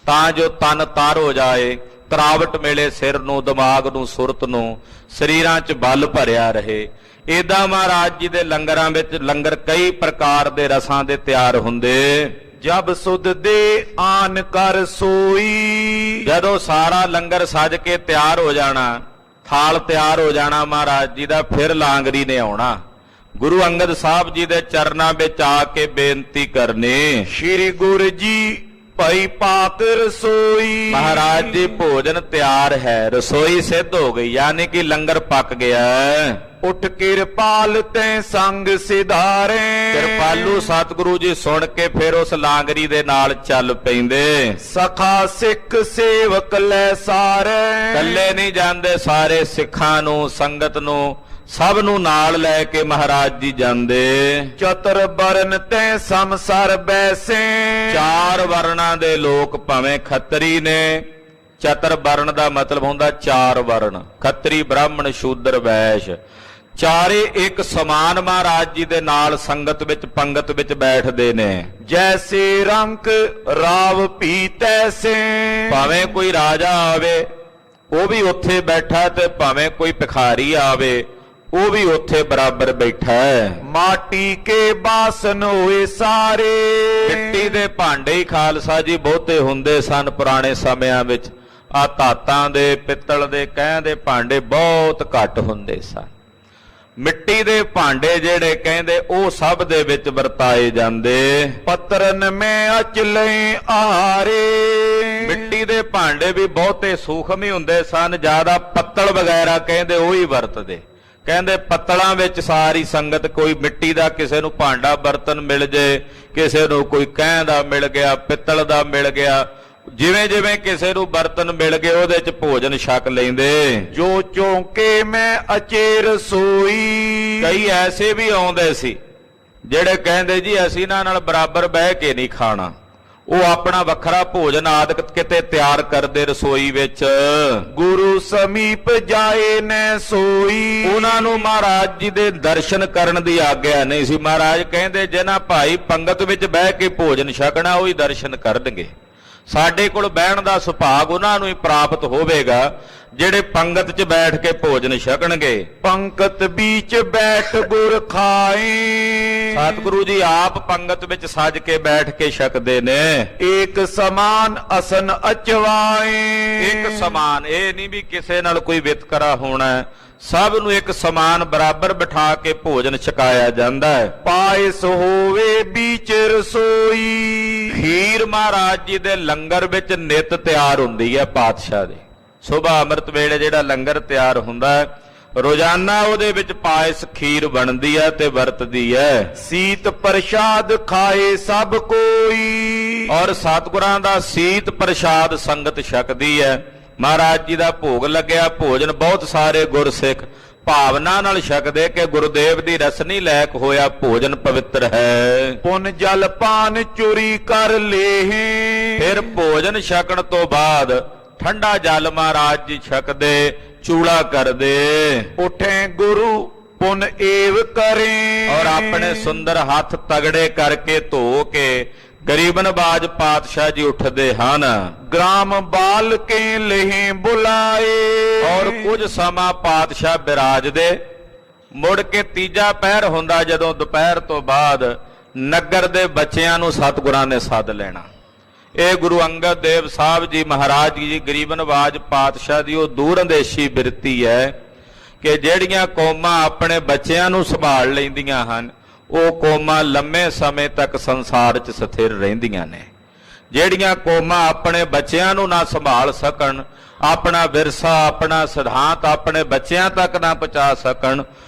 ਤਾਂ ਜੋ ਤਨ ਤਰ ਹੋ ਜਾਏ, ਤਰਾਵਟ ਮਿਲੇ ਸਿਰ ਨੂੰ, ਦਿਮਾਗ ਨੂੰ, ਸੁਰਤ ਨੂੰ, ਸਰੀਰਾਂ 'ਚ ਬਲ ਭਰਿਆ ਰਹੇ। ਏਦਾਂ ਮਹਾਰਾਜ ਜੀ ਦੇ ਲੰਗਰਾਂ ਵਿੱਚ ਲੰਗਰ ਕਈ ਪ੍ਰਕਾਰ ਦੇ ਰਸਾਂ ਦੇ ਤਿਆਰ ਹੁੰਦੇ। ਜਬ ਸੁਧ ਦੇ ਆਨ ਕਰ ਸੋਈ। ਜਦੋਂ ਸਾਰਾ ਲੰਗਰ ਸਜ ਕੇ ਤਿਆਰ ਹੋ ਜਾਣਾ, ਥਾਲ ਤਿਆਰ ਹੋ ਜਾਣਾ ਮਹਾਰਾਜ ਜੀ ਦਾ, ਫਿਰ ਲਾਂਗਰੀ ਨੇ ਆਉਣਾ। ਗੁਰੂ ਅੰਗਦ ਸਾਹਿਬ ਜੀ ਦੇ ਚਰਨਾਂ ਵਿੱਚ ਆ ਕੇ ਬੇਨਤੀ ਕਰਨੀ। ਸ਼੍ਰੀ ਗੁਰੂ ਜੀ ਭਾਈ ਪਾਕ ਰਸੋਈ। ਮਹਾਰਾਜ ਜੀ ਭੋਜਨ ਤਿਆਰ ਹੈ, ਰਸੋਈ ਸਿੱਧ ਹੋ ਗਈ, ਯਾਨੀ ਕਿ ਲੰਗਰ ਪੱਕ ਗਿਆ। ਉੱਠ ਕਿਰਪਾਲ ਤੈ ਸੰਗ ਸਿਧਾਰੇ। ਕਿਰਪਾਲੂ ਸਤਿਗੁਰੂ ਜੀ ਸੁਣ ਕੇ ਫਿਰ ਉਸ ਲਾਂਗਰੀ ਦੇ ਨਾਲ ਚੱਲ ਪੈਂਦੇ। ਸਖਾ ਸਿੱਖ ਸੇਵਕ ਲੈ ਸਾਰੇ। ਇਕੱਲੇ ਨਹੀਂ ਜਾਂਦੇ, ਸਾਰੇ ਸਿੱਖਾਂ ਨੂੰ, ਸੰਗਤ ਨੂੰ, ਸਭ ਨੂੰ ਨਾਲ ਲੈ ਕੇ ਮਹਾਰਾਜ ਜੀ ਜਾਂਦੇ। ਚਤੁਰ ਬਰਨ ਤੈ ਸੰਸਾਰ ਬੈਸੇ। 4 ਵਰਨਾਂ ਦੇ ਲੋਕ ਭਾਵੇਂ ਖੱਤਰੀ ਨੇ। ਚਤੁਰ ਵਰਨ ਦਾ ਮਤਲਬ ਹੁੰਦਾ 4 ਵਰਨ, ਖੱਤਰੀ, ਬ੍ਰਾਹਮਣ, ਸ਼ੂਦਰ, ਵੈਸ਼। ਚਾਰੇ ਇੱਕ ਸਮਾਨ ਮਹਾਰਾਜ ਜੀ ਦੇ ਨਾਲ ਸੰਗਤ ਵਿੱਚ ਪੰਗਤ ਵਿੱਚ ਬੈਠਦੇ ਨੇ। ਜੈਸੇ ਰੰਕ ਰਾਵ ਪੀ ਤੈਸੇ। ਭਾਵੇਂ ਕੋਈ ਰਾਜਾ ਆਵੇ ਉਹ ਵੀ ਉੱਥੇ ਬੈਠਾ ਤੇ ਭਾਵੇਂ ਕੋਈ ਭਿਖਾਰੀ ਆਵੇ ਉਹ ਵੀ ਉੱਥੇ ਬਰਾਬਰ ਬੈਠਾ ਹੈ। ਮਾਟੀ ਕੇ ਬਾਸਨ ਹੋਏ ਸਾਰੇ। ਮਿੱਟੀ ਦੇ ਭਾਂਡੇ ਹੀ ਖਾਲਸਾ ਜੀ ਬਹੁਤੇ ਹੁੰਦੇ ਸਨ ਪੁਰਾਣੇ ਸਮਿਆਂ ਵਿੱਚ। ਆ ਧਾਤਾਂ ਦੇ ਪਿੱਤਲ ਦੇ ਕਹਿ ਦੇ ਭਾਂਡੇ ਬਹੁਤ ਘੱਟ ਹੁੰਦੇ ਸਨ। ਮਿੱਟੀ ਦੇ ਭਾਂਡੇ ਜਿਹੜੇ ਕਹਿੰਦੇ ਉਹ ਸਭ ਦੇ ਵਿੱਚ ਵਰਤਾਏ ਜਾਂਦੇ। ਪਤਰਨ ਮੈਂ ਅਚਲੇ ਆਰੇ। ਮਿੱਟੀ ਦੇ ਭਾਂਡੇ ਵੀ ਬਹੁਤੇ ਸੂਖਮ ਹੀ ਹੁੰਦੇ ਸਨ, ਜ਼ਿਆਦਾ ਪੱਤਲ ਵਗੈਰਾ ਕਹਿੰਦੇ ਉਹ ਹੀ ਵਰਤਦੇ। ਕਹਿੰਦੇ ਪੱਤਲਾਂ ਵਿੱਚ ਸਾਰੀ ਸੰਗਤ, ਕੋਈ ਮਿੱਟੀ ਦਾ ਕਿਸੇ ਨੂੰ ਭਾਂਡਾ ਬਰਤਨ ਮਿਲ ਜੇ, ਕਿਸੇ ਨੂੰ ਕੋਈ ਕਹਿ ਦਾ ਮਿਲ ਗਿਆ, ਪਿੱਤਲ ਦਾ ਮਿਲ ਗਿਆ, ਜਿਵੇਂ ਜਿਵੇਂ ਕਿਸੇ ਨੂੰ ਬਰਤਨ ਮਿਲ ਗਏ ਉਹਦੇ ਚ ਭੋਜਨ ਛਕ ਲੈਂਦੇ। ਜੋ ਚੌਂਕੇ ਮੈਂ ਅਚੇ ਰਸੋਈ। ਕਈ ਐਸੇ ਵੀ ਆਉਂਦੇ ਸੀ ਜਿਹੜੇ ਕਹਿੰਦੇ ਜੀ ਅਸੀਂ ਇਹਨਾਂ ਨਾਲ ਬਰਾਬਰ ਬਹਿ ਕੇ ਨਹੀਂ ਖਾਣਾ, ਉਹ ਆਪਣਾ ਵੱਖਰਾ ਭੋਜਨ ਆਦਿਕ ਕਿਤੇ ਤਿਆਰ ਕਰਦੇ ਰਸੋਈ ਵਿੱਚ। ਗੁਰੂ ਸਮੀਪ ਜਾਏ ਨੈ ਸੋਈ। ਉਹਨਾਂ ਨੂੰ ਮਹਾਰਾਜ ਜੀ ਦੇ ਦਰਸ਼ਨ ਕਰਨ ਦੀ ਆਗਿਆ ਨਹੀਂ ਸੀ। ਮਹਾਰਾਜ ਕਹਿੰਦੇ ਜਿਹਨਾਂ ਭਾਈ ਪੰਗਤ ਵਿੱਚ ਬਹਿ ਕੇ ਭੋਜਨ ਛਕਣਾ ਉਹ ਹੀ ਦਰਸ਼ਨ ਕਰਨਗੇ। ਸਾਡੇ ਕੋਲ ਬਹਿਣ ਦਾ ਸੁਭਾਗ ਉਹਨਾਂ ਨੂੰ ਹੀ ਪ੍ਰਾਪਤ ਹੋਵੇਗਾ ਜਿਹੜੇ ਪੰਗਤ 'ਚ ਬੈਠ ਕੇ ਭੋਜਨ ਛਕਣਗੇ। ਪੰਕਤ ਵਿੱਚ ਬੈਠ ਗੁਰ ਖਾਏ। ਸਤਿਗੁਰੂ ਜੀ ਆਪ ਪੰਗਤ ਵਿੱਚ ਸੱਜ ਕੇ ਬੈਠ ਕੇ ਛਕਦੇ ਨੇ। ਏਕ ਸਮਾਨ ਅਸਨ ਅਚਵਾਏ। ਇੱਕ ਸਮਾਨ, ਇਹ ਨਹੀਂ ਵੀ ਕਿਸੇ ਨਾਲ ਕੋਈ ਵਿਤਕਰਾ ਹੋਣਾ, ਸਭ ਨੂੰ ਇੱਕ ਸਮਾਨ ਬਰਾਬਰ ਬਿਠਾ ਕੇ ਭੋਜਨ ਛਕਾਇਆ ਜਾਂਦਾ ਹੈ। ਪਾਇਸ ਹੋਵੇ ਵਿੱਚ ਰਸੋਈ। ਖੀਰ ਮਹਾਰਾਜ ਜੀ ਦੇ ਲੰਗਰ ਵਿੱਚ ਨਿਤ ਤਿਆਰ ਹੁੰਦੀ ਹੈ ਪਾਤਸ਼ਾਹ ਦੇ। ਸੁਬਹ ਅੰਮ੍ਰਿਤ ਵੇਲੇ ਜਿਹੜਾ ਲੰਗਰ ਤਿਆਰ ਹੁੰਦਾ ਹੈ, ਰੋਜ਼ਾਨਾ ਉਹਦੇ ਵਿੱਚ ਪਾਇਸ ਖੀਰ ਬਣਦੀ ਹੈ ਤੇ ਵਰਤਦੀ ਹੈ। ਸੀਤ ਪ੍ਰਸ਼ਾਦ ਖਾਏ ਸਭ ਕੋਈ। ਔਰ ਸਤਿਗੁਰਾਂ ਦਾ ਸੀਤ ਪ੍ਰਸ਼ਾਦ ਸੰਗਤ ਛਕਦੀ ਹੈ। ਮਹਾਰਾਜ ਜੀ ਦਾ ਭੋਗ ਲੱਗਿਆ, ਭੋਜਨ ਬਹੁਤ ਸਾਰੇ ਗੁਰਸਿੱਖ ਭਾਵਨਾ ਨਾਲ ਛਕਦੇ ਕਿ ਗੁਰਦੇਵ ਦੀ ਰਸਨੀ ਲੈਕ ਹੋਇਆ ਭੋਜਨ ਪਵਿੱਤਰ ਹੈ। ਪੁੰਨ ਜਲ ਪਾਨ ਚੋਰੀ ਕਰ ਲੇਹੇ। ਫਿਰ ਭੋਜਨ ਛਕਣ ਤੋਂ ਬਾਅਦ ਠੰਡਾ ਜਲ ਮਹਾਰਾਜ ਜੀ ਛਕਦੇ, ਚੂੜਾ ਕਰਦੇ। ਉਠੇ ਗੁਰੂ ਪੁੰਨ ਏਵ ਕਰੇ। ਔਰ ਆਪਣੇ ਸੁੰਦਰ ਹੱਥ ਤਗੜੇ ਕਰਕੇ ਧੋ ਕੇ ਗਰੀਬ ਨਵਾਜ ਪਾਤਸ਼ਾਹ ਜੀ ਉੱਠਦੇ ਹਨ। ਗ੍ਰਾਮ ਬਾਲ ਕੇ ਲਹੇ ਬੁਲਾਏ। ਔਰ ਕੁਝ ਸਮਾਂ ਪਾਤਸ਼ਾਹ ਬਿਰਾਜਦੇ। ਮੁੜ ਕੇ ਤੀਜਾ ਪਹਿਰ ਹੁੰਦਾ ਜਦੋਂ ਦੁਪਹਿਰ ਤੋਂ ਬਾਅਦ ਨਗਰ ਦੇ ਬੱਚਿਆਂ ਨੂੰ ਸਤਿਗੁਰਾਂ ਨੇ ਸੱਦ ਲੈਣਾ। ਇਹ ਗੁਰੂ ਅੰਗਦ ਦੇਵ ਸਾਹਿਬ ਜੀ ਮਹਾਰਾਜ ਜੀ ਗਰੀਬ ਨਵਾਜ ਪਾਤਸ਼ਾਹ ਦੀ ਉਹ ਦੂਰ ਅੰਦੇਸ਼ੀ ਬਿਰਤੀ ਹੈ ਕਿ ਜਿਹੜੀਆਂ ਕੌਮਾਂ ਆਪਣੇ ਬੱਚਿਆਂ ਨੂੰ ਸੰਭਾਲ ਲੈਂਦੀਆਂ ਹਨ ਉਹ ਕੌਮਾਂ ਲੰਮੇ ਸਮੇਂ ਤੱਕ ਸੰਸਾਰ 'ਚ ਸਥਿਰ ਰਹਿੰਦੀਆਂ ਨੇ। ਜਿਹੜੀਆਂ ਕੌਮਾਂ ਆਪਣੇ ਬੱਚਿਆਂ ਨੂੰ ਨਾ ਸੰਭਾਲ ਸਕਣ, ਆਪਣਾ ਵਿਰਸਾ ਆਪਣਾ ਸਿਧਾਂਤ ਆਪਣੇ ਬੱਚਿਆਂ ਤੱਕ ਨਾ ਪਹੁੰਚਾ ਸਕਣ,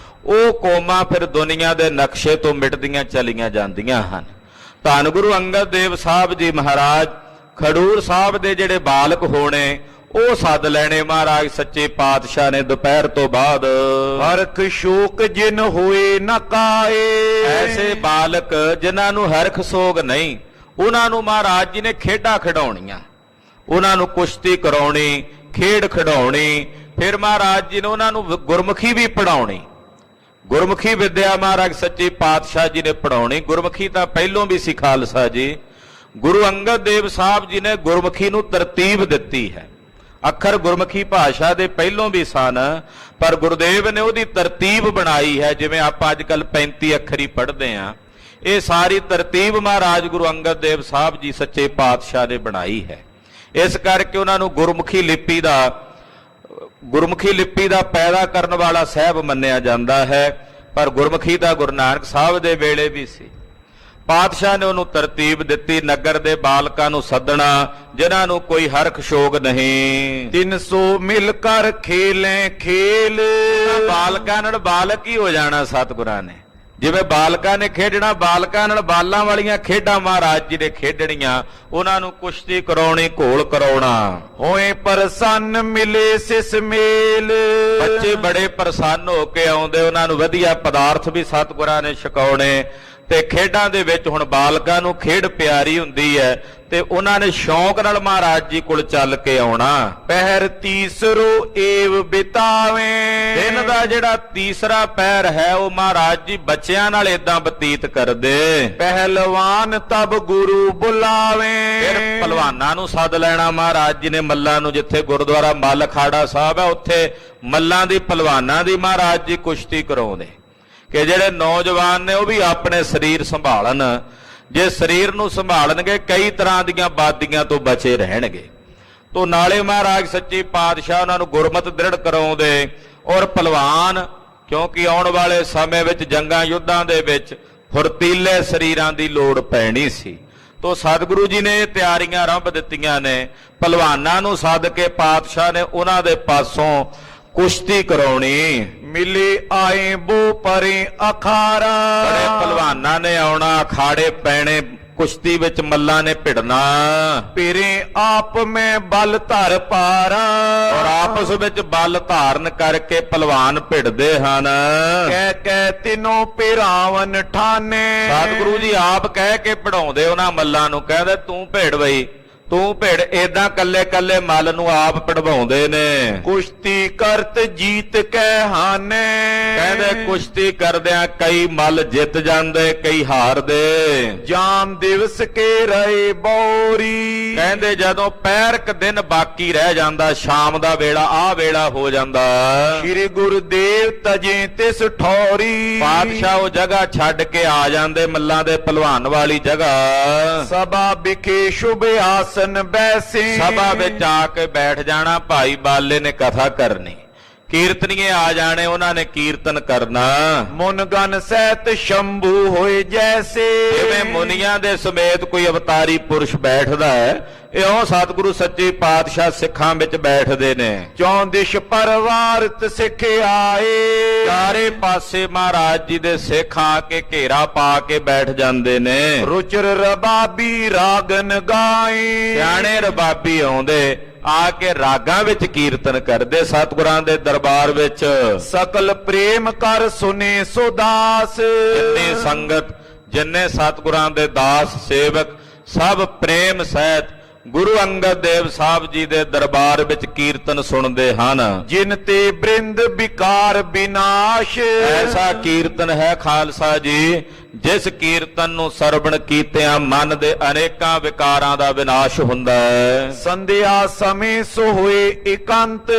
ਉਹ ਕੌਮਾਂ ਫਿਰ ਦੁਨੀਆ ਦੇ ਨਕਸ਼ੇ ਤੋਂ ਮਿਟਦੀਆਂ ਚਲੀਆਂ ਜਾਂਦੀਆਂ ਹਨ। ਧੰਨ ਗੁਰੂ ਅੰਗਦ ਦੇਵ ਸਾਹਿਬ ਜੀ ਮਹਾਰਾਜ ਖਡੂਰ ਸਾਹਿਬ ਦੇ ਜਿਹੜੇ ਬਾਲਕ ਹੋਣੇ ਉਹ ਸੱਦ ਲੈਣੇ ਮਹਾਰਾਜ ਸੱਚੇ ਪਾਤਸ਼ਾਹ ਨੇ ਦੁਪਹਿਰ ਤੋਂ ਬਾਅਦ। ਹਰਖ ਸ਼ੋਕ ਜਿਨ ਹੋਏ ਨ ਕਾਏ। ਐਸੇ ਬਾਲਕ ਜਿਨ੍ਹਾਂ ਨੂੰ ਹਰਖ ਸੋਗ ਨਹੀਂ, ਉਹਨਾਂ ਨੂੰ ਮਹਾਰਾਜ ਜੀ ਨੇ ਖੇਡਾਂ ਖਿਡਾਉਣੀਆਂ, ਉਹਨਾਂ ਨੂੰ ਕੁਸ਼ਤੀ ਕਰਾਉਣੀ, ਖੇਡ ਖਿਡਾਉਣੀ। ਫਿਰ ਮਹਾਰਾਜ ਜੀ ਨੇ ਉਹਨਾਂ ਨੂੰ ਗੁਰਮੁਖੀ ਵੀ ਪੜਾਉਣੀ। ਗੁਰਮੁਖੀ ਵਿਦਿਆ ਮਹਾਰਾਜ ਸੱਚੇ ਪਾਤਸ਼ਾਹ ਜੀ ਨੇ ਪੜਾਉਣੀ। ਗੁਰਮੁਖੀ ਤਾਂ ਪਹਿਲੋਂ ਵੀ ਸੀ ਖਾਲਸਾ ਜੀ। ਗੁਰੂ ਅੰਗਦ ਦੇਵ ਸਾਹਿਬ ਜੀ ਨੇ ਗੁਰਮੁਖੀ ਨੂੰ ਤਰਤੀਬ ਦਿੱਤੀ ਹੈ। ਅੱਖਰ ਗੁਰਮੁਖੀ ਭਾਸ਼ਾ ਦੇ ਪਹਿਲੋਂ ਵੀ ਸਨ, ਪਰ ਗੁਰਦੇਵ ਨੇ ਉਹਦੀ ਤਰਤੀਬ ਬਣਾਈ ਹੈ। ਜਿਵੇਂ ਆਪਾਂ ਅੱਜ ਕੱਲ 35 ਅੱਖਰੀ ਪੜ੍ਹਦੇ ਹਾਂ, ਇਹ ਸਾਰੀ ਤਰਤੀਬ ਮਹਾਰਾਜ ਗੁਰੂ ਅੰਗਦ ਦੇਵ ਸਾਹਿਬ ਜੀ ਸੱਚੇ ਪਾਤਸ਼ਾਹ ਨੇ ਬਣਾਈ ਹੈ। ਇਸ ਕਰਕੇ ਉਹਨਾਂ ਨੂੰ ਗੁਰਮੁਖੀ ਲਿਪੀ ਦਾ ਪੈਦਾ ਕਰਨ ਵਾਲਾ ਸਾਹਿਬ ਮੰਨਿਆ ਜਾਂਦਾ ਹੈ। ਪਰ ਗੁਰਮੁਖੀ ਦਾ ਗੁਰੂ ਨਾਨਕ ਸਾਹਿਬ ਦੇ ਵੇਲੇ ਵੀ ਸੀ। ਪਾਤਸ਼ਾਹ ਨੇ ਉਹਨੂੰ ਤਰਤੀਬ ਦਿੱਤੀ, ਨਗਰ ਦੇ ਬਾਲਕਾਂ ਨੂੰ ਸੱਦਣਾ ਜਿਨ੍ਹਾਂ ਨੂੰ ਕੋਈ ਹਰਖ ਸ਼ੋਗ ਨਹੀਂ। 300 ਮਿਲ ਕਰ ਖੇਲੇ ਖੇਲ। ਬਾਲਕਾਂ ਨਾਲ ਬਾਲਕ ਹੀ ਹੋ ਜਾਣਾ ਸਤਿਗੁਰਾਂ ਨੇ। ਜਿਵੇਂ ਬਾਲਕਾਂ ਨੇ ਖੇਡਣਾ, ਬਾਲਕਾਂ ਨਾਲ ਬਾਲਾਂ ਵਾਲੀਆਂ ਖੇਡਾਂ ਮਹਾਰਾਜ ਜੀ ਨੇ ਖੇਡਣੀਆਂ। ਉਹਨਾਂ ਨੂੰ ਕੁਸ਼ਤੀ ਕਰਾਉਣੀ, ਘੋਲ ਕਰਾਉਣਾ। ਹੋਏ ਪ੍ਰਸੰਨ ਮਿਲੇ ਸਿਸ ਮੇਲ। ਬੱਚੇ ਬੜੇ ਪ੍ਰਸੰਨ ਹੋ ਕੇ ਆਉਂਦੇ, ਉਹਨਾਂ ਨੂੰ ਵਧੀਆ ਪਦਾਰਥ ਵੀ ਸਤਿਗੁਰਾਂ ਨੇ ਛਕਾਉਣੇ। ਤੇ ਖੇਡਾਂ ਦੇ ਵਿੱਚ ਹੁਣ ਬਾਲਕਾਂ ਨੂੰ ਖੇਡ ਪਿਆਰੀ ਹੁੰਦੀ ਹੈ ਤੇ ਉਹਨਾਂ ਨੇ ਸ਼ੌਂਕ ਨਾਲ ਮਹਾਰਾਜ ਜੀ ਕੋਲ ਚੱਲ ਕੇ ਆਉਣਾ। ਪਹਿਰ ਤੀਸਰੋ ਏਵ ਬਿਤਾਵੇਂ, ਦਿਨ ਦਾ ਜਿਹੜਾ ਤੀਸਰਾ ਪਹਿਰ ਹੈ ਉਹ ਮਹਾਰਾਜ ਜੀ ਬੱਚਿਆਂ ਨਾਲ ਇਦਾਂ ਬਤੀਤ ਕਰਦੇ। ਪਹਿਲਵਾਨ ਤਬ ਗੁਰੂ ਬੁਲਾਵੇਂ, ਫਿਰ ਪਹਿਲਵਾਨਾਂ ਨੂੰ ਸੱਦ ਲੈਣਾ ਮਹਾਰਾਜ ਜੀ ਨੇ ਮੱਲਾਂ ਨੂੰ, ਜਿੱਥੇ ਗੁਰਦੁਆਰਾ ਮੱਲ ਅਖਾੜਾ ਸਾਹਿਬ ਹੈ ਉੱਥੇ ਮੱਲਾਂ ਦੀ ਪਹਿਲਵਾਨਾਂ ਦੀ ਮਹਾਰਾਜ ਜੀ ਕੁਸ਼ਤੀ ਕਰਾਉਂਦੇ ਕਿ ਜਿਹੜੇ ਨੌਜਵਾਨ ਨੇ ਉਹ ਵੀ ਆਪਣੇ ਸਰੀਰ ਸੰਭਾਲਣ। ਜੇ ਸਰੀਰ ਨੂੰ ਸੰਭਾਲਣਗੇ ਕਈ ਤਰ੍ਹਾਂ ਦੀਆਂ ਬਾਦੀਆਂ ਤੋਂ ਬਚੇ ਰਹਿਣਗੇ। ਤੋਂ ਨਾਲੇ ਮਹਾਰਾਜ ਸੱਚੇ ਪਾਤਸ਼ਾਹ ਉਹਨਾਂ ਨੂੰ ਗੁਰਮਤਿ ਦ੍ਰਿੜ ਕਰਾਉਂਦੇ। ਔਰ ਪਹਿਲਵਾਨ ਕਿਉਂਕਿ ਆਉਣ ਵਾਲੇ ਸਮੇਂ ਵਿੱਚ ਜੰਗਾਂ ਯੁੱਧਾਂ ਦੇ ਵਿੱਚ ਫੁਰਤੀਲੇ ਸਰੀਰਾਂ ਦੀ ਲੋੜ ਪੈਣੀ ਸੀ। ਤੋਂ ਸਤਿਗੁਰੂ ਜੀ ਨੇ ਇਹ ਤਿਆਰੀਆਂ ਆਰੰਭ ਦਿੱਤੀਆਂ ਨੇ। ਪਹਿਲਵਾਨਾਂ ਨੂੰ ਸੱਦ ਕੇ ਪਾਤਸ਼ਾਹ ਨੇ ਉਹਨਾਂ ਦੇ ਪਾਸੋਂ ਕੁਸ਼ਤੀ ਕਰਾਉਣੀ। ਮਿਲੇ ਆਏ ਬੋ ਪਰੇ ਅਖਾਰਾ, ਬੜੇ ਪਹਿਲਵਾਨਾਂ ਨੇ ਆਉਣਾ, ਅਖਾੜੇ ਪੈਣੇ, ਕੁਸ਼ਤੀ ਵਿੱਚ ਮੱਲਾਂ ਨੇ ਭਿੜਨਾ। ਪਿਰੇ ਆਪ ਮੈਂ ਬਲ ਧਰ ਪਾਰਾ, ਔਰ ਆਪਸ ਵਿੱਚ ਬਲ ਧਾਰਨ ਕਰਕੇ ਪਹਿਲਵਾਨ ਭਿੜਦੇ ਹਨ। ਕਹਿ ਕਹਿ ਤਿਨੋਂ ਪਿਰਾਵਨ ਠਾਨੇ, ਸਤਿਗੁਰੂ ਜੀ ਆਪ ਕਹਿ ਕੇ ਭਿੜਾਉਂਦੇ ਉਹਨਾਂ ਮੱਲਾਂ ਨੂੰ, ਕਹਿੰਦੇ ਤੂੰ ਭਿੜ ਬਈ, ਤੂੰ ਭਿੜ। ਏਦਾਂ ਕੱਲੇ ਕੱਲੇ ਮੱਲ ਨੂੰ ਆਪ ਭਿੜਵਾਉਂਦੇ ਨੇ। ਕੁਸ਼ਤੀ ਕਰਤ ਜੀਤ ਕਹਿ ਹਾਨੇ, ਕਹਿੰਦੇ ਕੁਸ਼ਤੀ ਕਰਦਿਆਂ ਕਈ ਮੱਲ ਜਿੱਤ ਜਾਂਦੇ, ਕਈ ਹਾਰਦੇ। ਜਾਮ ਦਿਵਸ ਕੇ ਰਹੇ ਬੌਰੀ, ਕਹਿੰਦੇ ਜਦੋਂ ਪੈਰਕ ਦਿਨ ਬਾਕੀ ਰਹਿ ਜਾਂਦਾ, ਸ਼ਾਮ ਦਾ ਵੇਲਾ ਆਹ ਵੇਲਾ ਹੋ ਜਾਂਦਾ, ਸ੍ਰੀ ਗੁਰਦੇਵ ਤਜੇ ਤਿਸ ਠੌਰੀ, ਪਾਤਸ਼ਾਹ ਉਹ ਜਗ੍ਹਾ ਛੱਡ ਕੇ ਆ ਜਾਂਦੇ, ਮੱਲਾਂ ਦੇ ਪਹਿਲਵਾਨ ਵਾਲੀ ਜਗ੍ਹਾ। ਸਭਾ ਵਿਖੇ ਸ਼ੁਭ ਆਸਨ ਬੈਸੇ, ਸਭਾ ਵਿੱਚ ਆ ਕੇ ਬੈਠ ਜਾਣਾ। ਭਾਈ ਬਾਲੇ ਨੇ ਕਥਾ ਕਰਨੀ, ਕੀਰਤਨੀਏ ਆ ਜਾਣੇ, ਉਹਨਾਂ ਨੇ ਕੀਰਤਨ ਕਰਨਾ। ਮੁਨਗਨ ਸਹਿਤ ਸ਼ੰਭੂ ਹੋਏ ਜੈਸੇ, ਜਿਵੇਂ ਮੁਨੀਆਂ ਦੇ ਸਮੇਤ ਕੋਈ ਅਵਤਾਰੀ ਪੁਰਸ਼ ਬੈਠਦਾ ਹੈ, ਇਉਂ ਸਤਿਗੁਰੂ ਸੱਚੇ ਪਾਤਸ਼ਾਹ ਸਿੱਖਾਂ ਵਿੱਚ ਬੈਠਦੇ ਨੇ। ਚੌਂ ਦਿਸ਼ ਪਰਵਾਰਤ ਸਿੱਖ ਆਏ, ਚਾਰੇ ਪਾਸੇ ਮਹਾਰਾਜ ਜੀ ਦੇ ਸਿੱਖ ਆ ਕੇ ਘੇਰਾ ਪਾ ਕੇ ਬੈਠ ਜਾਂਦੇ ਨੇ। ਰੁਚਰ ਰਬਾਬੀ ਰਾਗਨ ਗਾਏ, ਸਿਆਣੇ ਰਬਾਬੀ ਆਉਂਦੇ, ਆ ਕੇ ਰਾਗਾਂ ਵਿੱਚ ਕੀਰਤਨ ਕਰਦੇ ਸਤਿਗੁਰਾਂ ਦੇ ਦਰਬਾਰ ਵਿੱਚ। ਸਕਲ ਪ੍ਰੇਮ ਕਰ ਸੁਨੇ ਸੁਦਾਸ, ਜਿੰਨੀ ਸੰਗਤ, ਜਿੰਨੇ ਸਤਿਗੁਰਾਂ ਦੇ ਦਾਸ ਸੇਵਕ ਸਭ ਪ੍ਰੇਮ ਸਹਿਤ ਗੁਰੂ ਅੰਗਦ ਦੇਵ ਸਾਹਿਬ ਜੀ ਦੇ ਦਰਬਾਰ ਵਿੱਚ ਕੀਰਤਨ ਸੁਣਦੇ ਹਨ। ਜਿਨ ਤੇ ਬ੍ਰਿੰਦ ਵਿਕਾਰ ਵਿਨਾਸ਼, ਐਸਾ ਕੀਰਤਨ ਹੈ ਖਾਲਸਾ ਜੀ ਜਿਸ ਕੀਰਤਨ ਨੂੰ ਸਰਵਣ ਕੀਤਿਆਂ ਮਨ ਦੇ ਅਨੇਕਾਂ ਵਿਕਾਰਾਂ ਦਾ ਵਿਨਾਸ਼ ਹੁੰਦਾ ਹੈ। ਸੰਧਿਆ ਸਮੇਂ ਸੋ ਹੋਏ ਇਕੰਤ,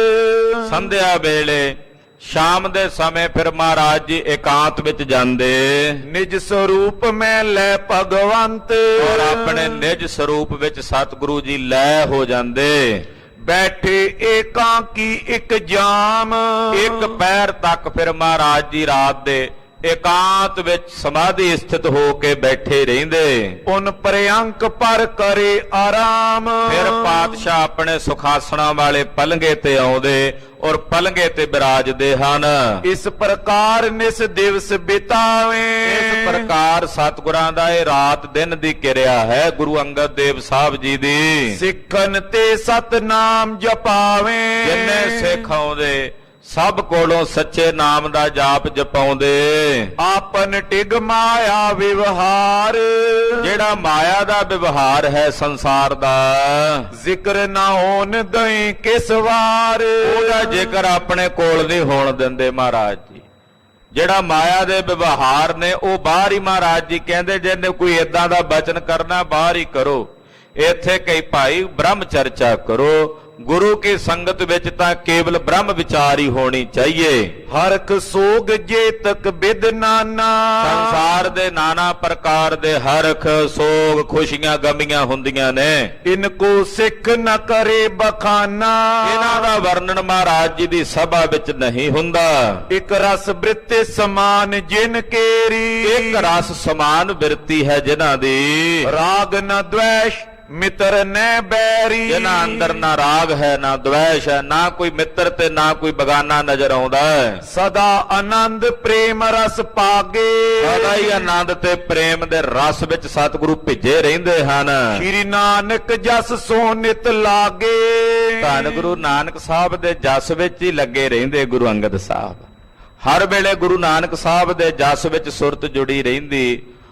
ਸੰਧਿਆ ਵੇਲੇ ਸ਼ਾਮ ਦੇ ਸਮੇਂ ਫਿਰ ਮਹਾਰਾਜ ਜੀ ਇਕਾਂਤ ਵਿੱਚ ਜਾਂਦੇ। ਨਿਜ ਸਰੂਪ ਮੈਂ ਲੈ ਭਗਵੰਤ, ਔਰ ਆਪਣੇ ਨਿਜ ਸਰੂਪ ਵਿੱਚ ਸਤਿਗੁਰੂ ਜੀ ਲੈ ਹੋ ਜਾਂਦੇ। ਬੈਠੇ ਏਕਾਂਕੀ ਇੱਕ ਜਾਮ, ਇੱਕ ਪੈਰ ਤੱਕ ਫਿਰ ਮਹਾਰਾਜ ਜੀ ਰਾਤ ਦੇ ਇਕਾਂਤ ਵਿੱਚ ਸਮਾਧੀ ਸਥਿਤ ਹੋ ਕੇ ਬੈਠੇ ਰਹਿੰਦੇ। ਉਨ ਪ੍ਰਿਅੰਕ ਪਰ ਕਰੇ ਆਰਾਮ, ਫਿਰ ਪਾਤਸ਼ਾਹ ਆਪਣੇ ਸੁਖਾਸਣਾ ਵਾਲੇ ਪਲੰਘੇ ਤੇ ਆਉਂਦੇ ਔਰ ਪਲੰਘੇ ਤੇ ਬਿਰਾਜਦੇ ਹਨ। ਇਸ ਪ੍ਰਕਾਰ ਨਿਸ ਦਿਵਸ ਬਿਤਾਵੇਂ, ਇਸ ਪ੍ਰਕਾਰ ਸਤਿਗੁਰਾਂ ਦਾ ਇਹ ਰਾਤ ਦਿਨ ਦੀ ਕਿਰਿਆ ਹੈ ਗੁਰੂ ਅੰਗਦ ਦੇਵ ਸਾਹਿਬ ਜੀ ਦੀ। ਸਿੱਖਨ ਤੇ ਸਤਨਾਮ ਜਪਾਵੇਂ, ਜਿੰਨੇ ਸਿੱਖ ਆਉਂਦੇ ਸਭ ਕੋਲੋਂ ਸੱਚੇ ਨਾਮ ਦਾ ਜਾਪ ਜਪਾਉਂਦੇ। ਆਪਨ ਟਿਗ ਮਾਇਆ ਵਿਵਹਾਰ, ਜਿਹੜਾ ਮਾਇਆ ਦਾ ਵਿਵਹਾਰ ਹੈ ਸੰਸਾਰ ਦਾ, ਜ਼ਿਕਰ ਨਾ ਹੋਣ ਦਈ ਕਿਸ ਵਾਰ, ਉਹਦਾ ਜ਼ਿਕਰ ਆਪਣੇ ਕੋਲ ਨਹੀਂ ਹੋਣ ਦਿੰਦੇ ਮਹਾਰਾਜ ਜੀ। ਜਿਹੜਾ ਮਾਇਆ ਦੇ ਵਿਵਹਾਰ ਨੇ ਉਹ ਬਾਹਰ ਹੀ, ਮਹਾਰਾਜ ਜੀ ਕਹਿੰਦੇ ਜਿਹਨੇ ਕੋਈ ਏਦਾਂ ਦਾ ਬਚਨ ਕਰਨਾ ਬਾਹਰ ਹੀ ਕਰੋ। ਇੱਥੇ ਕਈ ਭਾਈ ਬ੍ਰਹਮ ਚਰਚਾ ਕਰੋ, ਗੁਰੂ ਕੀ ਸੰਗਤ ਵਿੱਚ ਤਾਂ ਕੇਵਲ ਬ੍ਰਹਮ ਵਿਚਾਰ ਹੀ ਹੋਣੀ ਚਾਹੀਏ। ਹਰਖ ਸੋਗ ਜੇ ਤਕ ਬਿਦ ਨਾਨਾ, ਸੰਸਾਰ ਦੇ ਨਾਨਾ ਪ੍ਰਕਾਰ ਦੇ ਹਰਖ ਸੋਗ ਖੁਸ਼ੀਆਂ ਗਮੀਆਂ ਹੁੰਦੀਆਂ ਨੇ। ਇਨਕੋ ਸਿੱਖ ਨ ਕਰੇ ਬਖਾਨਾ, ਇਹਨਾਂ ਦਾ ਵਰਣਨ ਮਹਾਰਾਜ ਜੀ ਦੀ ਸਭਾ ਵਿੱਚ ਨਹੀਂ ਹੁੰਦਾ। ਇਕ ਰਸ ਬ੍ਰਿਤੇ ਸਮਾਨ ਜਿਨ ਕੇਰੀ, ਇੱਕ ਰਸ ਸਮਾਨ ਬਿਰਤੀ ਹੈ ਜਿਨ੍ਹਾਂ ਦੀ। ਰਾਗ ਨ ਦ્વੈਸ਼ ਮਿੱਤਰ ਨੈ ਬੈਰੀ, ਜਿਨ੍ਹਾਂ ਅੰਦਰ ਨਾ ਰਾਗ ਹੈ ਨਾ ਦ્વੈਸ਼ ਹੈ, ਨਾ ਕੋਈ ਮਿੱਤਰ ਤੇ ਨਾ ਕੋਈ ਬਗਾਨਾ ਨਜ਼ਰ ਆਉਂਦਾ ਹੈ। ਸਦਾ ਆਨੰਦ ਪ੍ਰੇਮ ਰਸ ਪਾਗੇ, ਸਦਾ ਹੀ ਆਨੰਦ ਤੇ ਪ੍ਰੇਮ ਦੇ ਰਸ ਵਿੱਚ ਸਤਿਗੁਰੂ ਭਿੱਜੇ ਰਹਿੰਦੇ ਹਨ। ਸ਼੍ਰੀ ਨਾਨਕ ਜਸ ਸੋ ਨਿਤ ਲਾਗੇ, ਧੰਨ ਗੁਰੂ ਨਾਨਕ ਸਾਹਿਬ ਦੇ ਜਸ ਵਿੱਚ ਹੀ ਲੱਗੇ ਰਹਿੰਦੇ ਗੁਰੂ ਅੰਗਦ ਸਾਹਿਬ। ਹਰ ਵੇਲੇ ਗੁਰੂ ਨਾਨਕ ਸਾਹਿਬ ਦੇ ਜਸ ਵਿੱਚ ਸੁਰਤ ਜੁੜੀ ਰਹਿੰਦੀ।